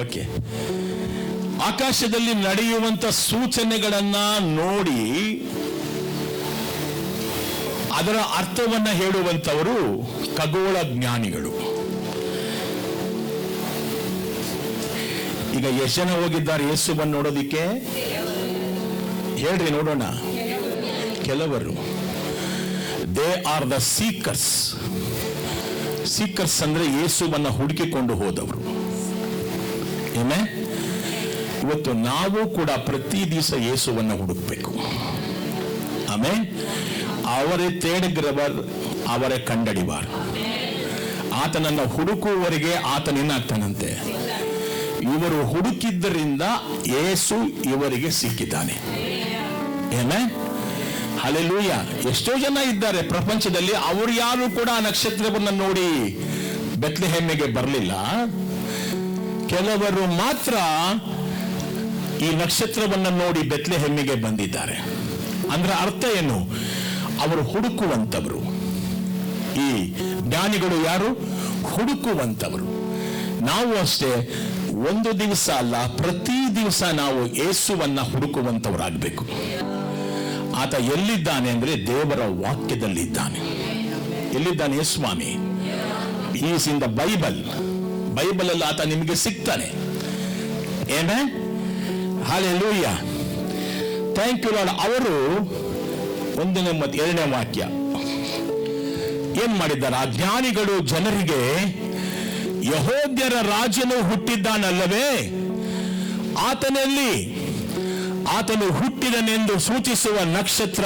ಓಕೆ, ಆಕಾಶದಲ್ಲಿ ನಡೆಯುವಂತ ಸೂಚನೆಗಳನ್ನ ನೋಡಿ ಅದರ ಅರ್ಥವನ್ನ ಹೇಳುವಂತವರು ಖಗೋಳ ಜ್ಞಾನಿಗಳು. ಈಗ ಎಷ್ಟು ಜನ ಹೋಗಿದ್ದಾರೆ ಯೇಸುವನ್ನು ನೋಡೋದಿಕ್ಕೆ? ಹೇಳ್ರಿ ನೋಡೋಣ. ಕೆಲವರು. They are the seekers. Seekers ಅಂದ್ರೆ ಯೇಸುವನ್ನ ಹುಡುಕಿಕೊಂಡು ಹೋದವರು. ಏನೇ, ಇವತ್ತು ನಾವು ಕೂಡ ಪ್ರತಿ ದಿವಸ ಯೇಸುವನ್ನ ಹುಡುಕ್ಬೇಕು. ಆಮೇಲೆ ಅವರೇ ತೇಡುಗಿರವರ್, ಅವರೇ ಕಂಡಡಿವಾರ್. ಆತನನ್ನ ಹುಡುಕುವವರಿಗೆ ಆತನೇನಾಗ್ತಾನಂತೆ? ಇವರು ಹುಡುಕಿದ್ದರಿಂದ ಯೇಸು ಇವರಿಗೆ ಸಿಕ್ಕಿದ್ದಾನೆ. ಏನೇ, ಹಲ್ಲೆಲೂಯಾ. ಎಷ್ಟೋ ಜನ ಇದ್ದಾರೆ ಪ್ರಪಂಚದಲ್ಲಿ, ಅವರು ಯಾರು ಕೂಡ ಆ ನಕ್ಷತ್ರವನ್ನು ನೋಡಿ ಬೆತ್ಲೆಹೇಮಿಗೆ ಬರಲಿಲ್ಲ. ಕೆಲವರು ಮಾತ್ರ ಈ ನಕ್ಷತ್ರವನ್ನು ನೋಡಿ ಬೆತ್ಲೆಹೇಮಿಗೆ ಬಂದಿದ್ದಾರೆ. ಅಂದ್ರೆ ಅರ್ಥ ಏನು? ಅವರು ಹುಡುಕುವಂತವರು. ಈ ಜ್ಞಾನಿಗಳು ಯಾರು? ಹುಡುಕುವಂತವರು. ನಾವು ಅಷ್ಟೇ, ಒಂದು ದಿವಸ ಅಲ್ಲ, ಪ್ರತಿ ದಿವಸ ನಾವು ಯೇಸುವನ್ನ ಹುಡುಕುವಂತವರಾಗಬೇಕು. ಆತ ಎಲ್ಲಿದ್ದಾನೆ ಅಂದ್ರೆ ದೇವರ ವಾಕ್ಯದಲ್ಲಿದ್ದಾನೆ. ಎಲ್ಲಿದ್ದಾನೆ ಯೇಸುಸ್ವಾಮಿ? Is in the Bible. Bible ಅಲ್ಲಿ ಆತ ನಿಮಗೆ ಸಿಗ್ತಾನೆ. ಏನೇ, ಹಲ್ಲೆಲೂಯಾ, ಥ್ಯಾಂಕ್ ಯು ಲಾರ್ಡ್. ಅವರು 1ನೇ ಮತ್ತು 2ನೇ ವಾಕ್ಯ ಏನ್ ಮಾಡಿದ್ದಾರೆ? ಆ ಜ್ಞಾನಿಗಳು ಜನರಿಗೆ ಯೆಹೂದ್ಯರ ರಾಜನು ಹುಟ್ಟಿದ್ದಾನಲ್ಲವೇ, ಆತನಲ್ಲಿ ಆತನು ಹುಟ್ಟಿದನೆಂದು ಸೂಚಿಸುವ ನಕ್ಷತ್ರ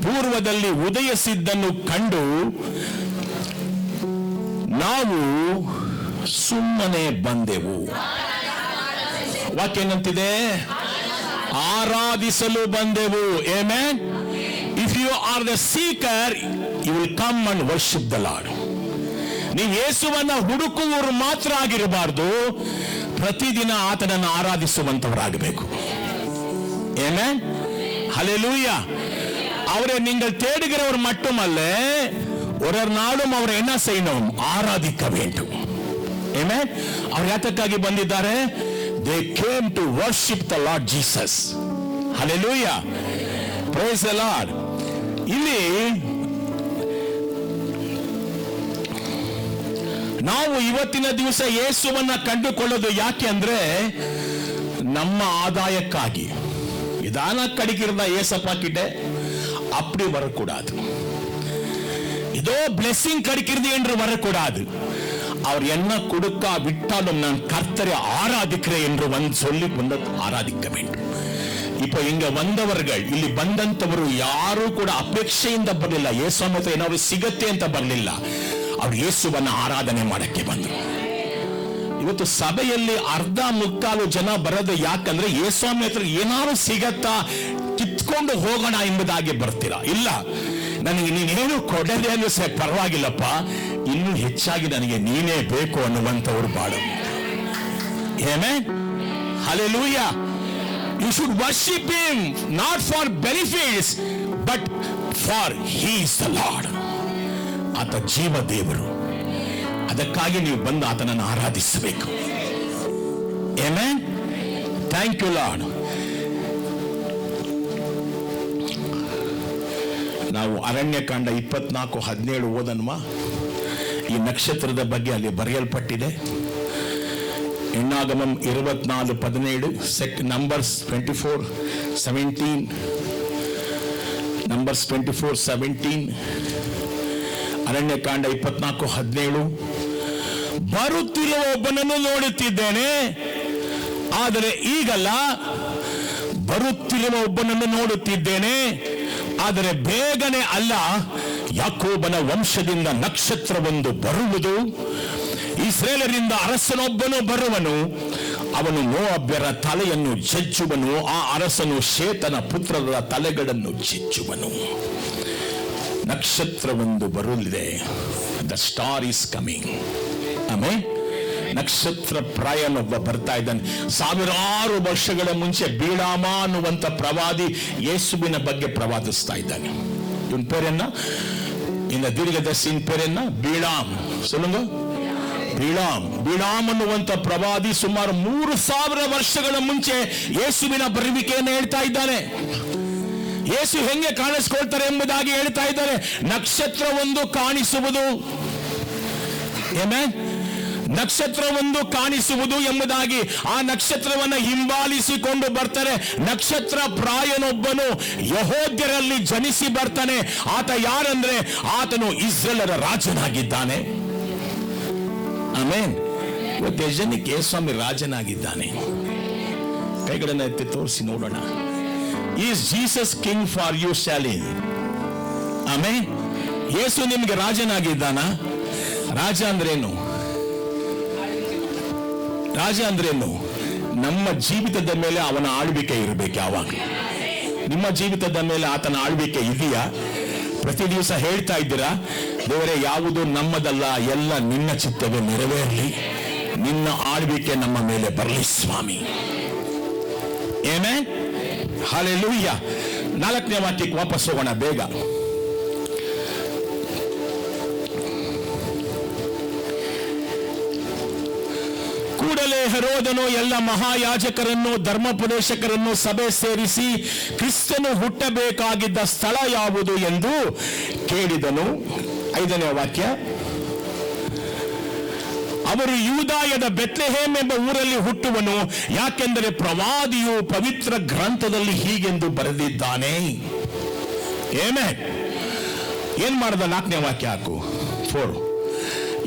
ಪೂರ್ವದಲ್ಲಿ ಉದಯಿಸಿದ್ದನ್ನು ಕಂಡು ನಾವು ಸುಮ್ಮನೆ ಬಂದೆವು. ವಾಕ್ಯ ಏನಂತಿದೆ? ಆರಾಧಿಸಲು ಬಂದೆವು. Amen. If you are the seeker, you will come and worship the Lord. ನೀವು ಯೇಸುವನ್ನ ಹುಡುಕುವವರು ಮಾತ್ರ ಆಗಿರಬಾರ್ದು, ಪ್ರತಿದಿನ ಆತನನ್ನು ಆರಾಧಿಸುವಂತವರಾಗಬೇಕು. ಆಮೆನ್, ஹல்லேலூயா. அவரை நீங்கள் தேடுகிறவர் மட்டுமல்ல, ஒரு நாளும் அவரை என்ன செய்யணும்? ஆராதிக்க வேண்டும். ಆಮೆನ್. ಅವರು ಯಾತಕ್ಕಾಗಿ ಬಂದಿದ್ದಾರೆ? They came to worship the Lord Jesus. Hallelujah. Praise the Lord. ಇಲ್ಲಿ ನಾವು ಇವತ್ತಿನ ದಿವಸ ಯೇಸುವನ್ನ ಕಂಡುಕೊಳ್ಳೋದು ಯಾಕೆ ಅಂದ್ರೆ ನಮ್ಮ ಆದಾಯಕ್ಕಾಗಿ. இதான கடிக்கிறதா ஏசப்பா கிட்ட அப்படி வரக்கூடாது. இதோ blessing கிடைக்கிறது என்று வரக்கூடாது. அவர் என்ன கொடுக்கா விட்டாலும் நான் கர்த்தரை ஆராதிக்கிறேன் என்று வந்து சொல்லி வந்து ಆರಾಧಿக்க வேண்டும். இப்போ இங்க வந்தவர்கள், ಇಲ್ಲಿ ಬಂದಂತವರು ಯಾರು ಕೂಡ ಅಪೇಕ್ಷೆಯಿಂದ ಬರಲಿಲ್ಲ. ಯೇಸು ಹತ್ರ ಏನಾದ್ರು ಸಿಗತ್ತೆ ಅಂತ ಬರಲಿಲ್ಲ. ಅವರು ಯೇಸುವನ್ನ ಆರಾಧನೆ ಮಾಡಕ್ಕೆ ಬಂದರು. ಇವತ್ತು ಸಭೆಯಲ್ಲಿ ಅರ್ಧ ಮುಕ್ಕಾಲು ಜನ ಬರೋದು ಯಾಕಂದ್ರೆ ಯೇಸುಸ್ವಾಮಿ ಹತ್ರ ಏನಾದ್ರು ಸಿಗತ್ತಾ, ಕಿತ್ಕೊಂಡು ಹೋಗೋಣ ಎಂಬುದಾಗಿ ಬರ್ತೀರಾ. ಇಲ್ಲ, ನನಗೆ ನೀನೇನು ಕೊಡದೆ ಅಂದ್ರೆ ಪರವಾಗಿಲ್ಲಪ್ಪ, ಇನ್ನೂ ಹೆಚ್ಚಾಗಿ ನನಗೆ ನೀನೇ ಬೇಕು ಅನ್ನುವಂಥವ್ರು ಬಾಳು. Amen, Hallelujah. You should worship him not for benefits but for he is the Lord. ಆತ ಜೀವ ದೇವರು. ಅದಕ್ಕಾಗಿ ನೀವು ಬಂದು ಆತನನ್ನು ಆರಾಧಿಸಬೇಕು. Amen. Thank you Lord. ನಾವು ಅರಣ್ಯಕಾಂಡ 24:17 ಓದನ್ಮ. ಈ ನಕ್ಷತ್ರದ ಬಗ್ಗೆ ಅಲ್ಲಿ ಬರೆಯಲ್ಪಟ್ಟಿದೆ. ಎಣ್ಣಾಗಮಂ 24:17, ನಂಬರ್ಸ್ 24:17, ನಂಬರ್ಸ್ 24:17, ಅರಣ್ಯಕಾಂಡ 24:17. ಬರುತ್ತಿರುವ ಒಬ್ಬನನ್ನು ನೋಡುತ್ತಿದ್ದೇನೆ, ಆದರೆ ಈಗಲ್ಲ. ಬರುತ್ತಿರುವ ಒಬ್ಬನನ್ನು ನೋಡುತ್ತಿದ್ದೇನೆ, ಆದರೆ ಬೇಗನೆ ಅಲ್ಲ. ಯಾಕೋಬನ ವಂಶದಿಂದ ನಕ್ಷತ್ರವೊಂದು ಬರುವುದು, ಇಸ್ರೇಲರಿಂದ ಅರಸನೊಬ್ಬನು ಬರುವನು. ಅವನು ಮೋವಾಬ್ಯರ ತಲೆಯನ್ನು ಜಜ್ಜುವನು, ಆ ಅರಸನು ಶೇತನ ಪುತ್ರರ ತಲೆಗಳನ್ನು ಜಜ್ಜುವನು. ನಕ್ಷತ್ರವೊಂದು ಬರಲಿದೆ. The star is coming. ಆಮೇಲೆ ನಕ್ಷತ್ರ ಪ್ರಾಯನೊಬ್ಬ ಬರ್ತಾ ಇದ್ದಾನೆ. ಸಾವಿರಾರು ವರ್ಷಗಳ ಮುಂಚೆ ಬೀಳಾಮ ಅನ್ನುವಂತ ಪ್ರವಾದಿ ಯೇಸುವಿನ ಬಗ್ಗೆ ಪ್ರವಾದಿಸ್ತಾ ಇದ್ದಾನೆ. ಇವನ ಪೇರನ್ನ ಇನ್ನ ದೀರ್ಘದರ್ಶಿನ ಪೇರನ್ನ ಬೀಳಾಮ್. ಸೊಲ್ಲುಂಗ ಬೀಳಾಮ್ ಅನ್ನುವಂತ ಪ್ರವಾದಿ ಸುಮಾರು 3000 ವರ್ಷಗಳ ಮುಂಚೆ ಯೇಸುವಿನ ಬರುವಿಕೆಯನ್ನು ಹೇಳ್ತಾ ಇದ್ದಾನೆ. ಯೇಸು ಹೆಂಗೆ ಕಾಣಿಸ್ಕೊಳ್ತಾರೆ ಎಂಬುದಾಗಿ ಹೇಳ್ತಾ ಇದ್ದಾರೆ. ನಕ್ಷತ್ರವೊಂದು ಕಾಣಿಸುವುದು. ನಕ್ಷತ್ರವೊಂದು ಕಾಣಿಸುವುದು ಎಂಬುದಾಗಿ ಆ ನಕ್ಷತ್ರವನ್ನು ಹಿಂಬಾಲಿಸಿಕೊಂಡು ಬರ್ತಾರೆ. ನಕ್ಷತ್ರ ಪ್ರಾಯನೊಬ್ಬನು ಯಹೂದ್ಯರಲ್ಲಿ ಜನಿಸಿ ಬರ್ತಾನೆ. ಆತ ಯಾರಂದ್ರೆ ಆತನು ಇಸ್ರೇಲರ ರಾಜನಾಗಿದ್ದಾನೆ. ಆಮೇನ್. ಇವತ್ತು ಎಷ್ಟು ಜನಕ್ಕೆ ಯೇಸುಸ್ವಾಮಿ ರಾಜನಾಗಿದ್ದಾನೆ? ಕೈಗಳನ್ನು ಎತ್ತಿ ತೋರಿಸಿ ನೋಡೋಣ. Is Jesus king for you ಶಾಲಿನ್? ಆಮೇನ್. ಯೇಸು ನಿಮ್ಗೆ ರಾಜನಾಗಿದ್ದಾನ? ರಾಜ ಅಂದ್ರೇನು? ರಾಜ ಅಂದ್ರೇನು? ನಮ್ಮ ಜೀವಿತದ ಮೇಲೆ ಅವನ ಆಳ್ವಿಕೆ ಇರಬೇಕು. ಯಾವಾಗ ನಿಮ್ಮ ಜೀವಿತದ ಮೇಲೆ ಆತನ ಆಳ್ವಿಕೆ ಇದೆಯಾ? ಪ್ರತಿ ದಿವಸ ಹೇಳ್ತಾ ಇದ್ದೀರಾ, ದೇವರೇ ಯಾವುದು ನಮ್ಮದಲ್ಲ, ಎಲ್ಲ ನಿನ್ನ ಚಿತ್ತವೇ ನೆರವೇರಲಿ, ನಿನ್ನ ಆಳ್ವಿಕೆ ನಮ್ಮ ಮೇಲೆ ಬರಲಿ ಸ್ವಾಮಿ. ಆಮೆನ್. ಹಲ್ಲೆಲೂಯಾ. 4ನೇ ವಾಕ್ಯಕ್ಕೆ ವಾಪಸ್ ಹೋಗೋಣ ಬೇಗ. ಕೂಡಲೇ ಹೆರೋದನು ಎಲ್ಲ ಮಹಾಯಾಜಕರನ್ನು ಧರ್ಮೋಪದೇಶಕರನ್ನು ಸಭೆ ಸೇರಿಸಿ ಕ್ರಿಸ್ತನು ಹುಟ್ಟಬೇಕಾಗಿದ್ದ ಸ್ಥಳ ಯಾವುದು ಎಂದು ಕೇಳಿದನು. 5ನೇ ವಾಕ್ಯ. ಅವರು ಯೂದಾಯದ ಬೆತ್ಲೆಹೇಮ್ ಎಂಬ ಊರಲ್ಲಿ ಹುಟ್ಟುವನು, ಯಾಕೆಂದರೆ ಪ್ರವಾದಿಯು ಪವಿತ್ರ ಗ್ರಂಥದಲ್ಲಿ ಹೀಗೆಂದು ಬರೆದಿದ್ದಾನೆ. ಏನ್ ಮಾಡ್ದ? 4ನೇ ವಾಕ್ಯ ಹಾಕು. 4.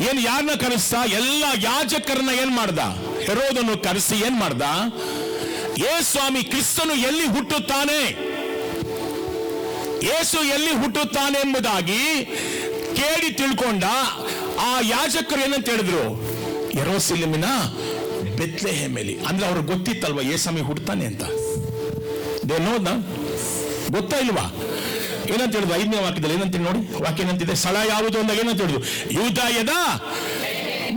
ಏನ್ ಯಾರನ್ನ ಕರೆಸ್ತಾ? ಎಲ್ಲ ಯಾಜಕರನ್ನ ಏನ್ ಮಾಡ್ದ? ಹೆರೋದನ್ನು ಕರೆಸಿ ಏನ್ ಮಾಡ್ದ? ಸ್ವಾಮಿ ಕ್ರಿಸ್ತನು ಎಲ್ಲಿ ಹುಟ್ಟುತ್ತಾನೆ, ಯೇಸು ಎಲ್ಲಿ ಹುಟ್ಟುತ್ತಾನೆ ಎಂಬುದಾಗಿ ಕೇಳಿ ತಿಳ್ಕೊಂಡ. ಆ ಯಾಜಕರು ಏನಂತ ಹೇಳಿದ್ರು? ಯೆರೂಸಲೇಮಿನ ಬೆತ್ಲೆಹೇಮಲ್ಲಿ. ಅಂದ್ರೆ ಅವ್ರಿಗೆ ಗೊತ್ತಿತ್ತಲ್ವಾ ಯೇಸು ಹುಡ್ತಾನೆ ಅಂತ? ಗೊತ್ತಾ ಇಲ್ವಾ? ಏನಂತ ಹೇಳಿದ್ರು? 5ನೇ ವಾಕ್ಯದಲ್ಲಿ ಏನಂತ ನೋಡಿ, ವಾಕ್ಯ ಏನಂತಿದೆ? ಸ್ಥಳ ಯಾವುದು ಅಂದಾಗ ಏನಂತ ಹೇಳಿದ್ರು? ಯೂದಾಯದ.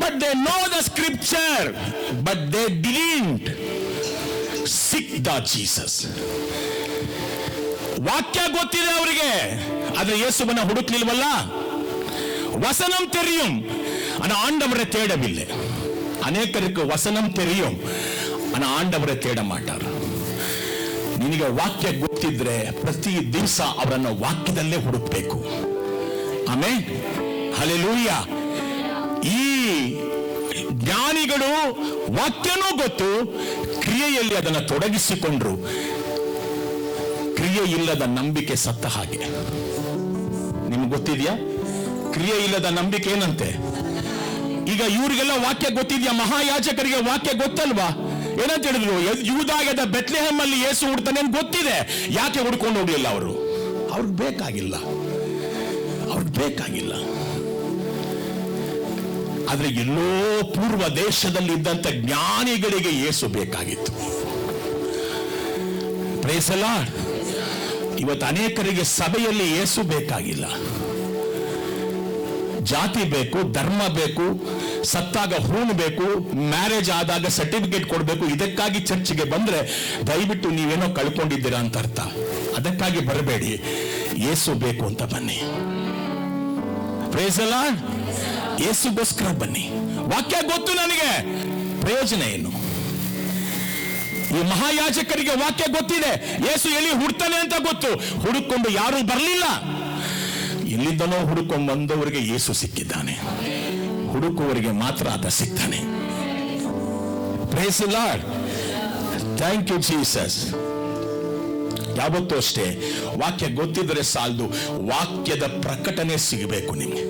But they know the scripture but they didn't seek the Jesus. ವಾಕ್ಯ ಗೊತ್ತಿದೆ ಅವರಿಗೆ, ಆದ್ರೆ ಯೇಸುವನ್ನ ಹುಡುಕ್ಲಿಲ್ವಲ್ಲ. ವಸನಂ ತೆರಿಯುಂ ಆனா ஆண்டவரை தேடவில்லை. ಅನೇಕರಿಗೆ ವಸನಂ ತೆರಿಯುಂ ಆனா ஆண்டவரை தேட மாட்டார். ನಿನಗೆ ವಾಕ್ಯ ಗೊತ್ತಿದ್ರೆ ಪ್ರತಿ ದಿವಸ ಅವರನ್ನು ವಾಕ್ಯದಲ್ಲೇ ಹುಡುಕಬೇಕು. ಆಮೆನ್. ಹಲ್ಲೆಲೂಯಾ. ಈ ಜ್ಞಾನಿಗಳು ವಾಕ್ಯನೂ ಗೊತ್ತು, ಕ್ರಿಯೆಯಲ್ಲಿ ಅದನ್ನು ತೊಡಗಿಸಿಕೊಂಡ್ರು. ಕ್ರಿಯೆ ಇಲ್ಲದ ನಂಬಿಕೆ ಸತ್ತ ಹಾಗೆ. ನಿಮ್ಗೆ ಗೊತ್ತಿದ್ಯಾ? ಕ್ರಿಯೆ ಇಲ್ಲದ ನಂಬಿಕೆ ಏನಂತೆ? ಈಗ ಇವ್ರಿಗೆಲ್ಲ ವಾಕ್ಯ ಗೊತ್ತಿದ್ಯಾ? ಮಹಾಯಾಜಕರಿಗೆ ವಾಕ್ಯ ಗೊತ್ತಲ್ವಾ? ಏನಂತ ಹೇಳಿದ್ರು? ಯೂದಾಯದ ಬೆತ್ಲೆಹೇಮ್ ಅಲ್ಲಿ ಯೇಸು ಹುಡ್ತಾನೆ ಅಂತ ಗೊತ್ತಿದೆ. ಯಾಕೆ ಹುಡ್ಕೊಂಡು ಹೋಗ್ಲಿಲ್ಲ ಅವರು? ಅವ್ರಿಗೆ ಬೇಕಾಗಿಲ್ಲ. ಆದ್ರೆ ಎಲ್ಲೋ ಪೂರ್ವ ದೇಶದಲ್ಲಿ ಇದ್ದಂತ ಜ್ಞಾನಿಗಳಿಗೆ ಯೇಸು ಬೇಕಾಗಿತ್ತು. Praise the Lord. ಇವತ್ತು ಅನೇಕರಿಗೆ ಸಭೆಯಲ್ಲಿ ಯೇಸು ಬೇಕಾಗಿಲ್ಲ. ಜಾತಿ ಬೇಕು, ಧರ್ಮ ಬೇಕು, ಸತ್ತಾಗ ಹೂಣ್ ಬೇಕು, ಮ್ಯಾರೇಜ್ ಆದಾಗ ಸರ್ಟಿಫಿಕೇಟ್ ಕೊಡಬೇಕು. ಇದಕ್ಕಾಗಿ ಚರ್ಚ್ಗೆ ಬಂದ್ರೆ ದಯವಿಟ್ಟು ನೀವೇನೋ ಕಳ್ಕೊಂಡಿದ್ದೀರಾ ಅಂತ ಅರ್ಥ. ಅದಕ್ಕಾಗಿ ಬರಬೇಡಿ, ಯೇಸು ಬೇಕು ಅಂತ ಬನ್ನಿ. Price the lord. ಯೇಸುಗೋಸ್ಕರ ಬನ್ನಿ. ವಾಕ್ಯ ಗೊತ್ತು ನನಗೆ, ಪ್ರಯೋಜನ ಏನು? ಈ ಮಹಾಯಾಜಕರಿಗೆ ವಾಕ್ಯ ಗೊತ್ತಿದೆ, ಯೇಸು ಎಲ್ಲಿ ಹುಡ್ತಾನೆ ಅಂತ ಗೊತ್ತು. ಹುಡುಕೊಂಡು ಯಾರು ಬರಲಿಲ್ಲ, ಎಲ್ಲಿಂದನೋ ಹುಡುಕೊಂಡು ಬಂದವರಿಗೆ ಯೇಸು ಸಿಕ್ಕಿದ್ದಾನೆ. ಹುಡುಕುವವರಿಗೆ ಮಾತ್ರ ಆತ ಸಿಗ್ತಾನೆ. Praise the Lord. Thank you Jesus. ಯಾವತ್ತೂ ಅಷ್ಟೇ, ವಾಕ್ಯ ಗೊತ್ತಿದ್ರೆ ಸಾಲದು, ವಾಕ್ಯದ ಪ್ರಕಟಣೆ ಸಿಗಬೇಕು ನಿಮಗೆ.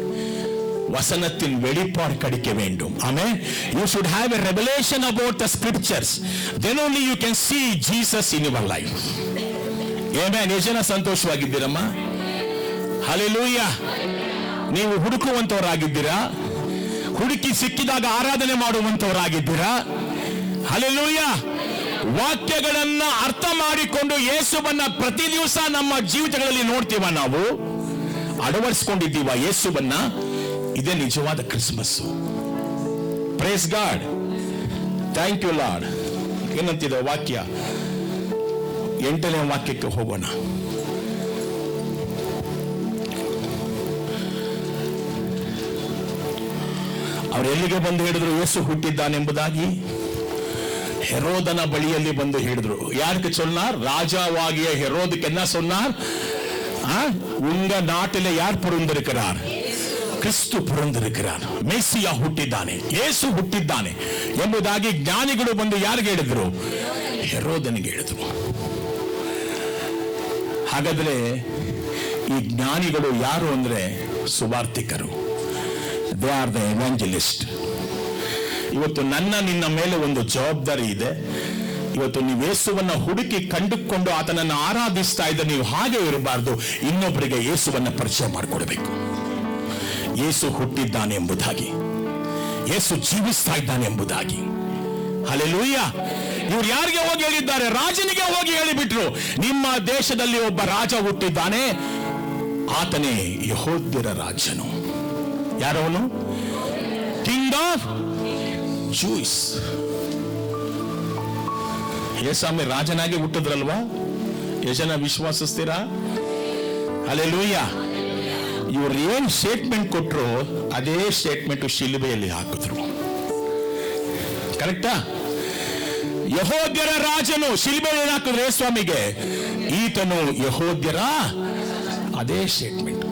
வசனத்தின் வெளிப்பாடு கிடைக்க வேண்டும். Amen. You should have a revelation about the scriptures. Then only you can see Jesus in your life. Amen. ಎಷ್ಟು ಜನ ಸಂತೋಷವಾಗಿದ್ದೀರಮ್ಮ? ಹಲ್ಲೆಲೂಯಾ. ನೀವು ಹುಡುಕುವಂತವರಾಗಿದ್ದೀರಾ, ಹುಡುಕಿ ಸಿಕ್ಕಿದಾಗ ಆರಾಧನೆ ಮಾಡುವಂತವರಾಗಿದ್ದೀರಾ. ಹಲ್ಲೆಲೂಯಾ. ವಾಕ್ಯಗಳನ್ನ ಅರ್ಥ ಮಾಡಿಕೊಂಡು ಯೇಸುವನ್ನ ಪ್ರತಿ ದಿವಸ ನಮ್ಮ ಜೀವಿತಗಳಲ್ಲಿ ನೋಡ್ತೀವ, ನಾವು ಅಳವಡಿಸಿಕೊಂಡಿದ್ದೀವ ಯೇಸುವನ್ನ. ಇದೇ ನಿಜವಾದ Christmas. Praise God. Thank you Lord. ಏನಂತಿದೆ ವಾಕ್ಯ? 8ನೇ ವಾಕ್ಯಕ್ಕೆ ಹೋಗೋಣ. ಅವರು ಎಲ್ಲಿಗೆ ಬಂದು ಹೇಳಿದ್ರು ಯೇಸು ಹುಟ್ಟಿದ್ದಾನೆಂಬುದಾಗಿ? ಹೆರೋದನ ಬಳಿಯಲ್ಲಿ ಬಂದು ಹೇಳಿದ್ರು. ಯಾರಿಗೆ சொன்னார்? ராஜாவாகிய ஹெரோதுக்கு என்ன சொன்னார்? உங்க நாட்டிலே யார் பிறந்திருக்கிறார்? ಕ್ರಿಸ್ತು பிறந்திருக்கிறார். ಮೆಸ್ಸಿಯಾ ಹುಟ್ಟಿದ್ದಾನೆ, ಯೇಸು ಹುಟ್ಟಿದ್ದಾನೆ ಎಂಬುದಾಗಿ ಜ್ಞಾನಿಗಳು ಬಂದು ಯಾರಿಗೆ ಹೇಳಿದ್ರು? ಹೆರೋದನಿಗೆ ಹೇಳಿದ್ರು. ಹಾಗಾದ್ರೆ ಈ ಜ್ಞಾನಿಗಳು ಯಾರು ಅಂದ್ರೆ ಸುವಾರ್ತಿಕರು. They are the evangelist. ಇವತ್ತು ನನ್ನ ನಿನ್ನ ಮೇಲೆ ಒಂದು ಜವಾಬ್ದಾರಿ ಇದೆ. ಇವತ್ತು ನೀವು ಯೇಸುವನ್ನ ಹುಡುಕಿ ಕಂಡುಕೊಂಡು ಆತನನ್ನು ಆರಾಧಿಸ್ತಾ ಇದ್ದ ನೀವು ಹಾಗೆ ಇರಬಾರ್ದು. ಇನ್ನೊಬ್ಬರಿಗೆ ಯೇಸುವನ್ನ ಪರಿಚಯ ಮಾಡಿಕೊಡ್ಬೇಕು. ಯೇಸು ಹುಟ್ಟಿದ್ದಾನೆ ಎಂಬುದಾಗಿ, ಯೇಸು ಜೀವಿಸ್ತಾ ಇದ್ದಾನೆ ಎಂಬುದಾಗಿ. ಹಲ್ಲೆಲೂಯಾ. ಇವ್ರು ಯಾರಿಗೆ ಹೋಗಿ ಹೇಳಿದ್ದಾರೆ? ರಾಜನಿಗೆ ಹೋಗಿ ಹೇಳಿಬಿಟ್ರು, ನಿಮ್ಮ ದೇಶದಲ್ಲಿ ಒಬ್ಬ ರಾಜ ಹುಟ್ಟಿದ್ದಾನೆ, ಆತನೇ ಯೆಹೂದ್ಯರ ರಾಜನು. ಯಾರವನು? King of Jews. ಯೇಸು ರಾಜನಾಗಿ ಹುಟ್ಟಿದ್ರಲ್ವಾ? ಎಷ್ಟು ಜನ ವಿಶ್ವಾಸಿಸ್ತೀರಾ? ಹಲ್ಲೆಲೂಯಾ. ಇವ್ರು ಏನ್ ಸ್ಟೇಟ್ಮೆಂಟ್ ಕೊಟ್ರು ಅದೇ ಸ್ಟೇಟ್ಮೆಂಟ್ ಶಿಲುಬೆಯಲ್ಲಿ ಹಾಕಿದ್ರು. ಕರೆಕ್ಟಾ? ಯೆಹೂದ್ಯರ ರಾಜನು ಶಿಲುಬೆಯಲ್ಲಿ ಹಾಕಿದ್ರು ಸ್ವಾಮಿಗೆ, ಈತನು ಯೆಹೂದ್ಯರ. ಅದೇ ಸ್ಟೇಟ್ಮೆಂಟ್.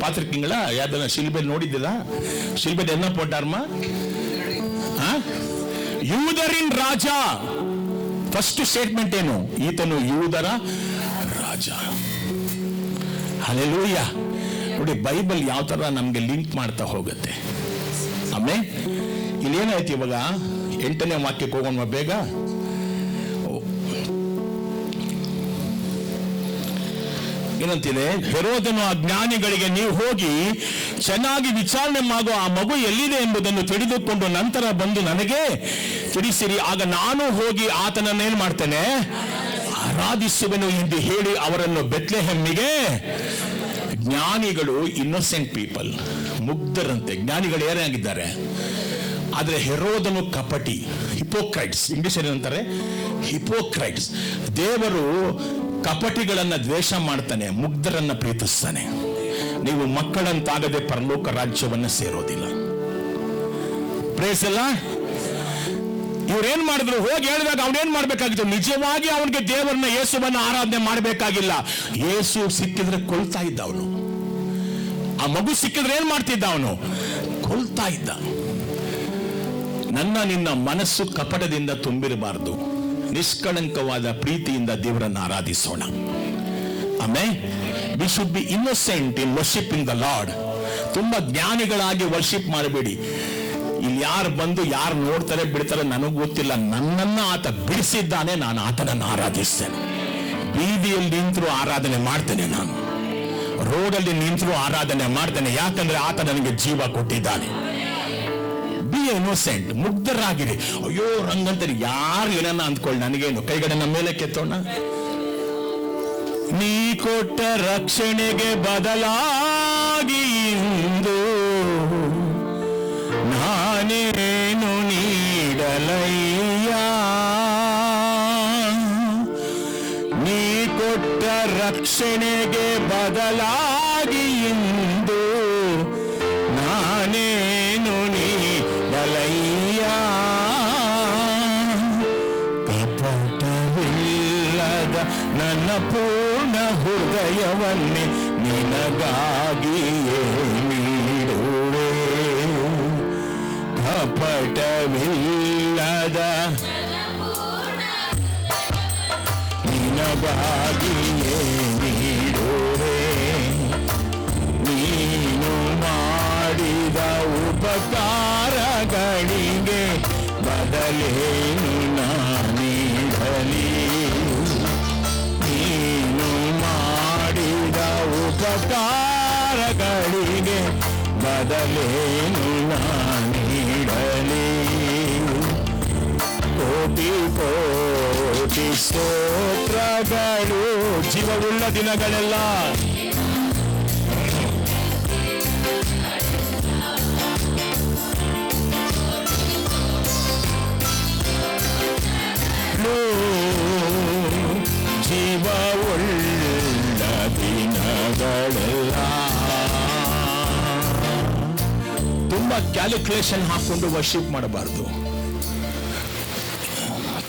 ಪಾತ್ರಿಕಿಂಗಳ ಯಾವ್ದನ್ನ ಶಿಲುಬೆಯಲ್ಲಿ ನೋಡಿದ್ದಿಲ್ಲ? ಶಿಲುಬೆಯಲ್ಲಿ ಎನ್ನ ಪೋಟಾರ್ಮ? ಯೂದರಿನ್ ರಾಜ. ಫಸ್ಟ್ ಸ್ಟೇಟ್ಮೆಂಟ್ ಏನು? ಈತನು ಯೂದರ ರಾಜ. ಹಲ್ಲೆಲೂಯಾ. ನೋಡಿ, ಬೈಬಲ್ ಯಾವ ತರ ನಮ್ಗೆ ಲಿಂಕ್ ಮಾಡ್ತಾ ಹೋಗುತ್ತೆ. ಆಮೇಲೆ ಇಲ್ಲೇನಾಯ್ತು ಇವಾಗ? 8ನೇ ವಾಕ್ಯಕ್ಕೆ ಹೋಗೋಣ ಬೇಗ. ಏನಂತಿದೆ? ಹೆರೋದನು ಆ ಜ್ಞಾನಿಗಳಿಗೆ, ನೀವು ಹೋಗಿ ಚೆನ್ನಾಗಿ ವಿಚಾರಣೆ ಮಾಡೋ, ಆ ಮಗು ಎಲ್ಲಿದೆ ಎಂಬುದನ್ನು ತಿಳಿದುಕೊಂಡು ನಂತರ ಬಂದು ನನಗೆ ತಿಳಿಸಿರಿ. ಆಗ ನಾನು ಹೋಗಿ ಆತನನ್ನೇನ್ ಮಾಡ್ತೇನೆ? ಆರಾಧಿಸುವೆನು ಎಂದು ಹೇಳಿ ಅವರನ್ನು ಬೆತ್ಲೆಹೆಮ್ಮಿಗೆ. ಜ್ಞಾನಿಗಳು ಇನ್ನೋಸೆಂಟ್ ಪೀಪಲ್, ಮುಗ್ಧರಂತೆ. ಜ್ಞಾನಿಗಳು ಏನಾಗಿದ್ದಾರೆ? ಆದ್ರೆ ಹೆರೋದನು ಕಪಟಿ, ಹಿಪೋಕ್ರೈಟ್ಸ್. ಇಂಗ್ಲಿಷ್ ಏನಂತಾರೆ? ಹಿಪೋಕ್ರೈಟ್ಸ್. ದೇವರು ಕಪಟಿಗಳನ್ನ ದ್ವೇಷ ಮಾಡ್ತಾನೆ, ಮುಗ್ಧರನ್ನ ಪ್ರೀತಿಸ್ತಾನೆ. ನೀವು ಮಕ್ಕಳಂತಾಗದೆ ಪರಲೋಕ ರಾಜ್ಯವನ್ನ ಸೇರೋದಿಲ್ಲ. Praise the Lord. ಇವ್ರೇನ್ ಮಾಡಿದ್ರು? ಹೋಗಿ ಹೇಳಿದಾಗ ಅವನೇನ್ ಮಾಡ್ಬೇಕಾಗಿತ್ತು? ನಿಜವಾಗಿ ಅವನಿಗೆ ದೇವರನ್ನ, ಯೇಸುವನ್ನ ಆರಾಧನೆ ಮಾಡಬೇಕಾಗಿಲ್ಲ. ಯೇಸು ಸಿಕ್ಕಿದ್ರೆ ಕೊಲ್ತಾ ಇದ್ದ ಅವನು. ಆ ಮಗು ಸಿಕ್ಕಿದ್ರೆ ಏನ್ ಮಾಡ್ತಿದ್ದ ಅವನು? ಕೊಲ್ತಾ ಇದ್ದ. ನನ್ನ ನಿನ್ನ ಮನಸ್ಸು ಕಪಟದಿಂದ ತುಂಬಿರಬಾರದು. ನಿಷ್ಕಳಂಕವಾದ ಪ್ರೀತಿಯಿಂದ ದೇವರನ್ನು ಆರಾಧಿಸೋಣ. ಆಮೇಲೆ we should be innocent in worshipping the lord. ತುಂಬಾ ಜ್ಞಾನಿಗಳಾಗಿ ವರ್ಷಿಪ್ ಮಾಡಬೇಡಿ. ಇಲ್ಲಿ ಯಾರು ಬಂದು ಯಾರು ನೋಡ್ತಾರೆ ಬಿಡ್ತಾರೆ ನನಗೆ ಗೊತ್ತಿಲ್ಲ. ನನ್ನನ್ನ ಆತ ಬಿಡಿಸಿದ್ದಾನೆ, ನಾನು ಆತನನ್ನು ಆರಾಧಿಸ್ತೇನೆ. ಬೀದಿಯಲ್ಲಿ ನಿಂತರೂ ಆರಾಧನೆ ಮಾಡ್ತೇನೆ, ನಾನು ರೋಡಲ್ಲಿ ನಿಂತರೂ ಆರಾಧನೆ ಮಾಡ್ತೇನೆ. ಯಾಕಂದ್ರೆ ಆತ ನನಗೆ ಜೀವ ಕೊಟ್ಟಿದ್ದಾನೆ. ಬಿ ಇನ್ನೋಸೆಂಟ್, ಮುಗ್ಧರಾಗಿರಿ. ಅಯ್ಯೋ ರಂಗಂತರಿ ಯಾರು ಏನನ್ನ ಅಂದ್ಕೊಳ್ಳಿ, ನನಗೇನು. ಕೈಗಳನ್ನ ಮೇಲೆ ಕೆತ್ತೋಣ. ನೀ ಕೊಟ್ಟ ರಕ್ಷಣೆಗೆ ಬದಲಾಗಿ ಇಂದು ನಾನೇನು ನೀಡಲಯ್ಯ, ನೀ ಕೊಟ್ಟ ರಕ್ಷಣೆಗೆ ಬದಲಾಗಿ ಇಂದು ನಾನೇನು ನೀಡಲಯ್ಯ. ಕಪಟವಿಲ್ಲದ ನನ್ನ ಪೂರ್ಣ ಹೃದಯವನ್ನೇ ನಿನಗಾಗಿಯೇ ನೀಡುವೆ. ಕಪಟವಿಲ್ಲದ ನಿನಗಾಗಿಯೇ ನೀಡುವೆ. ನೀನು ಮಾಡಿದ ಉಪಕಾರಗಳಿಗೆ ಬದಲೇನು ನಾನೀಡಲಿ. ನೀನು ಮಾಡಿದ ಉಪಕಾರಗಳಿಗೆ ಬದಲೇನು ನಾನೀಡಲಿ. ಕೋಟಿ ಕೋಟಿ ಸ್ತೋತ್ರಗಳು ಜೀವವುಳ್ಳ ದಿನಗಳೆಲ್ಲ ಜೀವವುಳ್ಳ ದಿನಗಳೆಲ್ಲ. ತುಂಬಾ ಕ್ಯಾಲ್ಕುಲೇಷನ್ ಹಾಕೊಂಡು ವರ್ಷಿಪ್ ಮಾಡಬಾರ್ದು,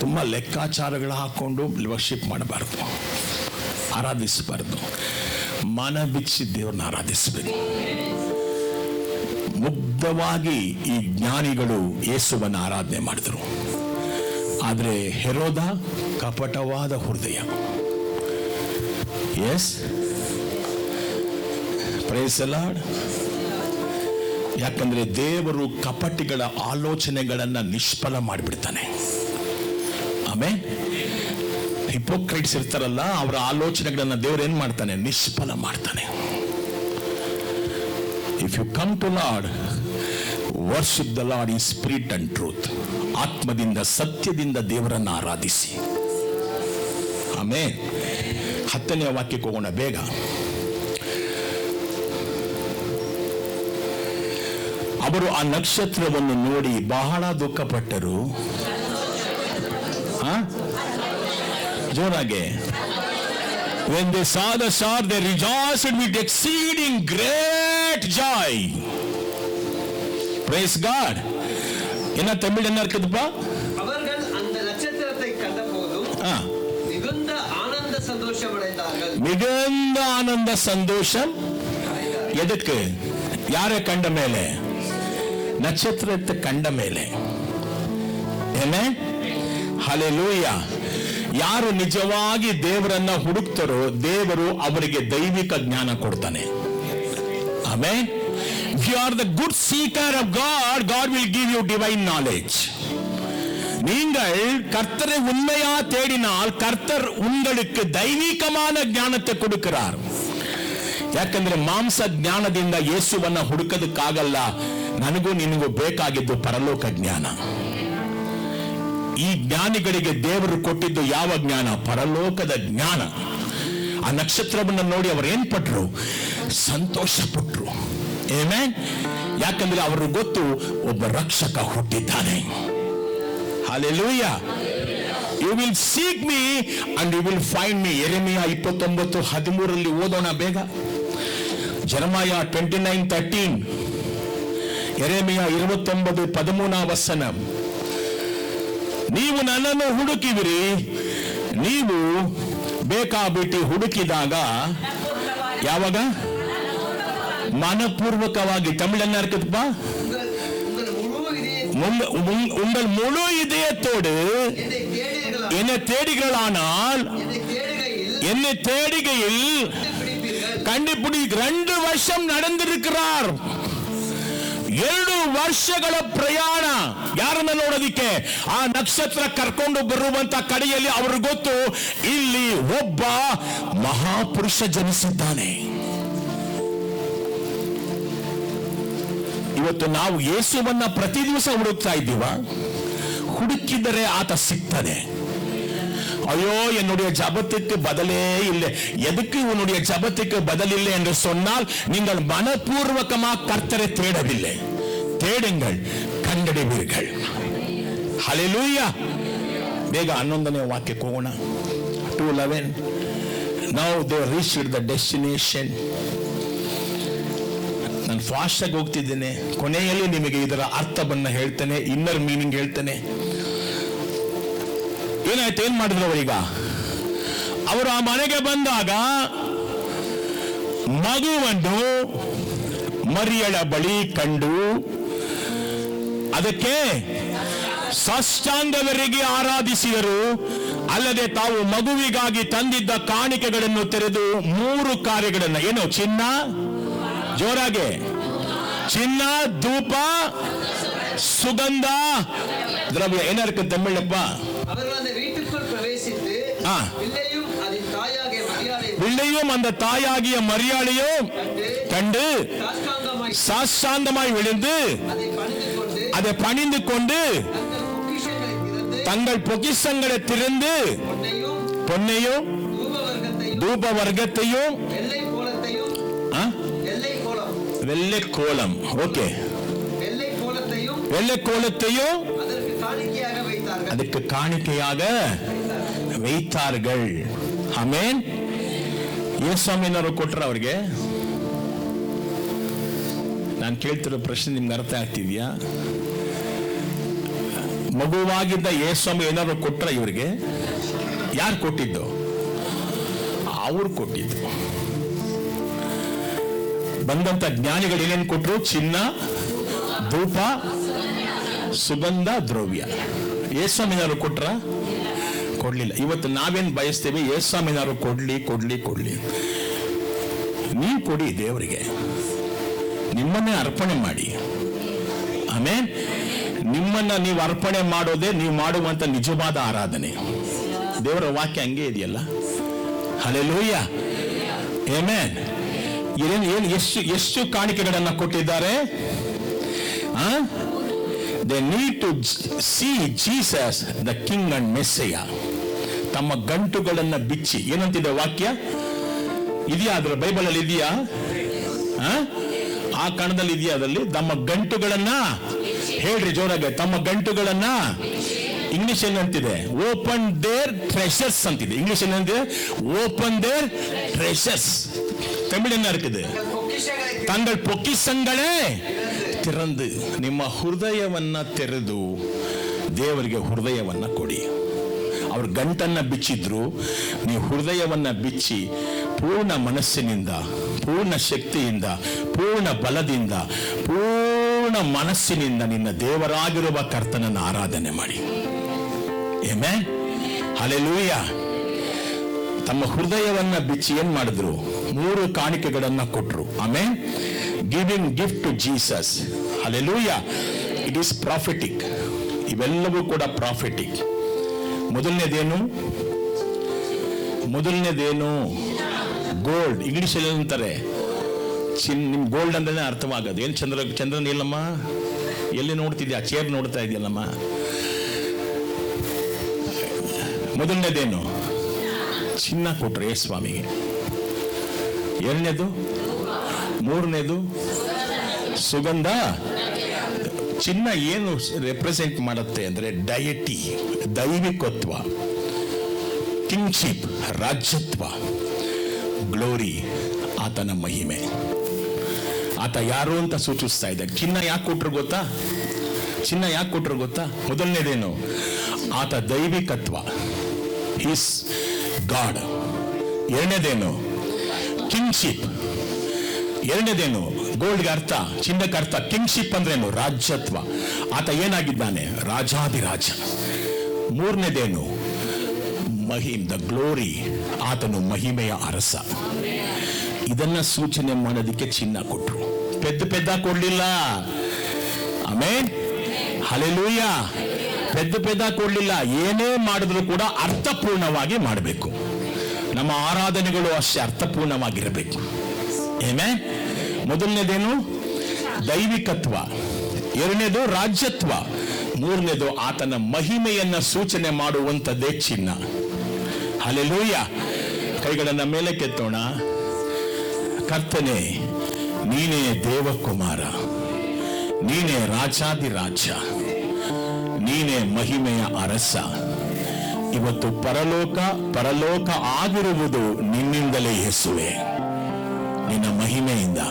ತುಂಬಾ ಲೆಕ್ಕಾಚಾರಗಳು ಹಾಕೊಂಡು ವರ್ಷಿಪ್ ಮಾಡಬಾರ್ದು, ಆರಾಧಿಸಬಾರ್ದು. ಮನ ಬಿಚ್ಚಿ ದೇವ್ರನ್ನ ಆರಾಧಿಸಬೇಕು. ಮುಗ್ಧವಾಗಿ ಈ ಜ್ಞಾನಿಗಳು ಯೇಸುವನ್ನು ಆರಾಧನೆ ಮಾಡಿದರು. ಆದರೆ ಹೆರೋದ ಕಪಟವಾದ ಹೃದಯ. Yes, praise the Lord. ಯಾಕಂದ್ರೆ ದೇವರು ಕಪಟಿಗಳ ಆಲೋಚನೆಗಳನ್ನ ನಿಷ್ಫಲ ಮಾಡಿಬಿಡ್ತಾನೆ. ಆಮೇಲೆ ಹಿಪೋಕ್ರೈಟ್ಸ್ ಇರ್ತಾರಲ್ಲ, ಅವರ ಆಲೋಚನೆಗಳನ್ನ ದೇವರು ಏನ್ ಮಾಡ್ತಾನೆ? ನಿಷ್ಫಲ ಮಾಡ್ತಾನೆ. If you come to Lord, worship the Lord in spirit and truth. ಆತ್ಮದಿಂದ ಸತ್ಯದಿಂದ ದೇವರನ್ನ ಆರಾಧಿಸಿ. ಆಮೇಲೆ 10ನೇ ವಾಕ್ಯಕ್ಕೆ ಹೋಗೋಣ ಬೇಗ. ಅವರು ಆ ನಕ್ಷತ್ರವನ್ನು ನೋಡಿ ಬಹಳ ದುಃಖಪಟ್ಟರು. ಜೋರಾಗೆ. When they saw the star, they rejoiced with exceeding great joy. Praise God. என்ன தமிழ் என்ன இருக்குதுப்பா? அவர்கள் அந்த நட்சத்திரத்தை கண்டபோது மிகுந்த ஆனந்த சந்தோஷம் அடைந்தார்கள். மிகுந்த ஆனந்த சந்தோஷம். எதுக்கு? யாரை கண்ட மேலே? ನಕ್ಷತ್ರத்தை ಕಂಡ ಮೇಲೆ. ಏನೇ? ಹಲ್ಲೆಲೂಯಾ. ಯಾರು ನಿಜವಾಗಿ ದೇವರನ್ನ ಹುಡುಕ್ತಾರೋ ದೇವರು ಅವರಿಗೆ ದೈವಿಕ ಜ್ಞಾನ ಕೊಡ್ತಾನೆ. Amen. If you are the good seeker of God, God will give you divine knowledge. நீங்கள் கர்த்தரை உண்மையா தேடினால் கர்த்தர் உங்களுக்கு ದೈವಿಕமான ಜ್ಞಾನத்தை கொடுக்கிறார். ಯಾಕಂದ್ರೆ ಮಾಂಸ ಜ್ಞಾನದಿಂದ ಯೇಸುವನ್ನ ಹುಡುಕೋದಕ್ಕಾಗಲ್ಲ. ನನಗೂ ನಿನಗೂ ಬೇಕಾಗಿದ್ದು ಪರಲೋಕ ಜ್ಞಾನ. ಈ ಜ್ಞಾನಿಗಳಿಗೆ ದೇವರು ಕೊಟ್ಟಿದ್ದು ಯಾವ ಜ್ಞಾನ? ಪರಲೋಕದ ಜ್ಞಾನ. ಆ ನಕ್ಷತ್ರವನ್ನು ನೋಡಿ ಅವರು ಏನ್ ಪಟ್ರು? ಸಂತೋಷ ಪಟ್ರು. ಆಮೆನ್. ಯಾಕಂದ್ರೆ ಅವರು ಗೊತ್ತು ಒಬ್ಬ ರಕ್ಷಕ ಹುಟ್ಟಿದ್ದಾನೆ. ಹಲ್ಲೆಲೂಯಾ. You will seek me and you will find me. ಯೆರೆಮೀಯ 29:13 ಓದೋಣ ಬೇಗ. ಜೆರೆಮಯ 29:13. ಯೆರೆಮೀಯ 29:13 ನೀವು ನನ್ನನ್ನು ಹುಡುಕಿವಿರಿ, ನೀವು ಬೇಕಾಬಿಟ್ಟು ಹುಡುಕಿದಾಗ. ಯಾವಾಗ? ಮನಪೂರ್ವಕವಾಗಿ. ತಮಿಳನ್ನ இருக்குதுப்பா. உங்கள் முழு இதயத்தோடு என்னை தேடுகிறானால் என்னை தேடுகையில் கண்டுபிடி. 2 வருஷம் நடந்திருக்கிறார். 2 ವರ್ಷಗಳ ಪ್ರಯಾಣ ಯಾರನ್ನ ನೋಡೋದಿಕ್ಕೆ? ಆ ನಕ್ಷತ್ರ ಕರ್ಕೊಂಡು ಬರುವಂತ ಕಡೆಯಲ್ಲಿ ಅವರು ಗೊತ್ತು ಇಲ್ಲಿ ಒಬ್ಬ ಮಹಾಪುರುಷ ಜನಿಸಿದ್ದಾನೆ. ಇವತ್ತು ನಾವು ಯೇಸುವನ್ನ ಪ್ರತಿ ದಿವಸ ಹುಡುಕ್ತಾ ಇದ್ದೀವ? ಹುಡುಕಿದರೆ ಆತ ಸಿಗ್ತಾನೆ. ஐயோ என்னுடைய ஜபத்துக்கு பதிலே இல்லை. எதுக்கு உன்னுடைய ஜபத்துக்கு பதில் இல்லை என்று சொன்னால் நீங்கள் மனப்பூர்வகமாக கர்த்தரை தேடவில்லை. தேடுங்கள், கண்டடைவீர்கள். ಹಲ್ಲೆಲೂಯಾ. ಬೇಗ 11ನೇ ವಾಕ್ಯಕ್ಕೆ ಹೋಗೋಣ. 2:11. Now they reached the destination. ನಾನು ಫಾಸ್ಟ್ ಆಗಿ ಹೋಗ್ತಿದ್ದೇನೆ, ಕೊನೆಯಲ್ಲಿ ನಿಮಗೆ ಇದರ ಅರ್ಥವನ್ನ ಹೇಳ್ತೇನೆ, ಇನ್ನರ್ ಮೀನಿಂಗ್ ಹೇಳ್ತೇನೆ. ಏನಾಯ್ತು, ಏನ್ ಮಾಡಿದ್ರು ಅವರೀಗ? ಅವರು ಆ ಮನೆಗೆ ಬಂದಾಗ ಮಗುವನ್ನು ಮರಿಯಳ ಬಳಿ ಕಂಡು ಅದಕ್ಕೆ ಸಾಷ್ಟಾಂಗವರೆಗೆ ಆರಾಧಿಸಿದರು. ಅಲ್ಲದೆ ತಾವು ಮಗುವಿಗಾಗಿ ತಂದಿದ್ದ ಕಾಣಿಕೆಗಳನ್ನು ತೆರೆದು 3 ಕಾರ್ಯಗಳನ್ನು, ಏನು, ಚಿನ್ನ, ಜೋರಾಗೆ, ಚಿನ್ನ, ಧೂಪ, ಸುಗಂಧ ದ್ರವ್ಯ. ಏನರ್ಕ ತಮಿಳಪ್ಪ? பிள்ளையும் அந்த தாயாகிய மரியாளையும் கண்டு சாஷ்டாங்கமாய் விழுந்து அதை பணிந்து கொண்டு தங்கள் பொக்கிஷங்களை திறந்து பொன்னையும் தூப வர்க்கத்தையும் வெள்ளை கோலம், ஓகே, வெள்ளை கோலத்தையும் ಅದಕ್ಕೆ ಕಾಣಿಕೆಯಾಗ ವೈತಾರ್ಗಳ್. ಆಮೇನ್. ಯೇಸುಸ್ವಾಮಿನವರು ಕೊಟ್ರ ಅವ್ರಿಗೆ? ನಾನು ಕೇಳ್ತಿರೋ ಪ್ರಶ್ನೆ ನಿಮ್ಗೆ ಅರ್ಥ ಆಗ್ತಿದ್ಯಾ? ಮಗುವಾಗಿದ್ದ ಯೇಸುಸ್ವಾಮಿ ಏನಾದ್ರು ಕೊಟ್ರ ಇವರಿಗೆ? ಯಾರು ಕೊಟ್ಟಿದ್ದು? ಅವ್ರು ಕೊಟ್ಟಿದ್ದು. ಬಂದಂತ ಜ್ಞಾನಿಗಳು ಏನೇನು ಕೊಟ್ರು? ಚಿನ್ನ, ಧೂಪ, ಸುಗಂಧ ದ್ರವ್ಯ. ಯೇಸುಸ್ವಾಮಿನವರು ಕೊಟ್ರ? ಕೊಡ್ಲಿಲ್ಲ. ಇವತ್ತು ನಾವೇನ್ ಬಯಸ್ತೇವೆ? ಯೇಸುಸ್ವಾಮಿನವರು ಕೊಡ್ಲಿ ಕೊಡ್ಲಿ ಕೊಡ್ಲಿ. ನೀವು ಕೊಡಿ ದೇವರಿಗೆ, ನಿಮ್ಮನ್ನೇ ಅರ್ಪಣೆ ಮಾಡಿ. ಆಮೇಲೆ ನಿಮ್ಮನ್ನ ನೀವು ಅರ್ಪಣೆ ಮಾಡೋದೇ ನೀವು ಮಾಡುವಂತ ನಿಜವಾದ ಆರಾಧನೆ. ದೇವರ ವಾಕ್ಯ ಹಂಗೆ ಇದೆಯಲ್ಲ. Hallelujah, amen. ಎಷ್ಟು ಕಾಣಿಕೆಗಳನ್ನ ಕೊಟ್ಟಿದ್ದಾರೆ? They need to see Jesus the King and Messiah. ತಮ್ಮ ಗಂಟುಗಳನ್ನ ಬಿಚ್ಚಿ, ಏನಂತಿದೆ ವಾಕ್ಯ? ಇದೆಯಾ ಅದರ ಬೈಬಲ್ ಅಲ್ಲಿ? ಇದೆಯಾ? ಆ ಕಣದಲ್ಲಿ ಇದೆಯಾ? ಅದರಲ್ಲಿ ತಮ್ಮ ಗಂಟುಗಳನ್ನ, ಹೇಳ್ರಿ ಜೋರಾಗೆ, ತಮ್ಮ ಗಂಟುಗಳನ್ನ. ಇಂಗ್ಲಿಷ್ ಏನಂತಿದೆ? ಓಪನ್ ದೇರ್ ಟ್ರೆಷರ್ಸ್ ಅಂತಿದೆ. ಇಂಗ್ಲಿಷ್ ಏನಂತಿದೆ? Open their treasures. ತಮಿಳ್ என்ன இருக்குது? தங்கள் பொக்கிஷங்களே திறந்து. ನಿಮ್ಮ ಹೃದಯವನ್ನ ತೆರೆದು ದೇವರಿಗೆ ಹೃದಯವನ್ನ ಕೊಡಿ. ಅವ್ರ ಗಂಟನ್ನ ಬಿಚ್ಚಿದ್ರು, ನೀವು ಹೃದಯವನ್ನ ಬಿಚ್ಚಿ ಪೂರ್ಣ ಮನಸ್ಸಿನಿಂದ, ಪೂರ್ಣ ಶಕ್ತಿಯಿಂದ, ಪೂರ್ಣ ಬಲದಿಂದ, ಪೂರ್ಣ ಮನಸ್ಸಿನಿಂದ ನಿನ್ನ ದೇವರಾಗಿರುವ ಕರ್ತನನ್ನು ಆರಾಧನೆ ಮಾಡಿ. ಆಮೆನ್, ಹಲ್ಲೆಲೂಯಾ. ತಮ್ಮ ಹೃದಯವನ್ನ ಬಿಚ್ಚಿ ಏನ್ ಮಾಡಿದ್ರು? 3 ಕಾಣಿಕೆಗಳನ್ನ ಕೊಟ್ರು. ಆಮೆನ್. Giving gift to Jesus. ಹಲ್ಲೆಲೂಯಾ. It is prophetic. ಇವೆಲ್ಲವೂ ಕೂಡ ಪ್ರಾಫಿಟಿಕ್. ಮೊದಲನೇದೇನು? ಗೋಲ್ಡ್. ಇಂಗ್ಲಿಷ್ ಅಲ್ಲಿ ಅಂತಾರೆ ನಿಮ್ ಗೋಲ್ಡ್ ಅಂದ್ರೆ ಅರ್ಥವಾಗದು. ಏನ್ ಚಂದ್ರನ್ ಇಲ್ಲಮ್ಮ? ಎಲ್ಲಿ ನೋಡ್ತಿದ್ಯಾ? ಚೇರ್ ನೋಡ್ತಾ ಇದೆಯಲ್ಲಮ್ಮ. ಮೊದಲನೇದೇನು? ಚಿನ್ನ ಕೊಟ್ರೆ ಸ್ವಾಮಿಗೆ. ಎರಡನೇದು, ಮೂರನೇದು ಸುಗಂಧ. ಚಿನ್ನ ಏನು ರೆಪ್ರೆಸೆಂಟ್ ಮಾಡುತ್ತೆ ಅಂದ್ರೆ ಡಯಟಿ, ದೈವಿಕತ್ವ, ಕಿಂಗ್ಶಿಪ್, ರಾಜ್ಯತ್ವ, ಗ್ಲೋರಿ, ಆತನ ಮಹಿಮೆ. ಆತ ಯಾರು ಅಂತ ಸೂಚಿಸ್ತಾ ಇದೆ. ಚಿನ್ನ ಯಾಕೆ ಕೊಟ್ರು ಗೊತ್ತಾ? ಚಿನ್ನ ಯಾಕೆ ಕೊಟ್ರು ಗೊತ್ತಾ? ಮೊದಲನೇದೇನು? ಆತ ದೈವಿಕತ್ವ, ಈಸ್ ಗಾಡ್. ಎರಡನೇದೇನು? ಕಿಂಗ್ಶಿಪ್. ಎರಡನೇದೇನು? ಗೋಲ್ಡ್ಗೆ ಅರ್ಥ, ಚಿನ್ನಕ್ಕೆ ಅರ್ಥ. ಕಿಂಗ್ಶಿಪ್ ಅಂದ್ರೇನು? ರಾಜ್ಯತ್ವ. ಆತ ಏನಾಗಿದ್ದಾನೆ? ರಾಜಾದಿರಾಜ. ಮೂರನೇದೇನು? The glory. ಆತನು ಮಹಿಮೆಯ ಅರಸ. ಇದನ್ನ ಸೂಚನೆ ಮಾಡೋದಕ್ಕೆ ಚಿನ್ನ ಕೊಟ್ರು. ಪೆದ್ದ ಕೊಡ್ಲಿಲ್ಲ. Amen, hallelujah. ಪೆದ್ದ ಕೊಡ್ಲಿಲ್ಲ. ಏನೇ ಮಾಡಿದ್ರು ಕೂಡ ಅರ್ಥಪೂರ್ಣವಾಗಿ ಮಾಡಬೇಕು. ನಮ್ಮ ಆರಾಧನೆಗಳು ಅಷ್ಟೇ ಅರ್ಥಪೂರ್ಣವಾಗಿರಬೇಕು. ಆಮೆನ್. ಮೊದಲನೇದೇನು? ದೈವಿಕತ್ವ. ಎರಡನೇದು ರಾಜ್ಯತ್ವ. ಮೂರನೇದು ಆತನ ಮಹಿಮೆಯನ್ನ ಸೂಚನೆ ಮಾಡುವಂಥದ್ದೇ ಚಿನ್ನ. ಹಲ್ಲೆಲೂಯಾ. ಕೈಗಳನ್ನ ಮೇಲೆ ಕೆತ್ತೋಣ. ಕರ್ತನೇ, ನೀನೇ ದೇವಕುಮಾರ, ನೀನೇ ರಾಜಾದಿರಾಜ, ನೀನೇ ಮಹಿಮೆಯ ಅರಸ. ಇವತ್ತು ಪರಲೋಕ ಆಗಿರುವುದು ನಿನ್ನಿಂದಲೇ ಯೇಸುವೆ, ನಿನ್ನ ಮಹಿಮೆಯಿಂದ.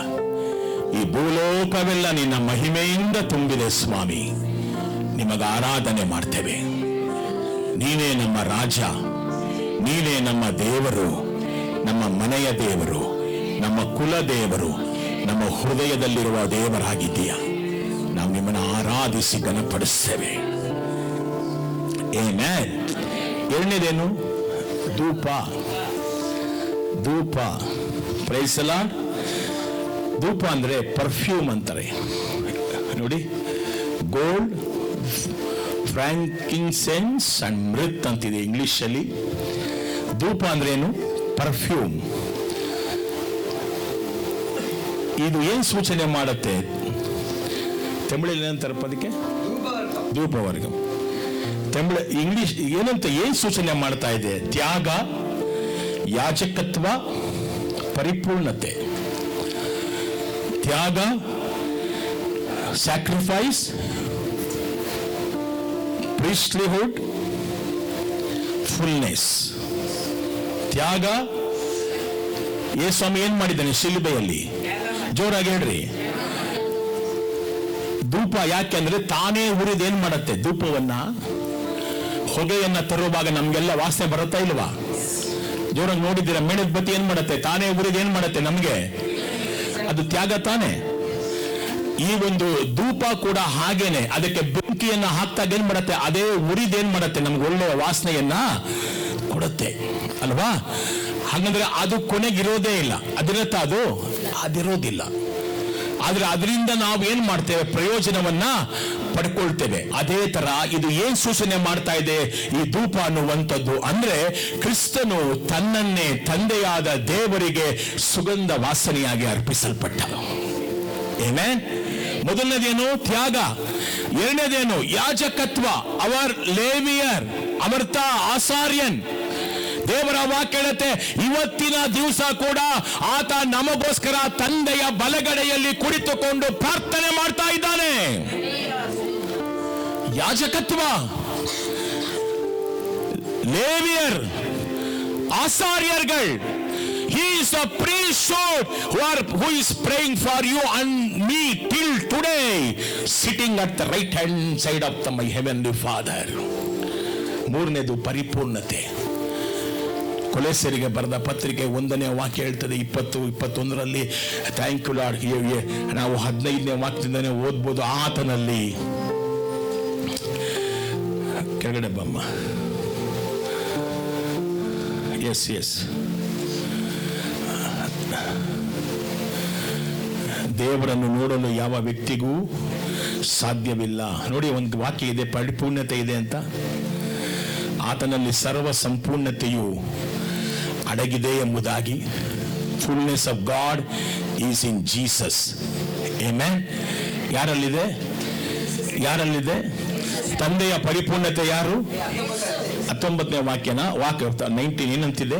ಈ ಭೂಲೋಕವೆಲ್ಲ ನಿನ್ನ ಮಹಿಮೆಯಿಂದ ತುಂಬಿದೆ ಸ್ವಾಮಿ. ನಿಮಗೆ ಆರಾಧನೆ ಮಾಡ್ತೇವೆ. ನೀನೇ ನಮ್ಮ ರಾಜ, ನೀನೇ ನಮ್ಮ ದೇವರು, ನಮ್ಮ ಮನೆಯ ದೇವರು, ನಮ್ಮ ಕುಲ ದೇವರು, ನಮ್ಮ ಹೃದಯದಲ್ಲಿರುವ ದೇವರಾಗಿದ್ದೀಯ. ನಾವು ನಿಮ್ಮನ್ನು ಆರಾಧಿಸಿ ಘನಪಡಿಸ್ತೇವೆ. ಆಮೆನ್. ಎರಡನೇದೇನು? ಧೂಪ. Praise the Lord. ಧೂಪ ಅಂದ್ರೆ ಪರ್ಫ್ಯೂಮ್ ಅಂತಾರೆ ನೋಡಿ. ಗೋಲ್ಡ್, ಫ್ರಾಂಕಿನ್ಸೆನ್ಸ್ ಅಂಡ್ ಮೃತ್ ಅಂತಿದೆ ಇಂಗ್ಲಿಷಲ್ಲಿ. ಧೂಪ ಅಂದ್ರೆ ಏನು? ಪರ್ಫ್ಯೂಮ್. ಇದು ಏನ್ ಸೂಚನೆ ಮಾಡುತ್ತೆ? ತಮಿಳಲ್ಲಿ ಏನಂತಾರೆ ಅದಕ್ಕೆ? ಧೂಪವರ್ಗಂ. ತಮಿಳು, ಇಂಗ್ಲಿಷ್ ಏನಂತ ಏನ್ ಸೂಚನೆ ಮಾಡ್ತಾ ಇದೆ? ತ್ಯಾಗ, ಯಾಜಕತ್ವ, ಪರಿಪೂರ್ಣತೆ. ತ್ಯಾಗ, ಸ್ಯಾಕ್ರಿಫೈಸ್, ಪ್ರೀಸ್ಟ್ಲಿಹುಡ್, ಫುಲ್ನೆಸ್. ತ್ಯಾಗ. ಯೇಸು ಏನ್ ಮಾಡಿದ್ದಾನೆ ಶಿಲುಬೆಯಲ್ಲಿ? ಜೋರಾಗಿ ಹೇಳ್ರಿ. ಧೂಪ ಯಾಕೆಂದ್ರೆ ತಾನೇ ಉರಿದು ಏನ್ ಮಾಡುತ್ತೆ? ಧೂಪವನ್ನ, ಹೊಗೆಯನ್ನ ತರುವಾಗ ನಮ್ಗೆಲ್ಲ ವಾಸನೆ ಬರುತ್ತಾ ಇಲ್ವಾ? ಜೋರಾಗಿ ನೋಡಿದ್ದೀರಾ? ಮೇಣದ ಬತ್ತಿ ಏನ್ ಮಾಡುತ್ತೆ? ತಾನೇ ಉರಿದು ಏನ್ ಮಾಡುತ್ತೆ ನಮ್ಗೆ? ಅದು ತ್ಯಾಗ ತಾನೆ. ಈ ಒಂದು ಧೂಪ ಕೂಡ ಹಾಗೇನೆ. ಅದಕ್ಕೆ ಬೆಂಕಿಯನ್ನ ಹಾಕ್ತಾಗ ಏನ್ ಮಾಡುತ್ತೆ? ಅದೇ ಉರಿದೇನ್ ಮಾಡುತ್ತೆ? ನಮ್ಗೆ ಒಳ್ಳೆಯ ವಾಸನೆಯನ್ನ ಕೊಡುತ್ತೆ ಅಲ್ವಾ? ಹಾಗಂದ್ರೆ ಅದು ಕೊನೆಗಿರೋದೇ ಇಲ್ಲ. ಅದಿರತ್ತ? ಅದಿರೋದಿಲ್ಲ. ಆದ್ರೆ ಅದರಿಂದ ನಾವು ಏನ್ ಮಾಡ್ತೇವೆ? ಪ್ರಯೋಜನವನ್ನ ಪಡ್ಕೊಳ್ತೇವೆ. ಅದೇ ತರ ಇದು ಏನ್ ಸೂಚನೆ ಮಾಡ್ತಾ ಇದೆ ಈ ಧೂಪ ಅನ್ನುವಂಥದ್ದು ಅಂದ್ರೆ, ಕ್ರಿಸ್ತನು ತನ್ನನ್ನೇ ತಂದೆಯಾದ ದೇವರಿಗೆ ಸುಗಂಧ ವಾಸನೆಯಾಗಿ ಅರ್ಪಿಸಲ್ಪಟ್ಟ. ಆಮೆನ್. ಮೊದಲನೇದೇನು? ತ್ಯಾಗ. ಎರಡನೇದೇನು? ಯಾಜಕತ್ವ. ಅವರ್ ಲೇವಿಯರ್, ಅಮರ್ತ ಆಸಾರ್ಯನ್. ದೇವರ ವಾಕ್ಯ ಹೇಳುತ್ತೆ, ಇವತ್ತಿನ ದಿವಸ ಕೂಡ ಆತ ನಮಗೋಸ್ಕರ ತಂದೆಯ ಬಲಗಡೆಯಲ್ಲಿ ಕುಳಿತುಕೊಂಡು ಪ್ರಾರ್ಥನೆ ಮಾಡ್ತಾ ಇದ್ದಾನೆ. ಯಾಜಕತ್ವ, ಲೇವಿಯರ್, ಆಸಾರ್ಯರ್ಗಳು. He is a priesthood who is praying for you and me till today, sitting at the right hand side of my heavenly Father. ಮೂರನೇದು ಪರಿಪೂರ್ಣತೆ. ಕೊಲೆಸರಿಗೆ ಬರೆದ ಪತ್ರಿಕೆ 1ನೇ ವಾಕ್ಯ ಹೇಳ್ತದೆ 20-21ರಲ್ಲಿ. Thank you lord. ನಾವು 15ನೇ ವಾಕ್ಯದಿಂದನೇ ಓದ್ಬೋದು. ಆತನಲ್ಲಿ, ಕೆಳಗಡೆ ಬಮ್ಮ, ಎಸ್ ದೇವರನ್ನು ನೋಡಲು ಯಾವ ವ್ಯಕ್ತಿಗೂ ಸಾಧ್ಯವಿಲ್ಲ. ನೋಡಿ, ಒಂದು ವಾಕ್ಯ ಇದೆ, ಪರಿಪೂರ್ಣತೆ ಇದೆ ಅಂತ. ಆತನಲ್ಲಿ ಸರ್ವ ಸಂಪೂರ್ಣತೆಯು ಅಡಗಿದೆ ಎಂಬುದಾಗಿ. Fullness of God is in Jesus. ಆಮೆನ್. ಯಾರಲ್ಲಿದೆ? ತಂದೆಯ ಪರಿಪೂರ್ಣತೆ ಯಾರು? 19ನೇ ವಾಕ್ಯ 19 ಏನಂತಿದೆ?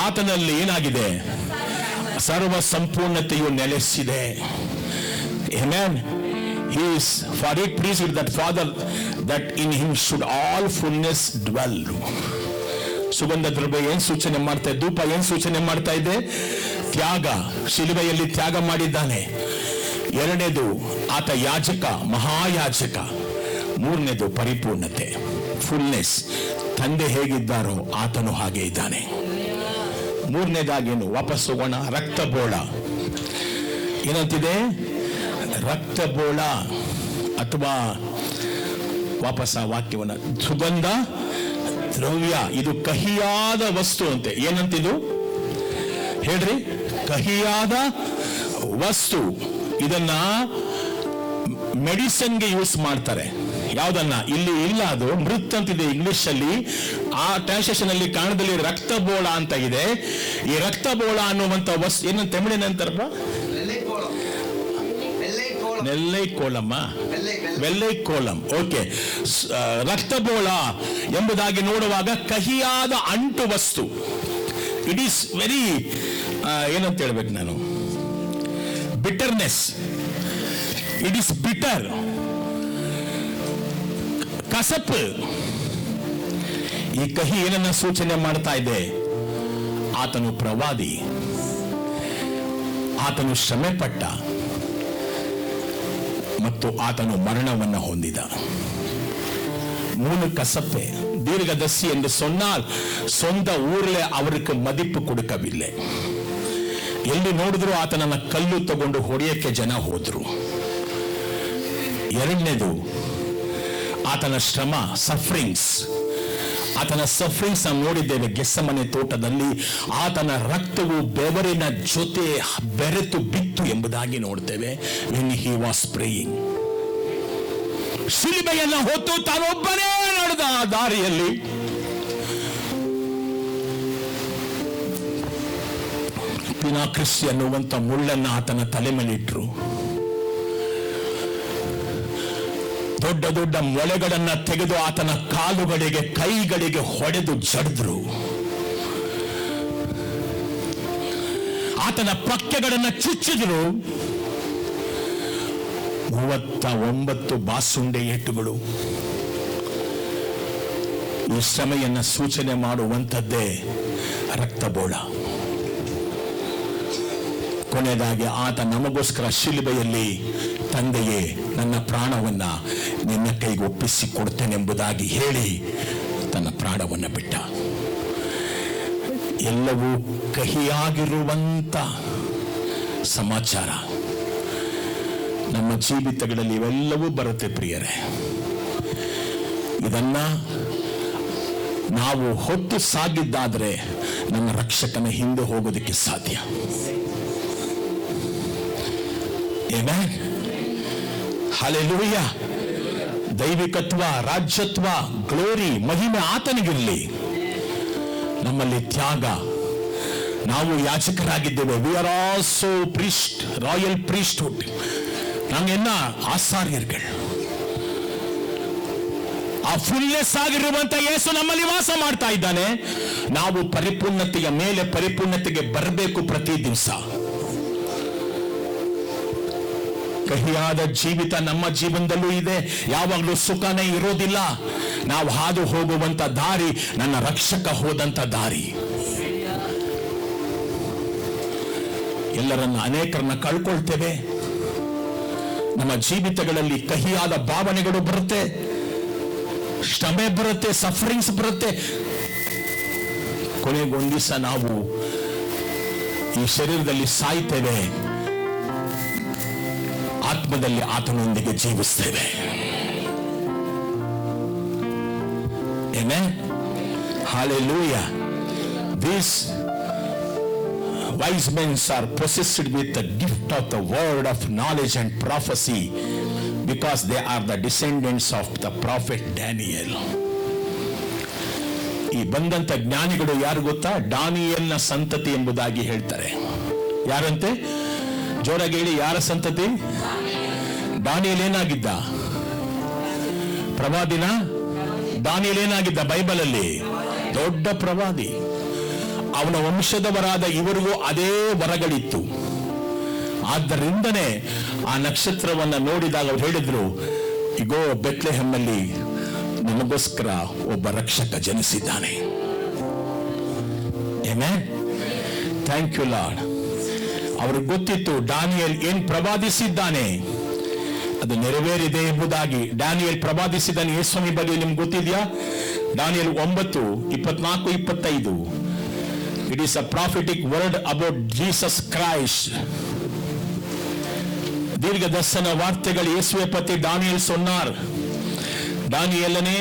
ಆತನಲ್ಲಿ ಏನಾಗಿದೆ? ಸರ್ವ ಸಂಪೂರ್ಣತೆಯು ನೆಲೆಸಿದೆ. Amen. He is, for it pleased that Father that in him should all fullness dwell. ಸುಗಂಧ ದ್ರವ್ಯ ಏನ್ ಸೂಚನೆ ಮಾಡ್ತಾ ಇದೆ? ಧೂಪ ಏನ್ ಸೂಚನೆ ಮಾಡ್ತಾ ಇದೆ? ತ್ಯಾಗ. ಶಿಲುಬೆಯಲ್ಲಿ ತ್ಯಾಗ ಮಾಡಿದ್ದಾನೆ. ಎರಡನೇದು ಆತ ಯಾಜಕ, ಮಹಾಯಾಜಕ. ಮೂರನೇದು ಪರಿಪೂರ್ಣತೆ, ಫುಲ್ನೆಸ್. ತಂದೆ ಹೇಗಿದ್ದಾರೋ ಆತನು ಹಾಗೆ ಇದ್ದಾನೆ. ಮೂರನೇದಾಗೇನು? ವಾಪಸ್ ಹೋಗೋಣ. ರಕ್ತಬೋಳ. ಏನಂತಿದೆ? ರಕ್ತಬೋಳ ಅಥವಾ ವಾಪಸ್ ಆ ವಾಕ್ಯವನ್ನ, ಸುಗಂಧ ದ್ರವ್ಯ. ಇದು ಕಹಿಯಾದ ವಸ್ತು ಅಂತೆ. ಏನಂತಿದು ಹೇಳ್ರಿ? ಕಹಿಯಾದ ವಸ್ತು. ಇದನ್ನ ಮೆಡಿಸಿನ್ಗೆ ಯೂಸ್ ಮಾಡ್ತಾರೆ. ಯಾವ್ದನ್ನ? ಇಲ್ಲಿ ಇಲ್ಲ, ಅದು ಮೃತ್ ಅಂತಿದೆ ಇಂಗ್ಲಿಷ್ ಅಲ್ಲಿ. ಆ ಟ್ರಾನ್ಸ್ಲೇಷನ್ ಅಲ್ಲಿ ಕನ್ನಡದಲ್ಲಿ ರಕ್ತಬೋಳ ಅಂತ ಇದೆ. ಈ ರಕ್ತಬೋಳ ಅನ್ನುವಂತ ವಸ್ತು ಏನು ತಮಿಳಿನಂತಾರಪ್ಪ? ನೆಲ್ಲೈಕೋಲಮ್ಮ, ವೆಲ್ಲೈಕೋಲಂ. ಓಕೆ. ರಕ್ತಬೋಳ ಎಂಬುದಾಗಿ ನೋಡುವಾಗ ಕಹಿಯಾದ ಅಂಟು ವಸ್ತು. ಇಟ್ ಈಸ್ ವೆರಿ ಏನಂತ ಹೇಳ್ಬೇಕು ನಾನು? ಬಿಟರ್ನೆಸ್. It is bitter. ಕಸಪು. ಈ ಕಹಿ ಏನನ್ನ ಸೂಚನೆ ಮಾಡ್ತಾ ಇದೆ? ಆತನು ಪ್ರವಾದಿ, ಆತನು ಶ್ರಮೆ ಪಟ್ಟ ಮತ್ತು ಆತನು ಮರಣವನ್ನು ಹೊಂದಿದ. மூணு கசப்பே. தீர்க்கதரிசி என்று சொன்னால் சொந்த ஊர்ல அவருக்கு மதிப்பு கொடுக்கவில்லை. ಎಲ್ಲಿ ನೋಡಿದ್ರು ಆತನನ್ನ ಕಲ್ಲು ತಗೊಂಡು ಹೊಡೆಯಕ್ಕೆ ಜನ ಹೋದ್ರು. ಎರಡನೇದು ಆತನ ಶ್ರಮ, ಸಫರಿಂಗ್ಸ್. ಆತನ ಸಫರಿಂಗ್ಸ್ ನಾವು ನೋಡಿದ್ದೇವೆ ಗೆತ್ಸೆಮನೆ ತೋಟದಲ್ಲಿ. ಆತನ ರಕ್ತವು ಬೆವರಿನ ಜೊತೆ ಬೆರೆತು ಬಿತ್ತು ಎಂಬುದಾಗಿ ನೋಡ್ತೇವೆ. when he was praying. ಶಿಲುಬೆಯನ್ನು ಹೊತ್ತು ತಾನೊಬ್ಬನೇ ನಡೆದ ಆ ದಾರಿಯಲ್ಲಿ. ಪಿನಾಕ್ರಿಸ್ ಅನ್ನುವಂತ ಮುಳ್ಳನ್ನು ಆತನ ತಲೆ ಮೇಲಿಟ್ರು. ದೊಡ್ಡ ದೊಡ್ಡ ಮೊಳೆಗಳನ್ನ ತೆಗೆದು ಆತನ ಕಾಲುಗಳಿಗೆ ಕೈಗಳಿಗೆ ಹೊಡೆದು ಜಡಿದ್ರು. ಆತನ ಪಕ್ಕೆಗಳನ್ನು ಚುಚ್ಚಿದ್ರು. 39 ಬಾಸುಂಡೆ ಏಟುಗಳು. ಈ ಶ್ರಮೆಯನ್ನ ಸೂಚನೆ ಮಾಡುವಂಥದ್ದೇ ರಕ್ತಬೋಳ. ಕೊನೆಯದಾಗಿ ಆತ ನಮಗೋಸ್ಕರ ಶಿಲುಬೆಯಲ್ಲಿ, ತಂದೆಯೇ ನನ್ನ ಪ್ರಾಣವನ್ನ ನಿನ್ನ ಕೈಗೆ ಒಪ್ಪಿಸಿ ಕೊಡ್ತೇನೆಂಬುದಾಗಿ ಹೇಳಿ ತನ್ನ ಪ್ರಾಣವನ್ನ ಬಿಟ್ಟ. ಎಲ್ಲವೂ ಕಹಿಯಾಗಿರುವಂತ ಸಮಾಚಾರ ನಮ್ಮ ಜೀವಿತಗಳಲ್ಲಿ ಇವೆಲ್ಲವೂ ಬರುತ್ತೆ ಪ್ರಿಯರೇ. ಇದನ್ನ ನಾವು ಹೊತ್ತು ಸಾಗಿದ್ದಾದ್ರೆ ನಮ್ಮ ರಕ್ಷಕನ ಹಿಂದೆ ಹೋಗೋದಕ್ಕೆ ಸಾಧ್ಯ. ಆಮೆನ್. ಹಲ್ಲೆಲೂಯಾ. ದೈವಿಕತ್ವ, ರಾಜ್ಯತ್ವ, ಗ್ಲೋರಿ, ಮಹಿಮೆ ಆತನಿಗಿರಲಿ. ನಮ್ಮಲ್ಲಿ ತ್ಯಾಗ. ನಾವು ಯಾಜಕರಾಗಿದ್ದೇವೆ. We are also priest, royal priesthood. ನಾವೆಲ್ಲ ಆಸಾರ್ಯர்கள். ಆ ಫುಲ್ನೆಸ್ ಆಗಿರುವಂತ ಯೇಸು ನಮ್ಮಲ್ಲಿ ವಾಸ ಮಾಡ್ತಾ ಇದ್ದಾನೆ. ನಾವು ಪರಿಪೂರ್ಣತೆಯ ಮೇಲೆ ಪರಿಪೂರ್ಣತೆಗೆ ಬರಬೇಕು ಪ್ರತಿ ದಿವಸ. ಕಹಿಯಾದ ಜೀವಿತ ನಮ್ಮ ಜೀವನದಲ್ಲೂ ಇದೆ. ಯಾವಾಗಲೂ ಸುಖನೇ ಇರೋದಿಲ್ಲ. ನಾವು ಹಾದು ಹೋಗುವಂತ ದಾರಿ ನನ್ನ ರಕ್ಷಕ ಹೋದಂತ ದಾರಿ. ಎಲ್ಲರನ್ನ ಅನೇಕರನ್ನ ಕಳ್ಕೊಳ್ತೇವೆ. ನಮ್ಮ ಜೀವಿತಗಳಲ್ಲಿ ಕಹಿಯಾದ ಭಾವನೆಗಳು ಬರುತ್ತೆ, ಶ್ರಮೆ ಬರುತ್ತೆ, ಸಫರಿಂಗ್ಸ್ ಬರುತ್ತೆ. ಕೊನೆಗೊಂದು ದಿವಸ ನಾವು ಈ ಶರೀರದಲ್ಲಿ ಸಾಯ್ತೇವೆ, ಆತ್ಮದಲ್ಲಿ ಆತನೊಂದಿಗೆ ಜೀವಿಸ್ತೇವೆ. ಆಮೆನ್. ಹಲ್ಲೆಲೂಯಾ. These wise men are possessed with the gift of the word of knowledge and prophecy because they are the descendants of the prophet Daniel. ಈ ಬಂದಂತ ಜ್ಞಾನಿಗಳು ಯಾರು ಗೊತ್ತಾ? ದಾನಿಯೇಲನ ಸಂತತಿ ಎಂಬುದಾಗಿ ಹೇಳ್ತಾರೆ. ಯಾರಂತೆ? ಜೋರಾಗಿ ಹೇಳಿ, ಯಾರ ಸಂತತಿ? ದಾನಿಯೇಲ್ ಏನಾಗಿದ್ದ? ಪ್ರವಾದಿನ? ದಾನಿಯೇಲ್ ಏನಾಗಿದ್ದ? ಬೈಬಲ್ ಅಲ್ಲಿ ದೊಡ್ಡ ಪ್ರವಾದಿ. ಅವನ ವಂಶದವರಾದ ಇವರಿಗೂ ಅದೇ ವರಗಳಿತ್ತು. ಆದ್ದರಿಂದನೇ ಆ ನಕ್ಷತ್ರವನ್ನ ನೋಡಿದಾಗ ಅವ್ರು ಹೇಳಿದ್ರು, ಇಗೋ ಬೆತ್ಲೆಹೆಮ್ಮಲ್ಲಿ ನಮಗೋಸ್ಕರ ಒಬ್ಬ ರಕ್ಷಕ ಜನಿಸಿದ್ದಾನೆ. ಆಮೆನ್. Thank you Lord. ಅವ್ರಿಗೆ ಗೊತ್ತಿತ್ತು ದಾನಿಯೇಲ್ ಏನ್ ಪ್ರವಾದಿಸಿದ್ದಾನೆ ಅದು ನೆರವೇರಿದೆ ಎಂಬುದಾಗಿ. ದಾನಿಯೇಲ್ ಪ್ರವಾದಿಸಿದ್ದಾನೆ ಯೇಸುವಿನ ಬಗ್ಗೆ ನಿಮ್ಗೆ ಗೊತ್ತಿದೆಯಾ? Daniel 9:24-25. It is a prophetic word about Jesus Christ. தீர்க்க தரிசன வார்த்தைகள் இயேசுவை பற்றி ದಾನಿಯೇಲ್ சொன்னார். ದಾನಿಯೇಲನೇ,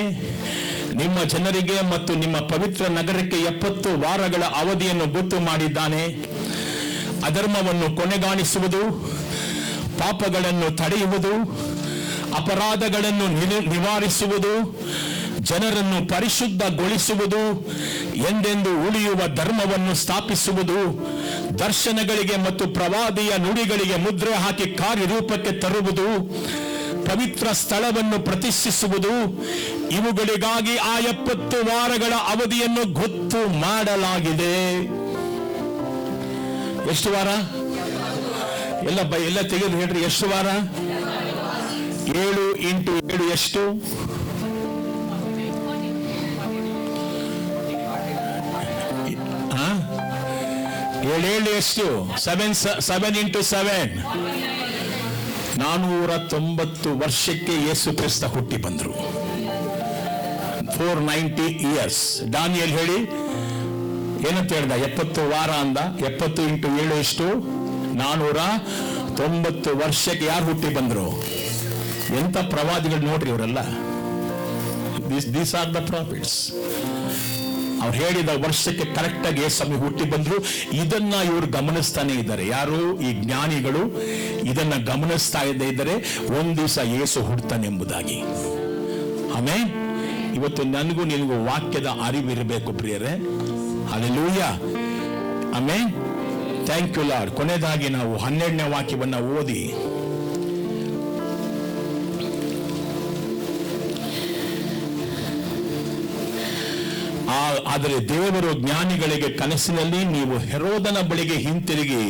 ನಿಮ್ಮ ಜನರಿಗೆ ಮತ್ತು ನಿಮ್ಮ ಪವಿತ್ರ ನಗರಕ್ಕೆ 70 ವಾರಗಳ ಅವಧಿಯನ್ನು ಗೊತ್ತು ಮಾಡಿದ್ದಾನೆ. ಅಧರ್ಮವನ್ನು ಕೊನೆಗಾಣಿಸುವುದು, ಪಾಪಗಳನ್ನು ತಡೆಯುವುದು, ಅಪರಾಧಗಳನ್ನು ನಿವಾರಿಸುವುದು, ಜನರನ್ನು ಪರಿಶುದ್ಧಗೊಳಿಸುವುದು, ಎಂದೆಂದು ಉಳಿಯುವ ಧರ್ಮವನ್ನು ಸ್ಥಾಪಿಸುವುದು, ದರ್ಶನಗಳಿಗೆ ಮತ್ತು ಪ್ರವಾದಿಯ ನುಡಿಗಳಿಗೆ ಮುದ್ರೆ ಹಾಕಿ ಕಾರ್ಯರೂಪಕ್ಕೆ ತರುವುದು, ಪವಿತ್ರ ಸ್ಥಳವನ್ನು ಪ್ರತಿಷ್ಠಿಸುವುದು, ಇವುಗಳಿಗಾಗಿ ಆ 70 ವಾರಗಳ ಅವಧಿಯನ್ನು ಗೊತ್ತು ಮಾಡಲಾಗಿದೆ. ಎಷ್ಟು ವಾರ? ಎಲ್ಲ ತೆಗೆದು ಹೇಳ್ರಿ, ಎಷ್ಟು ವಾರ? 7 ಇಂಟು 7 ಎಷ್ಟು? 7 ಎಷ್ಟು? 7 ಇಂಟು 7 490 ವರ್ಷಕ್ಕೆ ಯೇಸು ಕ್ರಿಸ್ತ ಹುಟ್ಟಿ ಬಂದರು. 490 years. ದಾನಿಯೇಲ್ ಹೇಳಿ ಏನಂತ ಹೇಳ್ದ? 70 ವಾರ ಅಂದ. 70 ಇಂಟು 7 ಎಷ್ಟು? 490 ವರ್ಷಕ್ಕೆ ಯಾರು ಹುಟ್ಟಿ ಬಂದ್ರು? ಎಂತ ಪ್ರವಾದಿಗಳು ನೋಡ್ರಿ ಇವರೆಲ್ಲ. These are the profits. ಅವ್ರು ಹೇಳಿದ ವರ್ಷಕ್ಕೆ ಕರೆಕ್ಟ್ ಆಗಿ ಯೇಸು ಹುಟ್ಟಿ ಬಂದ್ರು. ಇದನ್ನ ಇವರು ಗಮನಿಸ್ತಾನೆ ಇದ್ದಾರೆ. ಯಾರು? ಈ ಜ್ಞಾನಿಗಳು ಇದನ್ನ ಗಮನಿಸ್ತಾ ಇದ್ದಾರೆ. ಒಂದ್ ದಿವಸ ಯೇಸು ಹುಡ್ತಾನೆ ಎಂಬುದಾಗಿ. ಆಮೇಲೆ ಇವತ್ತು ನನಗೂ ನಿನಗೂ ವಾಕ್ಯದ ಅರಿವಿರಬೇಕು ಪ್ರಿಯರೇ. Hallelujah, amen. Thank you Lord. ಕೊನೆಯದಾಗಿ ನಾವು 12ನೇ ವಾಕ್ಯವನ್ನ ಓದಿ ಆದರೆ ದೇವರು ಜ್ಞಾನಿಗಳಿಗೆ ಕನಸಿನಲ್ಲಿ ನೀವು ಹೆರೋದನ ಬಳಿಗೆ ಹಿಂತಿರುಗಿ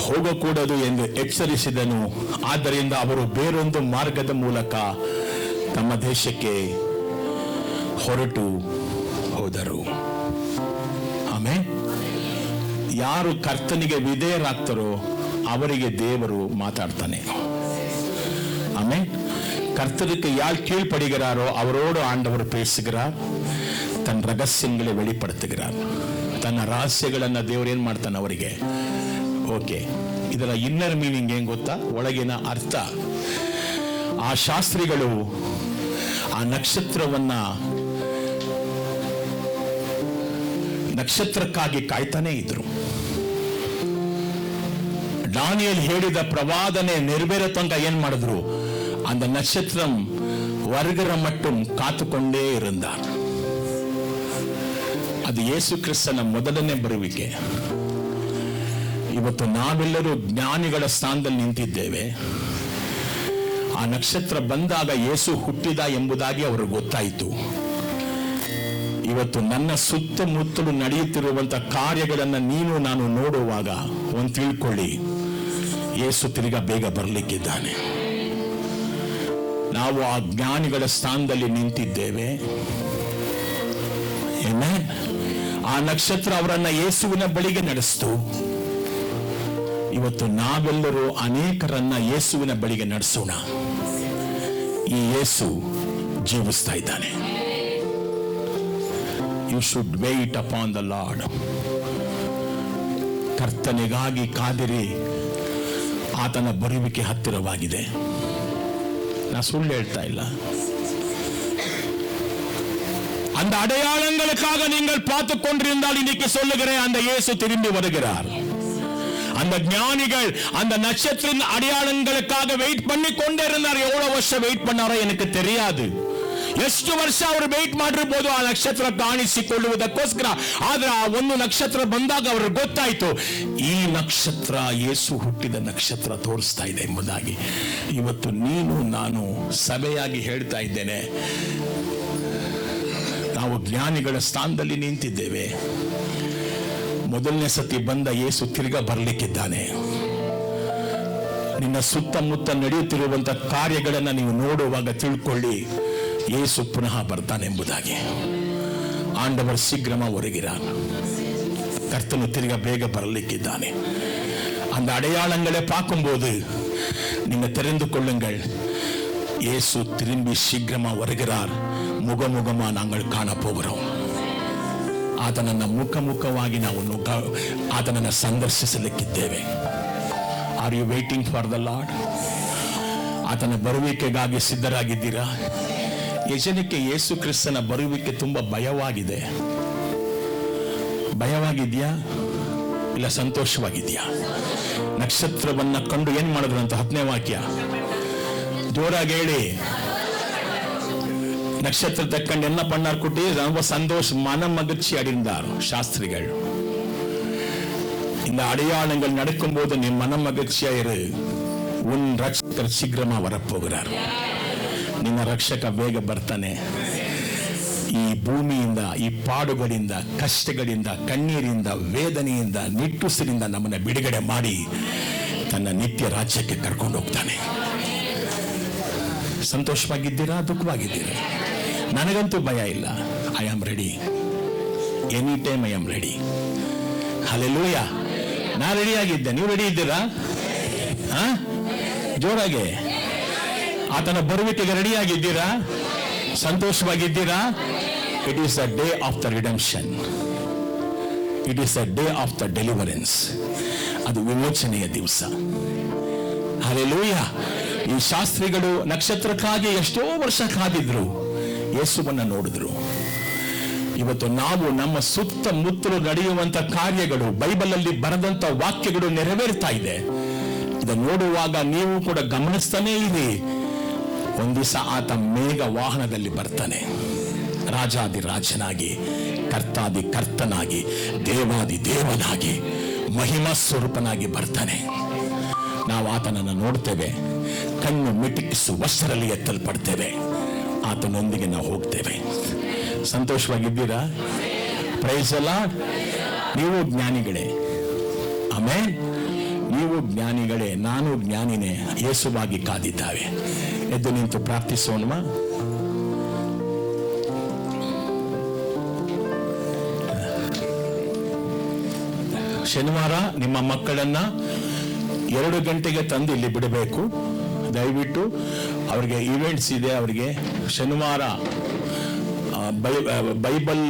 ಹೋಗಕೂಡದು ಎಂದು ಎಚ್ಚರಿಸಿದನು. ಆದ್ದರಿಂದ ಅವರು ಬೇರೊಂದು ಮಾರ್ಗದ ಮೂಲಕ ತಮ್ಮ ದೇಶಕ್ಕೆ ಹೊರಟು ಹೋದರು. ಆಮೇಲೆ ಯಾರು ಕರ್ತನಿಗೆ ವಿಧೇಯರಾಗ್ತಾರೋ ಅವರಿಗೆ ದೇವರು ಮಾತಾಡ್ತಾನೆ. ಆಮೇಲೆ கர்த்தருக்கு யார் கீழ்ப்படுகிறாரோ அவரோடு ஆண்டவர் பேசுகிறார். தன் ரகசியங்களை வெளிப்படுத்துகிறார். ತನ್ನ ರಹಸ್ಯಗಳನ್ನ ದೇವರು ಏನ್ ಮಾಡ್ತಾನೆ ಅವರಿಗೆ. ಓಕೆ, ಇದರ ಇನ್ನರ್ ಮೀನಿಂಗ್ ಏನ್ ಗೊತ್ತಾ? ಒಳಗಿನ ಅರ್ಥ. ಆ ಶಾಸ್ತ್ರಿಗಳು ಆ ನಕ್ಷತ್ರಕ್ಕಾಗಿ ಕಾಯ್ತಾನೆ ಇದ್ರು. ದಾನಿಯೇಲ್ ಹೇಳಿದ ಪ್ರವಾದನೆ ನೆರವೇರೋ ತನಕ ಏನ್ ಮಾಡಿದ್ರು? அந்த நட்சத்திரம் வருகிற மட்டும் காத்துக்கொண்டே இருந்தார். ಅದು ಯೇಸು ಕ್ರಿಸ್ತನ ಮೊದಲನೇ ಬರುವಿಕೆ. ಇವತ್ತು ನಾವೆಲ್ಲರೂ ಜ್ಞಾನಿಗಳ ಸ್ಥಾನದಲ್ಲಿ ನಿಂತಿದ್ದೇವೆ. ಆ ನಕ್ಷತ್ರ ಬಂದಾಗ ಯೇಸು ಹುಟ್ಟಿದ ಎಂಬುದಾಗಿ ಅವರು ಗೊತ್ತಾಯಿತು. ಇವತ್ತು ನನ್ನ ಸುತ್ತಮುತ್ತಲು ನಡೆಯುತ್ತಿರುವಂತ ಕಾರ್ಯಗಳನ್ನು ನೀನು ನಾನು ನೋಡುವಾಗ ಒಂದು ತಿಳ್ಕೊಳ್ಳಿ, ಯೇಸು ತಿರುಗ ಬೇಗ ಬರಲಿಕ್ಕಿದ್ದಾನೆ. ನಾವು ಆ ಜ್ಞಾನಿಗಳ ಸ್ಥಾನದಲ್ಲಿ ನಿಂತಿದ್ದೇವೆ. ಆ ನಕ್ಷತ್ರ ಅವರನ್ನ ಯೇಸುವಿನ ಬಳಿಗೆ ನಡೆಸಿತು. ಇವತ್ತು ನಾವೆಲ್ಲರೂ ಅನೇಕರನ್ನ ಯೇಸುವಿನ ಬಳಿಗೆ ನಡೆಸೋಣ. ಈ ಯೇಸು ಜೀವಿಸ್ತಾ ಇದ್ದಾನೆ. You should wait upon the Lord. ಕರ್ತನಿಗಾಗಿ ಕಾದಿರಿ, ಆತನ ಬರುವಿಕೆ ಹತ್ತಿರವಾಗಿದೆ. ನಾ ಸುಳ್ಳು ಹೇಳ್ತಾ ಇಲ್ಲ. அந்த அடையாளங்களுக்காக நீங்கள் பார்த்து கொண்டிருந்தால் இன்னைக்கு சொல்லுகிறேன், அந்த இயேசு திரும்பி வருகிறார். அந்த ஞானிகள் அந்த நட்சத்திர அடையாளங்களுக்காக வெயிட் பண்ணி கொண்டே இருந்தார். எவ்வளவு வருஷம் வெயிட் பண்ணாரோ எனக்கு தெரியாது. ಎಷ್ಟು ವರ್ಷ ಅವರು ವೇಟ್ ಮಾಡಿರ್ಬೋದು ಆ ನಕ್ಷತ್ರ ಕಾಣಿಸಿಕೊಳ್ಳುವುದಕ್ಕೋಸ್ಕರ. ಆದ್ರೆ ಆ ಒಂದು ನಕ್ಷತ್ರ ಬಂದಾಗ ಅವ್ರಿಗೆ ಗೊತ್ತಾಯ್ತು, ಈ ನಕ್ಷತ್ರ ಯೇಸು ಹುಟ್ಟಿದ ನಕ್ಷತ್ರ ತೋರಿಸ್ತಾ ಇದೆ ಎಂಬುದಾಗಿ. ಇವತ್ತು ನೀನು ನಾನು ಸಭೆಯಾಗಿ ಹೇಳ್ತಾ ಇದ್ದೇನೆ, ನಾವು ಜ್ಞಾನಿಗಳ ಸ್ಥಾನದಲ್ಲಿ ನಿಂತಿದ್ದೇವೆ. ಮೊದಲನೇ ಸತಿ ಬಂದ ಯೇಸು ತಿರ್ಗಾ ಬರಲಿಕ್ಕಿದ್ದಾನೆ. ನಿನ್ನ ಸುತ್ತಮುತ್ತ ನಡೆಯುತ್ತಿರುವಂತ ಕಾರ್ಯಗಳನ್ನ ನೀವು ನೋಡುವಾಗ ತಿಳ್ಕೊಳ್ಳಿ, ಯೇಸು ಪುನಃ ಬರ್ತಾನೆ ಎಂಬುದಾಗಿ. ஆண்டவர் சீக்கிரமா வருகிறார். கர்த்தனு திரும்ப ಬೇಗ ಬರಲಿಕ್ಕಿದ್ದಾನೆ. அந்த அடையாளங்களை பார்க்கும்போது நீங்க தெரிந்து கொள்ளுங்கள், இயேசு திரும்பி சீக்கிரமா வருகிறார். முகமுகமா நாங்கள் ಕಾಣ போகிறோம். ಆತನನ್ನ ಮುಖವಾಗಿ ನಾವು ಆತನನ್ನ ಸಂದರ್ಶಿಸಲಿಕ್ಕಿದ್ದೇವೆ. Are you waiting for the Lord? ಆತನ ಬರುವಿಕೆಗಾಗಿ ಸಿದ್ಧರಾಗಿದ್ದೀರಾ? ಯಜನಕ್ಕೆ ಯೇಸು ಕ್ರಿಸ್ತನ ಬರುವಿಕೆ ತುಂಬಾ ಭಯವಾಗಿದೆಯಾ ಇಲ್ಲ ಸಂತೋಷವಾಗಿದೆಯಾ? ನಕ್ಷತ್ರವನ್ನ ಕಂಡು ಏನ್ ಮಾಡಿದ್ರು ಅಂತ 10ನೇ ವಾಕ್ಯ ಜೋರಾಗಿ ಹೇಳಿ. நட்சத்திரத்தை கண்டு என்ன பண்ணார் குட்டி? ரொம்ப சந்தோஷம், மன மகிழ்ச்சி அடைந்தார் சாஸ்திரிகள். இந்த அடையாளங்கள் நடக்கும் போது நீ மன மகிழ்ச்சியாயிரு, உன் ரட்சகர் சீக்கிரமா வரப்போகிறார். ನಿನ್ನ ರಕ್ಷಕ ಬೇಗ ಬರ್ತಾನೆ. ಈ ಭೂಮಿಯಿಂದ, ಈ ಪಾಡುಗಳಿಂದ, ಕಷ್ಟಗಳಿಂದ, ಕಣ್ಣೀರಿಂದ, ವೇದನೆಯಿಂದ, ನಿಟ್ಟುಸಿರಿಂದ ನಮ್ಮನ್ನ ಬಿಡುಗಡೆ ಮಾಡಿ ತನ್ನ ನಿತ್ಯ ರಾಜ್ಯಕ್ಕೆ ಕರ್ಕೊಂಡು ಹೋಗ್ತಾನೆ. ಸಂತೋಷವಾಗಿದ್ದೀರಾ, ದುಃಖವಾಗಿದ್ದೀರಾ? ನನಗಂತೂ ಭಯ ಇಲ್ಲ. I am ready. Any time I am ready. ಹಲ್ಲೆಲೂಯ. ನಾ ರೆಡಿಯಾಗಿದ್ದೆ. ನೀವು ರೆಡಿ ಇದ್ದೀರಾ? ಜೋರಾಗೆ. ಆತನ ಬರುವಿಕೆಗೆ ರೆಡಿಯಾಗಿದ್ದೀರಾ? ಸಂತೋಷವಾಗಿದ್ದೀರಾ? It is the day of the redemption. It is the day of the deliverance. ಅದು ವಿಮೋಚನೆಯ ದಿವಸ. ಹಲ್ಲೆಲೂಯ. ಈ ಶಾಸ್ತ್ರಿಗಳು ನಕ್ಷತ್ರಕ್ಕಾಗಿ ಎಷ್ಟೋ ವರ್ಷ ಕಾದಿದ್ರು, ಯೇಸುವನ್ನ ನೋಡಿದ್ರು. ಇವತ್ತು ನಾವು ನಮ್ಮ ಸುತ್ತಮುತ್ತಲು ನಡೆಯುವಂತ ಕಾರ್ಯಗಳು, ಬೈಬಲಲ್ಲಿ ಬರೆದಂತ ವಾಕ್ಯಗಳು ನೆರವೇರ್ತಾ ಇದೆ. ಇದನ್ನು ನೋಡುವಾಗ ನೀವು ಕೂಡ ಗಮನಿಸ್ತಾನೇ ಇರಿ. ಒಂದ್ ದಿವಸ ಆತ ಮೇಘ ವಾಹನದಲ್ಲಿ ಬರ್ತಾನೆ, ರಾಜಾದಿ ರಾಜನಾಗಿ, ಕರ್ತಾದಿ ಕರ್ತನಾಗಿ, ದೇವಾದಿ ದೇವನಾಗಿ, ಮಹಿಮಾ ಸ್ವರೂಪನಾಗಿ ಬರ್ತಾನೆ. ನಾವು ಆತನನ್ನು ನೋಡ್ತೇವೆ, ಕಣ್ಣು ಮಿಟುಕಿಸು ವಸ್ತ್ರದಲ್ಲಿ ಎತ್ತಲ್ಪಡ್ತೇವೆ, ಆತನೊಂದಿಗೆ ನಾವು ಹೋಗ್ತೇವೆ. ಸಂತೋಷವಾಗಿದ್ದೀರಾ? Praise the Lord. ನೀವು ಜ್ಞಾನಿಗಳೇ. ಆಮೆನ್. ನೀವು ಜ್ಞಾನಿಗಳೇ, ನಾನು ಜ್ಞಾನಿನೇ. ಯೇಸುವಾಗಿ ಕಾದಿದ್ದಾವೆ. ಎದ್ದು ನಿಂತು ಪ್ರಾರ್ಥಿಸೋಣ. ಶನಿವಾರ ನಿಮ್ಮ ಮಕ್ಕಳನ್ನ 2 ಗಂಟೆಗೆ ತಂದು ಇಲ್ಲಿ ಬಿಡಬೇಕು. ದಯವಿಟ್ಟು ಅವರಿಗೆ ಈವೆಂಟ್ಸ್ ಇದೆ. ಅವರಿಗೆ ಶನಿವಾರ ಬೈಬಲ್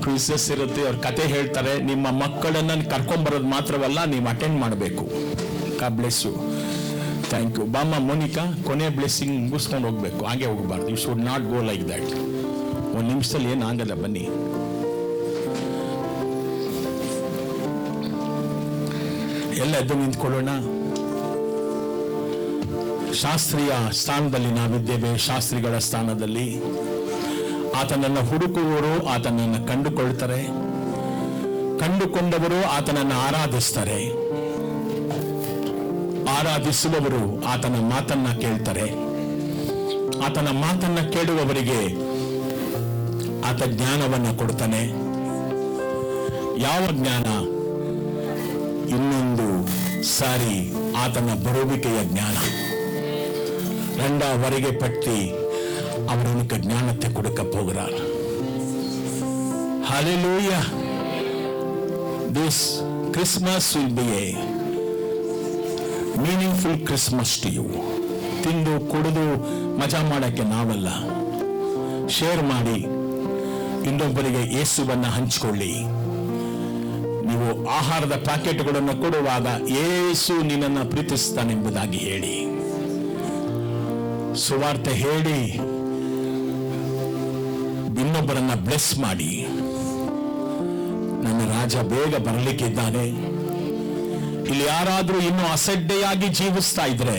ಕ್ವಿಸಸ್ ಇರುತ್ತೆ, ಅವ್ರ ಕತೆ ಹೇಳ್ತಾರೆ. ನಿಮ್ಮ ಮಕ್ಕಳನ್ನ ಕರ್ಕೊಂಡ್ಬರೋದು ಮಾತ್ರವಲ್ಲ, ನೀವು ಅಟೆಂಡ್ ಮಾಡಬೇಕು. God bless you. Thank you. ಬಾಮ್ಮ ಮೋನಿಕಾ, ಕೊನೆ ಬ್ಲೆಸ್ಸಿಂಗ್ ಮುಗಿಸ್ಕೊಂಡು ಹೋಗ್ಬೇಕು, ಹಾಗೆ ಹೋಗಬಾರ್ದು. You should not go like that. 1 ನಿಮಿಷದಲ್ಲಿ ಏನು ಆಗಲ್ಲ, ಬನ್ನಿ. ಎಲ್ಲ ಎದ್ದು ನಿಂತ್ಕೊಳ್ಳೋಣ. ಶಾಸ್ತ್ರೀಯ ಸ್ಥಾನದಲ್ಲಿ ನಾವಿದ್ದೇವೆ. ಶಾಸ್ತ್ರಿಗಳ ಸ್ಥಾನದಲ್ಲಿ ಆತನನ್ನು ಹುಡುಕುವವರು ಆತನನ್ನು ಕಂಡುಕೊಳ್ತಾರೆ, ಕಂಡುಕೊಂಡವರು ಆತನನ್ನು ಆರಾಧಿಸ್ತಾರೆ, ಆರಾಧಿಸುವವರು ಆತನ ಮಾತನ್ನ ಕೇಳ್ತಾರೆ. ಆತನ ಮಾತನ್ನ ಕೇಳುವವರಿಗೆ ಆತ ಜ್ಞಾನವನ್ನ ಕೊಡ್ತಾನೆ. ಯಾವ ಜ್ಞಾನ? ಇನ್ನೊಂದು ಸಾರಿ ಆತನ ಬರುವಿಕೆಯ ಜ್ಞಾನ. 2 வரிகை பற்றி அவர் உனக்கு ஞானத்தை கொடுக்க போகிறார். Hallelujah. This Christmas will be a meaningful Christmas to you. ತಿಂದು ಕುಡಿದು ಮಜಾ ಮಾಡಕ್ಕೆ ನಾವಲ್ಲ. ಶೇರ್ ಮಾಡಿ, ಇನ್ನೊಬ್ಬರಿಗೆ ಯೇಸುವನ್ನ ಹಂಚಿಕೊಳ್ಳಿ. ನೀವು ಆಹಾರದ ಪ್ಯಾಕೆಟ್ಗಳನ್ನು ಕೊಡುವಾಗ ಯೇಸು ನಿನ್ನನ್ನು ಪ್ರೀತಿಸ್ತಾನೆಂಬುದಾಗಿ ಹೇಳಿ. ಸುವಾರ್ತೆ ಹೇಳಿ ಇನ್ನೊಬ್ಬರನ್ನ ಬ್ಲೆಸ್ ಮಾಡಿ. ನನ್ನ ರಾಜ ಬೇಗ ಬರಲಿಕ್ಕಿದ್ದಾನೆ. ಇಲ್ಲಿ ಯಾರಾದ್ರೂ ಇನ್ನೂ ಅಸಡ್ಡೆಯಾಗಿ ಜೀವಿಸ್ತಾ ಇದ್ರೆ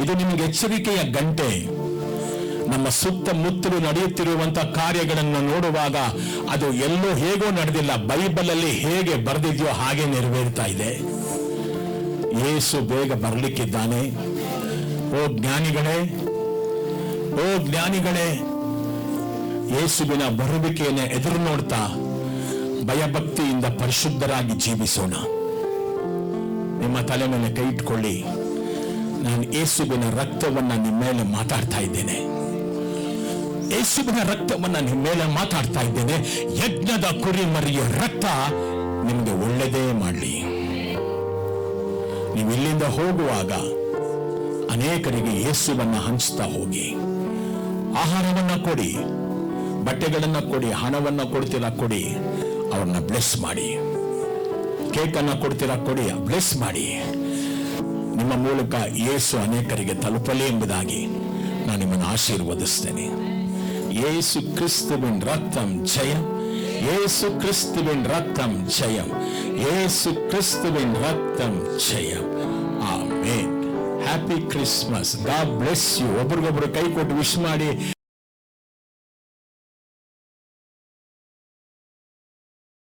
ಇದು ನಿಮಗೆ ಎಚ್ಚರಿಕೆಯ ಗಂಟೆ. ನಮ್ಮ ಸುತ್ತಮುತ್ತಲು ನಡೆಯುತ್ತಿರುವಂತಹ ಕಾರ್ಯಗಳನ್ನು ನೋಡುವಾಗ ಅದು ಎಲ್ಲೋ ಹೇಗೋ ನಡೆದಿಲ್ಲ, ಬೈಬಲಲ್ಲಿ ಹೇಗೆ ಬರೆದಿದೆಯೋ ಹಾಗೆ ನೆರವೇರ್ತಾ ಇದೆ. ಯೇಸು ಬೇಗ ಬರಲಿಕ್ಕಿದ್ದಾನೆ. ಓ ಜ್ಞಾನಿಗಳೇ, ಓ ಜ್ಞಾನಿಗಳೇ, ಯೇಸುವಿನ ಬರುವಿಕೆಯನ್ನು ಎದುರು ನೋಡ್ತಾ ಭಯಭಕ್ತಿಯಿಂದ ಪರಿಶುದ್ಧರಾಗಿ ಜೀವಿಸೋಣ. ನಿಮ್ಮ ತಲೆ ಮೇಲೆ ಕೈ ಇಟ್ಕೊಳ್ಳಿ. ನಾನು ಯೇಸುವಿನ ರಕ್ತವನ್ನ ನಿಮ್ಮ ಮೇಲೆ ಮಾತಾಡ್ತಾ ಇದ್ದೇನೆ. ಯೇಸುವಿನ ರಕ್ತವನ್ನ ನಿಮ್ಮ ಮೇಲೆ ಮಾತಾಡ್ತಾ ಇದ್ದೇನೆ. ಯಜ್ಞದ ಕುರಿಮರಿಯ ರಕ್ತ ನಿಮಗೆ ಒಳ್ಳೆಯದೇ ಮಾಡಲಿ. ನೀವು ಇಲ್ಲಿಂದ ಹೋಗುವಾಗ ಅನೇಕರಿಗೆ ಯೇಸುವನ್ನ ಹಂಚ್ತಾ ಹೋಗಿ. ಆಹಾರವನ್ನ ಕೊಡಿ, ಬಟ್ಟೆಗಳನ್ನ ಕೊಡಿ, ಹಣವನ್ನ ಕೊಡ್ತೀರಾ ಕೊಡಿ, ಅವ್ರನ್ನ ಬ್ಲೆಸ್ ಮಾಡಿ. ಕೇಕ್ ಅನ್ನ ಕೊಡ್ತೀರಾ ಕೊಡಿ, ಬ್ಲೆಸ್ ಮಾಡಿ. ನಿಮ್ಮ ಮೂಲಕ ಯೇಸು ಅನೇಕರಿಗೆ ತಲುಪಲಿ ಎಂಬುದಾಗಿ ನಾನು ನಿಮ್ಮನ್ನು ಆಶೀರ್ವದಿಸ್ತೇನೆ. ಯೇಸು ಕ್ರಿಸ್ತುವಿನ ರಕ್ತಂ ಜಯಂ, ಯೇಸು ಕ್ರಿಸ್ತುವಿನ ರಕ್ತಂ ಜಯಂ, ಯೇಸು ಕ್ರಿಸ್ತುವಿನ ರಕ್ತಂ ಜಯಂ. ಆಮೆನ್. Happy Christmas. God bless you. ಒಬ್ರಿಗೊಬ್ರು ಕೈ ಕೊಟ್ಟು ವಿಶ್ ಮಾಡಿ.